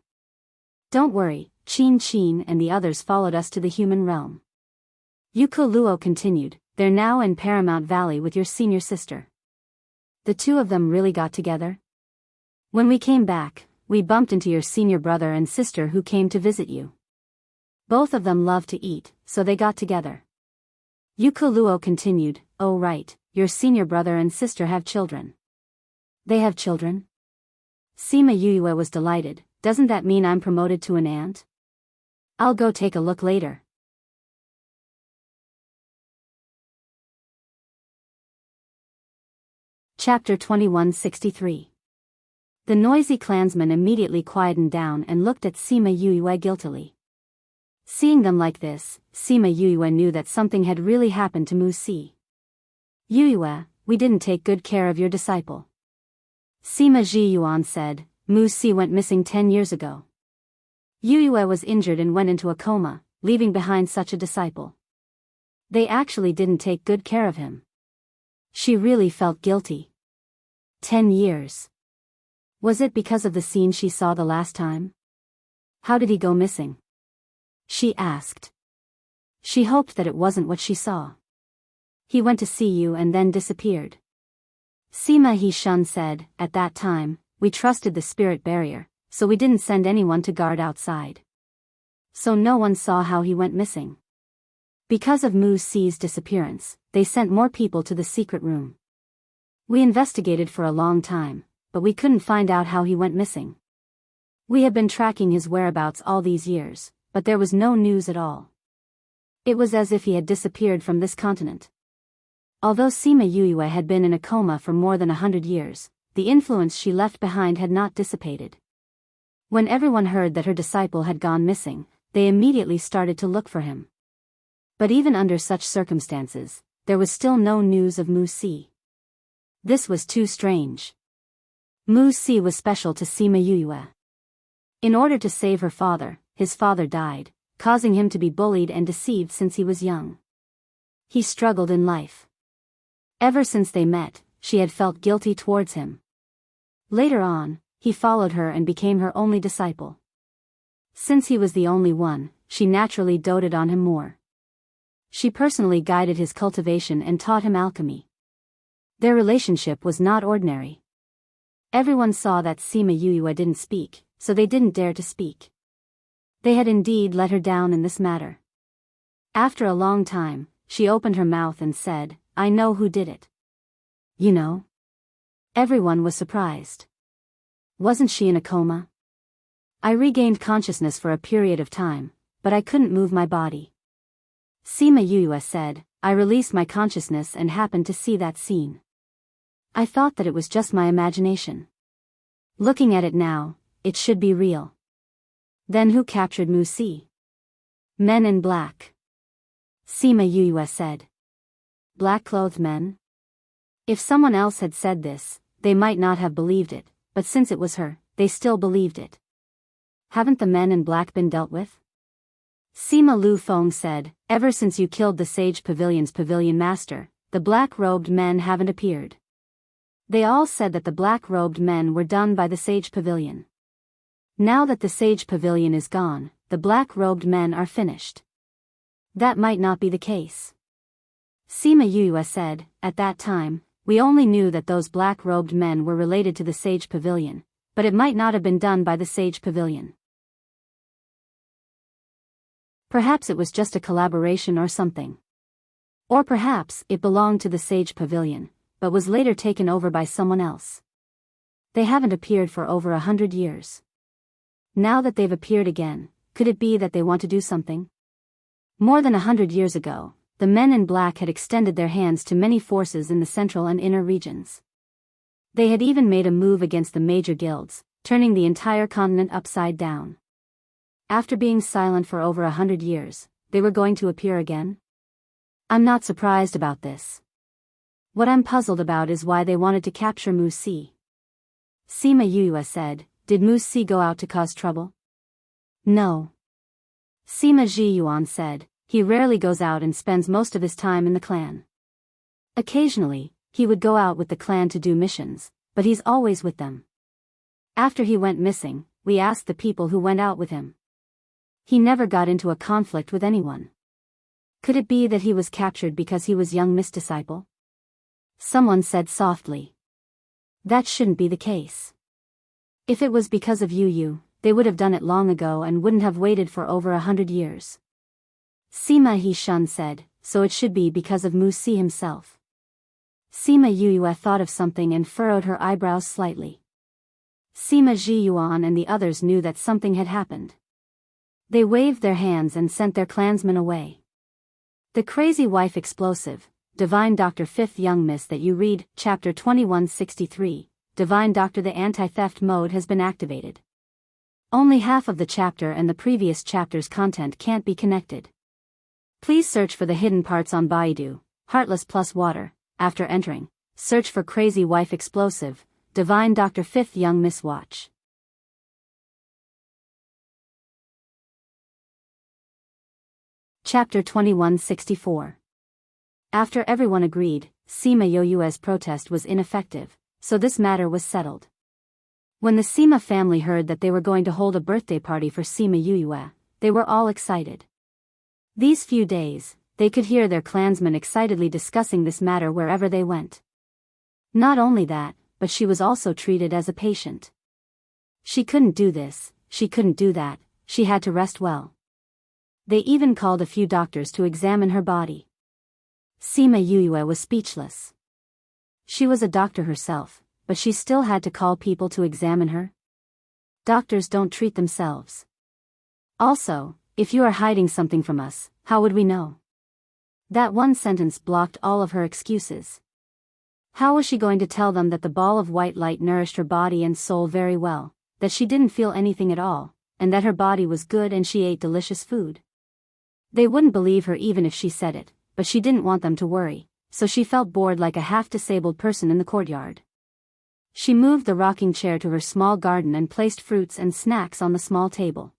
A: Don't worry, Chin Chin and the others followed us to the human realm. Yuko Luo continued, they're now in Paramount Valley with your senior sister. The two of them really got together? When we came back, we bumped into your senior brother and sister who came to visit you. Both of them love to eat, so they got together. Yuko Luo continued, oh right, your senior brother and sister have children. They have children? Sima Yue was delighted, doesn't that mean I'm promoted to an aunt? I'll go take a look later. Chapter 2163. The noisy clansmen immediately quietened down and looked at Sima Yue guiltily. Seeing them like this, Sima Yue knew that something had really happened to Mu Si. Yue, we didn't take good care of your disciple. Sima Ji Yuan said, Mu Si went missing 10 years ago. Yue was injured and went into a coma, leaving behind such a disciple. They actually didn't take good care of him. She really felt guilty. 10 years. Was it because of the scene she saw the last time? How did he go missing? She asked. She hoped that it wasn't what she saw. He went to see you and then disappeared. Sima He Shun said, at that time, we trusted the spirit barrier, so we didn't send anyone to guard outside. So no one saw how he went missing. Because of Mu Si's disappearance, they sent more people to the secret room. We investigated for a long time, but we couldn't find out how he went missing. We have been tracking his whereabouts all these years, but there was no news at all. It was as if he had disappeared from this continent. Although Sima Yue had been in a coma for more than 100 years, the influence she left behind had not dissipated. When everyone heard that her disciple had gone missing, they immediately started to look for him. But even under such circumstances, there was still no news of Mu Si. This was too strange. Mu Si was special to Sima Yue. In order to save her father, his father died, causing him to be bullied and deceived since he was young. He struggled in life. Ever since they met, she had felt guilty towards him. Later on, he followed her and became her only disciple. Since he was the only one, she naturally doted on him more. She personally guided his cultivation and taught him alchemy. Their relationship was not ordinary. Everyone saw that Sima Yuyue didn't speak, so they didn't dare to speak. They had indeed let her down in this matter. After a long time, she opened her mouth and said, "I know who did it." "You know?" Everyone was surprised. "Wasn't she in a coma?" "I regained consciousness for a period of time, but I couldn't move my body." Sima Yuyue said, "I released my consciousness and happened to see that scene. I thought that it was just my imagination. Looking at it now, it should be real." "Then who captured Mu Si?" "Men in black." Sima Yuyue said. "Black-clothed men?" If someone else had said this, they might not have believed it, but since it was her, they still believed it. "Haven't the men in black been dealt with?" Sima Lu Feng said, "Ever since you killed the Sage Pavilion's pavilion master, the black-robed men haven't appeared." They all said that the black-robed men were done by the Sage Pavilion. Now that the Sage Pavilion is gone, the black-robed men are finished. That might not be the case. Sima Yuyue said, "At that time, we only knew that those black-robed men were related to the Sage Pavilion, but it might not have been done by the Sage Pavilion. Perhaps it was just a collaboration or something. Or perhaps it belonged to the Sage Pavilion, but was later taken over by someone else. They haven't appeared for over 100 years. Now that they've appeared again, could it be that they want to do something?" More than 100 years ago, the men in black had extended their hands to many forces in the central and inner regions. They had even made a move against the major guilds, turning the entire continent upside down. After being silent for over 100 years, they were going to appear again? I'm not surprised about this. What I'm puzzled about is why they wanted to capture Mu Si. Sima Yuyue said, "Did Mu Si go out to cause trouble?" "No." Sima Zhiyuan said, "He rarely goes out and spends most of his time in the clan. Occasionally, he would go out with the clan to do missions, but he's always with them. After he went missing, we asked the people who went out with him. He never got into a conflict with anyone. Could it be that he was captured because he was young misdisciple?" Someone said softly. "That shouldn't be the case. If it was because of Yu, they would have done it long ago and wouldn't have waited for over 100 years. Sima He-shun said, "So it should be because of Mu Si himself." Sima Yuyue thought of something and furrowed her eyebrows slightly. Sima Zhiyuan and the others knew that something had happened. They waved their hands and sent their clansmen away. The Crazy Wife Explosive, Divine Doctor 5th Young Miss that you read, Chapter 2163, Divine Doctor the Anti-Theft Mode has been activated. Only half of the chapter and the previous chapter's content can't be connected. Please search for the hidden parts on Baidu, Heartless plus Water. After entering, search for Crazy Wife Explosive, Divine Doctor 5th Young Miss Watch. Chapter 2164. After everyone agreed, Sima Yuyue's protest was ineffective, so this matter was settled. When the Sima family heard that they were going to hold a birthday party for Sima Yuyue, they were all excited. These few days, they could hear their clansmen excitedly discussing this matter wherever they went. Not only that, but she was also treated as a patient. She couldn't do this, she couldn't do that, she had to rest well. They even called a few doctors to examine her body. Sima Yuyue was speechless. She was a doctor herself, but she still had to call people to examine her. Doctors don't treat themselves. Also, if you are hiding something from us, how would we know? That one sentence blocked all of her excuses. How was she going to tell them that the ball of white light nourished her body and soul very well, that she didn't feel anything at all, and that her body was good and she ate delicious food? They wouldn't believe her even if she said it, but she didn't want them to worry, so she felt bored like a half-disabled person in the courtyard. She moved the rocking chair to her small garden and placed fruits and snacks on the small table.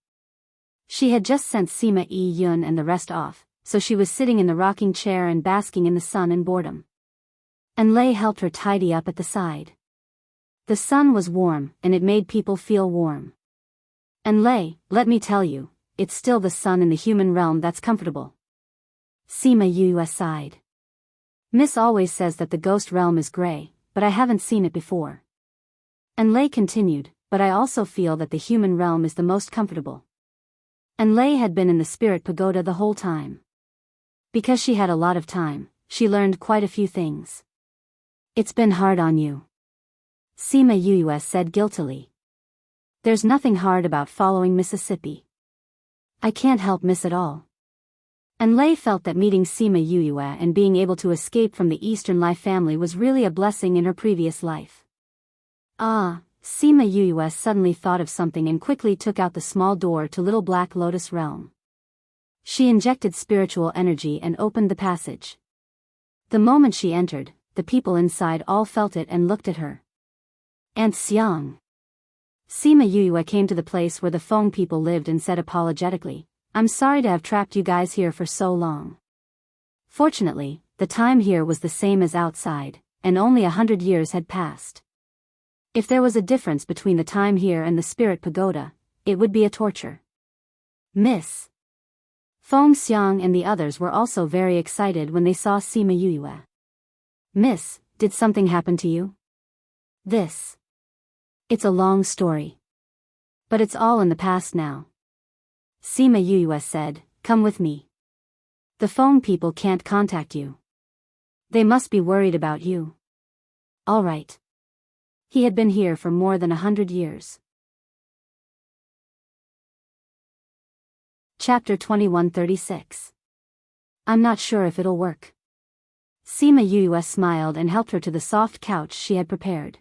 A: She had just sent Sima Yun and the rest off, so she was sitting in the rocking chair and basking in the sun and boredom. And Lei helped her tidy up at the side. The sun was warm, and it made people feel warm. And let me tell you, it's still the sun in the human realm that's comfortable. Sima Yuyue sighed. Miss always says that the ghost realm is gray, but I haven't seen it before. And Lei continued, but I also feel that the human realm is the most comfortable. And Lei had been in the spirit pagoda the whole time. Because she had a lot of time, she learned quite a few things. It's been hard on you. Sima Yuyue said guiltily. There's nothing hard about following Mississippi. I can't help Miss at all. And Lei felt that meeting Sima Yuyue and being able to escape from the Eastern Life family was really a blessing in her previous life. Sima Yuyue suddenly thought of something and quickly took out the small door to Little Black Lotus Realm. She injected spiritual energy and opened the passage. The moment she entered, the people inside all felt it and looked at her. Aunt Xiang. Sima Yuyue came to the place where the Feng people lived and said apologetically, I'm sorry to have trapped you guys here for so long. Fortunately, the time here was the same as outside, and only 100 years had passed. If there was a difference between the time here and the spirit pagoda, it would be a torture. Miss Feng Xiang and the others were also very excited when they saw Sima Yuyue. Miss, did something happen to you? It's a long story. But it's all in the past now. Sima Yuyue said, come with me. The Feng people can't contact you. They must be worried about you. All right. He had been here for more than 100 years. Chapter 2136. I'm not sure if it'll work. Sima Yuyue smiled and helped her to the soft couch she had prepared.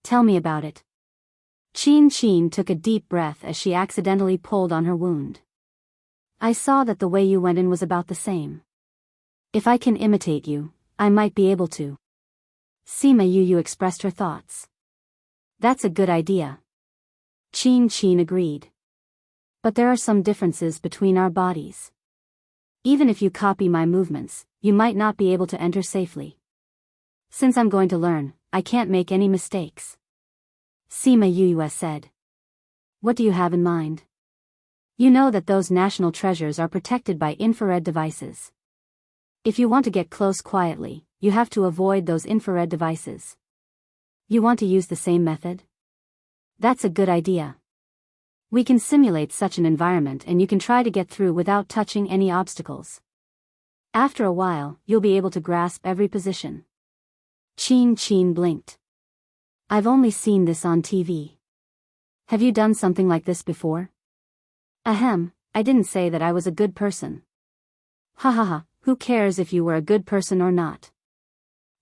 A: Tell me about it. Qin took a deep breath as she accidentally pulled on her wound. I saw that the way you went in was about the same. If I can imitate you, I might be able to. Sima Yuyue expressed her thoughts. That's a good idea. Qin agreed. But there are some differences between our bodies. Even if you copy my movements, you might not be able to enter safely. Since I'm going to learn, I can't make any mistakes. Sima Yuyue said. What do you have in mind? You know that those national treasures are protected by infrared devices. If you want to get close quietly, you have to avoid those infrared devices. You want to use the same method? That's a good idea. We can simulate such an environment and you can try to get through without touching any obstacles. After a while, you'll be able to grasp every position. Qin blinked. I've only seen this on TV. Have you done something like this before? Ahem, I didn't say that I was a good person. Ha ha ha, who cares if you were a good person or not?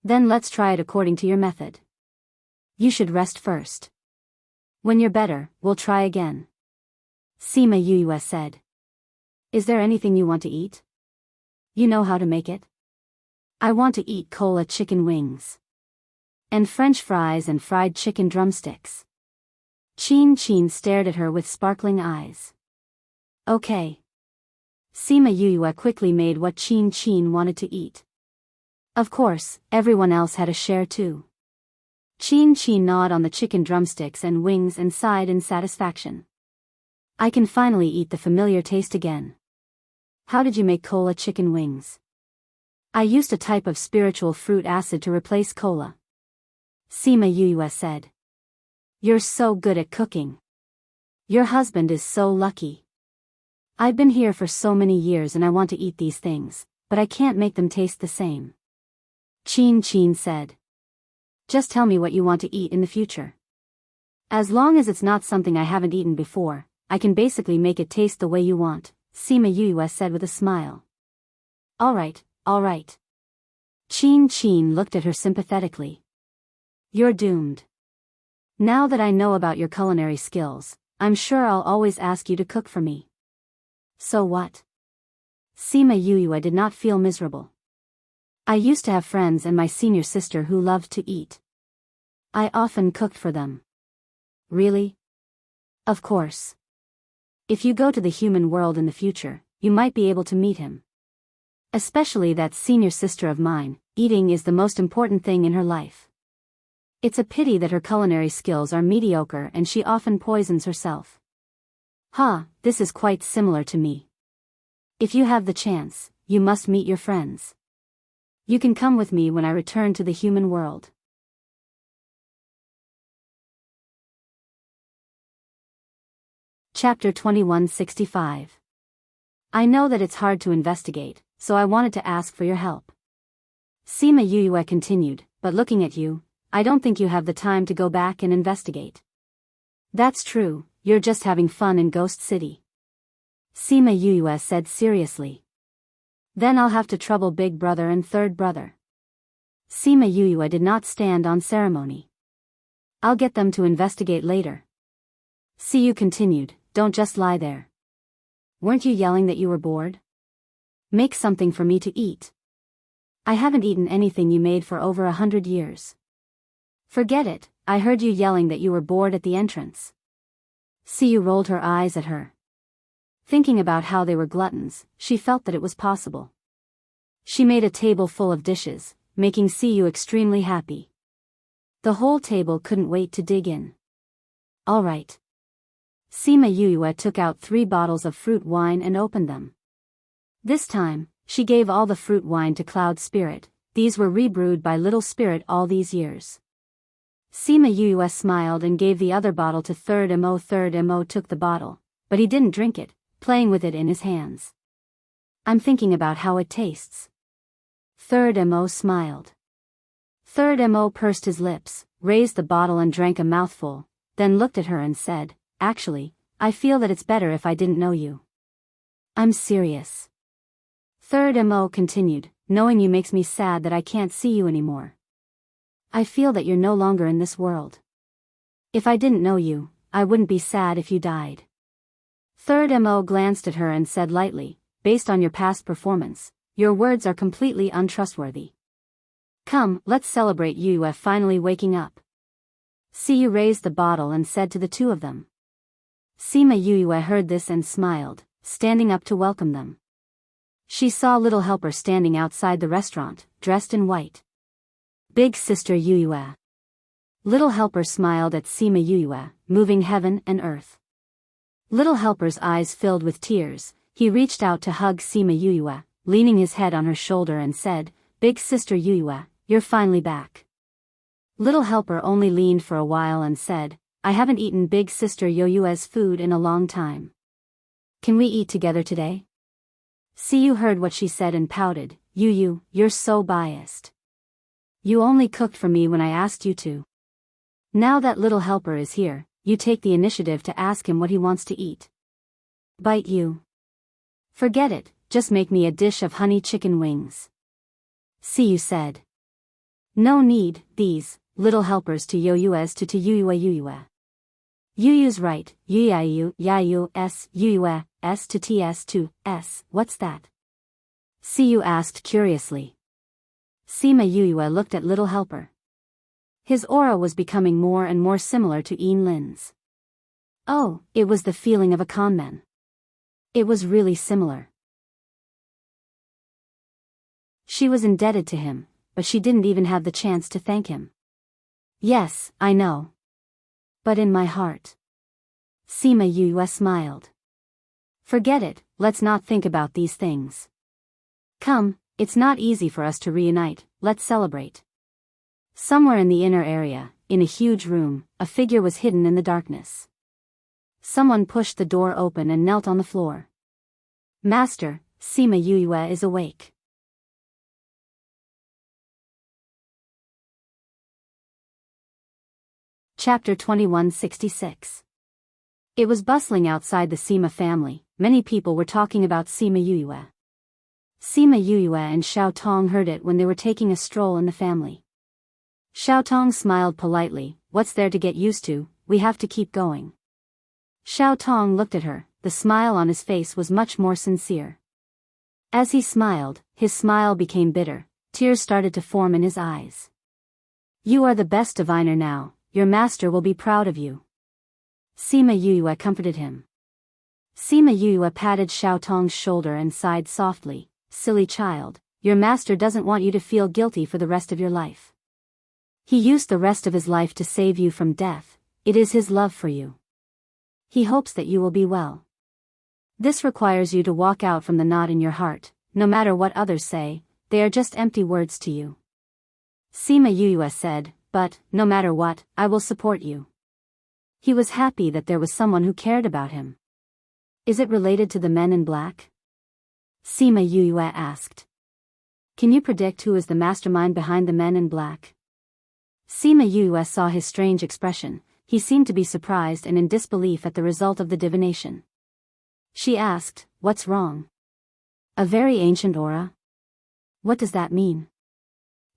A: Then let's try it according to your method. You should rest first. When you're better, we'll try again. Sima Yuyue said. Is there anything you want to eat? You know how to make it? I want to eat cola chicken wings. And French fries and fried chicken drumsticks. Qin stared at her with sparkling eyes. Okay. Sima Yuyue quickly made what Qin wanted to eat. Of course, everyone else had a share too. Qin gnawed on the chicken drumsticks and wings and sighed in satisfaction. I can finally eat the familiar taste again. How did you make cola chicken wings? I used a type of spiritual fruit acid to replace cola. Sima Yuyue said. You're so good at cooking. Your husband is so lucky. I've been here for so many years and I want to eat these things, but I can't make them taste the same. Qin said. Just tell me what you want to eat in the future. As long as it's not something I haven't eaten before, I can basically make it taste the way you want, Sima Yuyue said with a smile. All right. Qin looked at her sympathetically. You're doomed. Now that I know about your culinary skills, I'm sure I'll always ask you to cook for me. So what? Sima Yuyue did not feel miserable. I used to have friends and my senior sister who loved to eat. I often cooked for them. Really? Of course. If you go to the human world in the future, you might be able to meet him. Especially that senior sister of mine, eating is the most important thing in her life. It's a pity that her culinary skills are mediocre and she often poisons herself. This is quite similar to me. If you have the chance, you must meet your friends. You can come with me when I return to the human world. Chapter 2165. I know that it's hard to investigate, so I wanted to ask for your help. Sima Yuyue continued, but looking at you, I don't think you have the time to go back and investigate. That's true, you're just having fun in Ghost City. Sima Yuyue said seriously. Then I'll have to trouble Big Brother and Third Brother. Sima Yuyue did not stand on ceremony. I'll get them to investigate later. Siyu continued, don't just lie there. Weren't you yelling that you were bored? Make something for me to eat. I haven't eaten anything you made for over 100 years. Forget it, I heard you yelling that you were bored at the entrance. Siyu rolled her eyes at her. Thinking about how they were gluttons, she felt that it was possible. She made a table full of dishes, making Siyu extremely happy. The whole table couldn't wait to dig in. All right. Sima Yuyue took out 3 bottles of fruit wine and opened them. This time, she gave all the fruit wine to Cloud Spirit. These were rebrewed by Little Spirit all these years. Sima Yuyue smiled and gave the other bottle to Third Mo. Third Mo took the bottle, but he didn't drink it, playing with it in his hands. I'm thinking about how it tastes. Third Mo smiled. Third Mo pursed his lips, raised the bottle and drank a mouthful, then looked at her and said, actually, I feel that it's better if I didn't know you. I'm serious. Third Mo continued, knowing you makes me sad that I can't see you anymore. I feel that you're no longer in this world. If I didn't know you, I wouldn't be sad if you died. Third Mo glanced at her and said lightly, based on your past performance, your words are completely untrustworthy. Come, let's celebrate you finally waking up. Siyu raised the bottle and said to the two of them. Sima Yuyue heard this and smiled, standing up to welcome them. She saw Little Helper standing outside the restaurant, dressed in white. Big Sister Yuyue. Little Helper smiled at Sima Yuyue, moving heaven and earth. Little Helper's eyes filled with tears. He reached out to hug Sima Yuyue, leaning his head on her shoulder and said, Big Sister Yuyue, you're finally back. Little Helper only leaned for a while and said, I haven't eaten Big Sister Yuyue's food in a long time. Can we eat together today? Siyu heard what she said and pouted, Yuyu, you're so biased. You only cooked for me when I asked you to. Now that Little Helper is here, you take the initiative to ask him what he wants to eat. Bite you. Forget it, just make me a dish of honey chicken wings. Siyu said. No need, these, Little Helpers to Yoyues to Yuyue Yuyue. Yuyu's right, Yuyayu, Yayu, S, Yuyue, S to TS to S, what's that? Siyu asked curiously. Sima Yuyue looked at Little Helper. His aura was becoming more and more similar to Yin Lin's. Oh, it was the feeling of a conman. It was really similar. She was indebted to him, but she didn't even have the chance to thank him. Yes, I know. But in my heart. Sima Yuyue smiled. Forget it, let's not think about these things. Come, it's not easy for us to reunite, let's celebrate. Somewhere in the inner area, in a huge room, a figure was hidden in the darkness. Someone pushed the door open and knelt on the floor. Master, Sima Yuyue is awake. Chapter 2166. It was bustling outside the Sima family. Many people were talking about Sima Yuyue. Sima Yuyue and Xiao Tong heard it when they were taking a stroll in the family. Xiao Tong smiled politely, what's there to get used to, we have to keep going. Xiao Tong looked at her, the smile on his face was much more sincere. As he smiled, his smile became bitter, tears started to form in his eyes. You are the best diviner now, your master will be proud of you. Sima Yuyue comforted him. Sima Yuyue patted Xiao Tong's shoulder and sighed softly, silly child, your master doesn't want you to feel guilty for the rest of your life. He used the rest of his life to save you from death, it is his love for you. He hopes that you will be well. This requires you to walk out from the knot in your heart. No matter what others say, they are just empty words to you. Sima Yuyue said, but, no matter what, I will support you. He was happy that there was someone who cared about him. Is it related to the men in black? Sima Yuyue asked. Can you predict who is the mastermind behind the men in black? Sima Yuyue saw his strange expression. He seemed to be surprised and in disbelief at the result of the divination. She asked, what's wrong? A very ancient aura? What does that mean?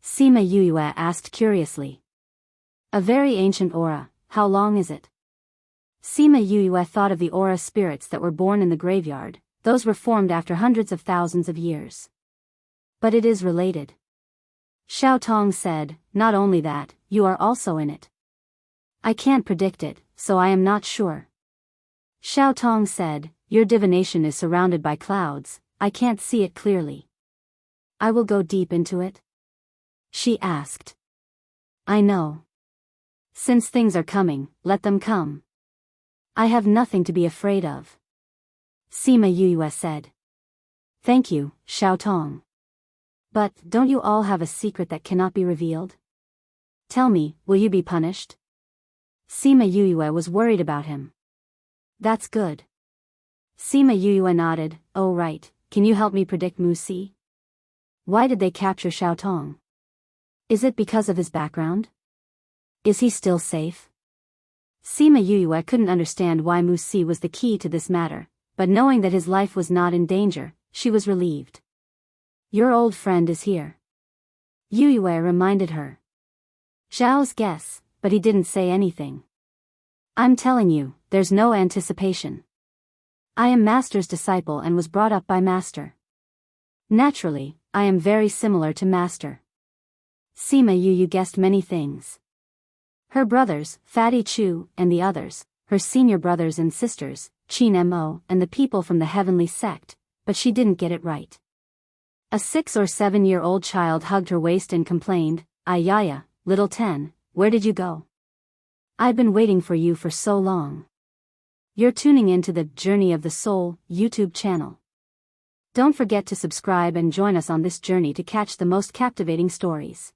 A: Sima Yuyue asked curiously. A very ancient aura, how long is it? Sima Yuyue thought of the aura spirits that were born in the graveyard. Those were formed after hundreds of thousands of years. But it is related. Xiao Tong said, not only that, you are also in it. I can't predict it, so I am not sure. Xiao Tong said, your divination is surrounded by clouds, I can't see it clearly. I will go deep into it? She asked. I know. Since things are coming, let them come. I have nothing to be afraid of. Sima Yuyue said. Thank you, Xiao Tong. But, don't you all have a secret that cannot be revealed? Tell me, will you be punished? Sima Yuyue was worried about him. That's good. Sima Yuyue nodded, oh right, can you help me predict Mu Si? Why did they capture Xiao Tong? Is it because of his background? Is he still safe? Sima Yuyue couldn't understand why Mu Si was the key to this matter, but knowing that his life was not in danger, she was relieved. Your old friend is here. Yuyue reminded her. Zhao's guess, but he didn't say anything. I'm telling you, there's no anticipation. I am Master's disciple and was brought up by Master. Naturally, I am very similar to Master. Sima Yuyue guessed many things. Her brothers, Fatty Chu, and the others, her senior brothers and sisters, Qin Mo, and the people from the heavenly sect, but she didn't get it right. A 6 or 7-year-old child hugged her waist and complained, Ayaya, little Ten, where did you go? I've been waiting for you for so long. You're tuning into the Journey of the Soul YouTube channel. Don't forget to subscribe and join us on this journey to catch the most captivating stories.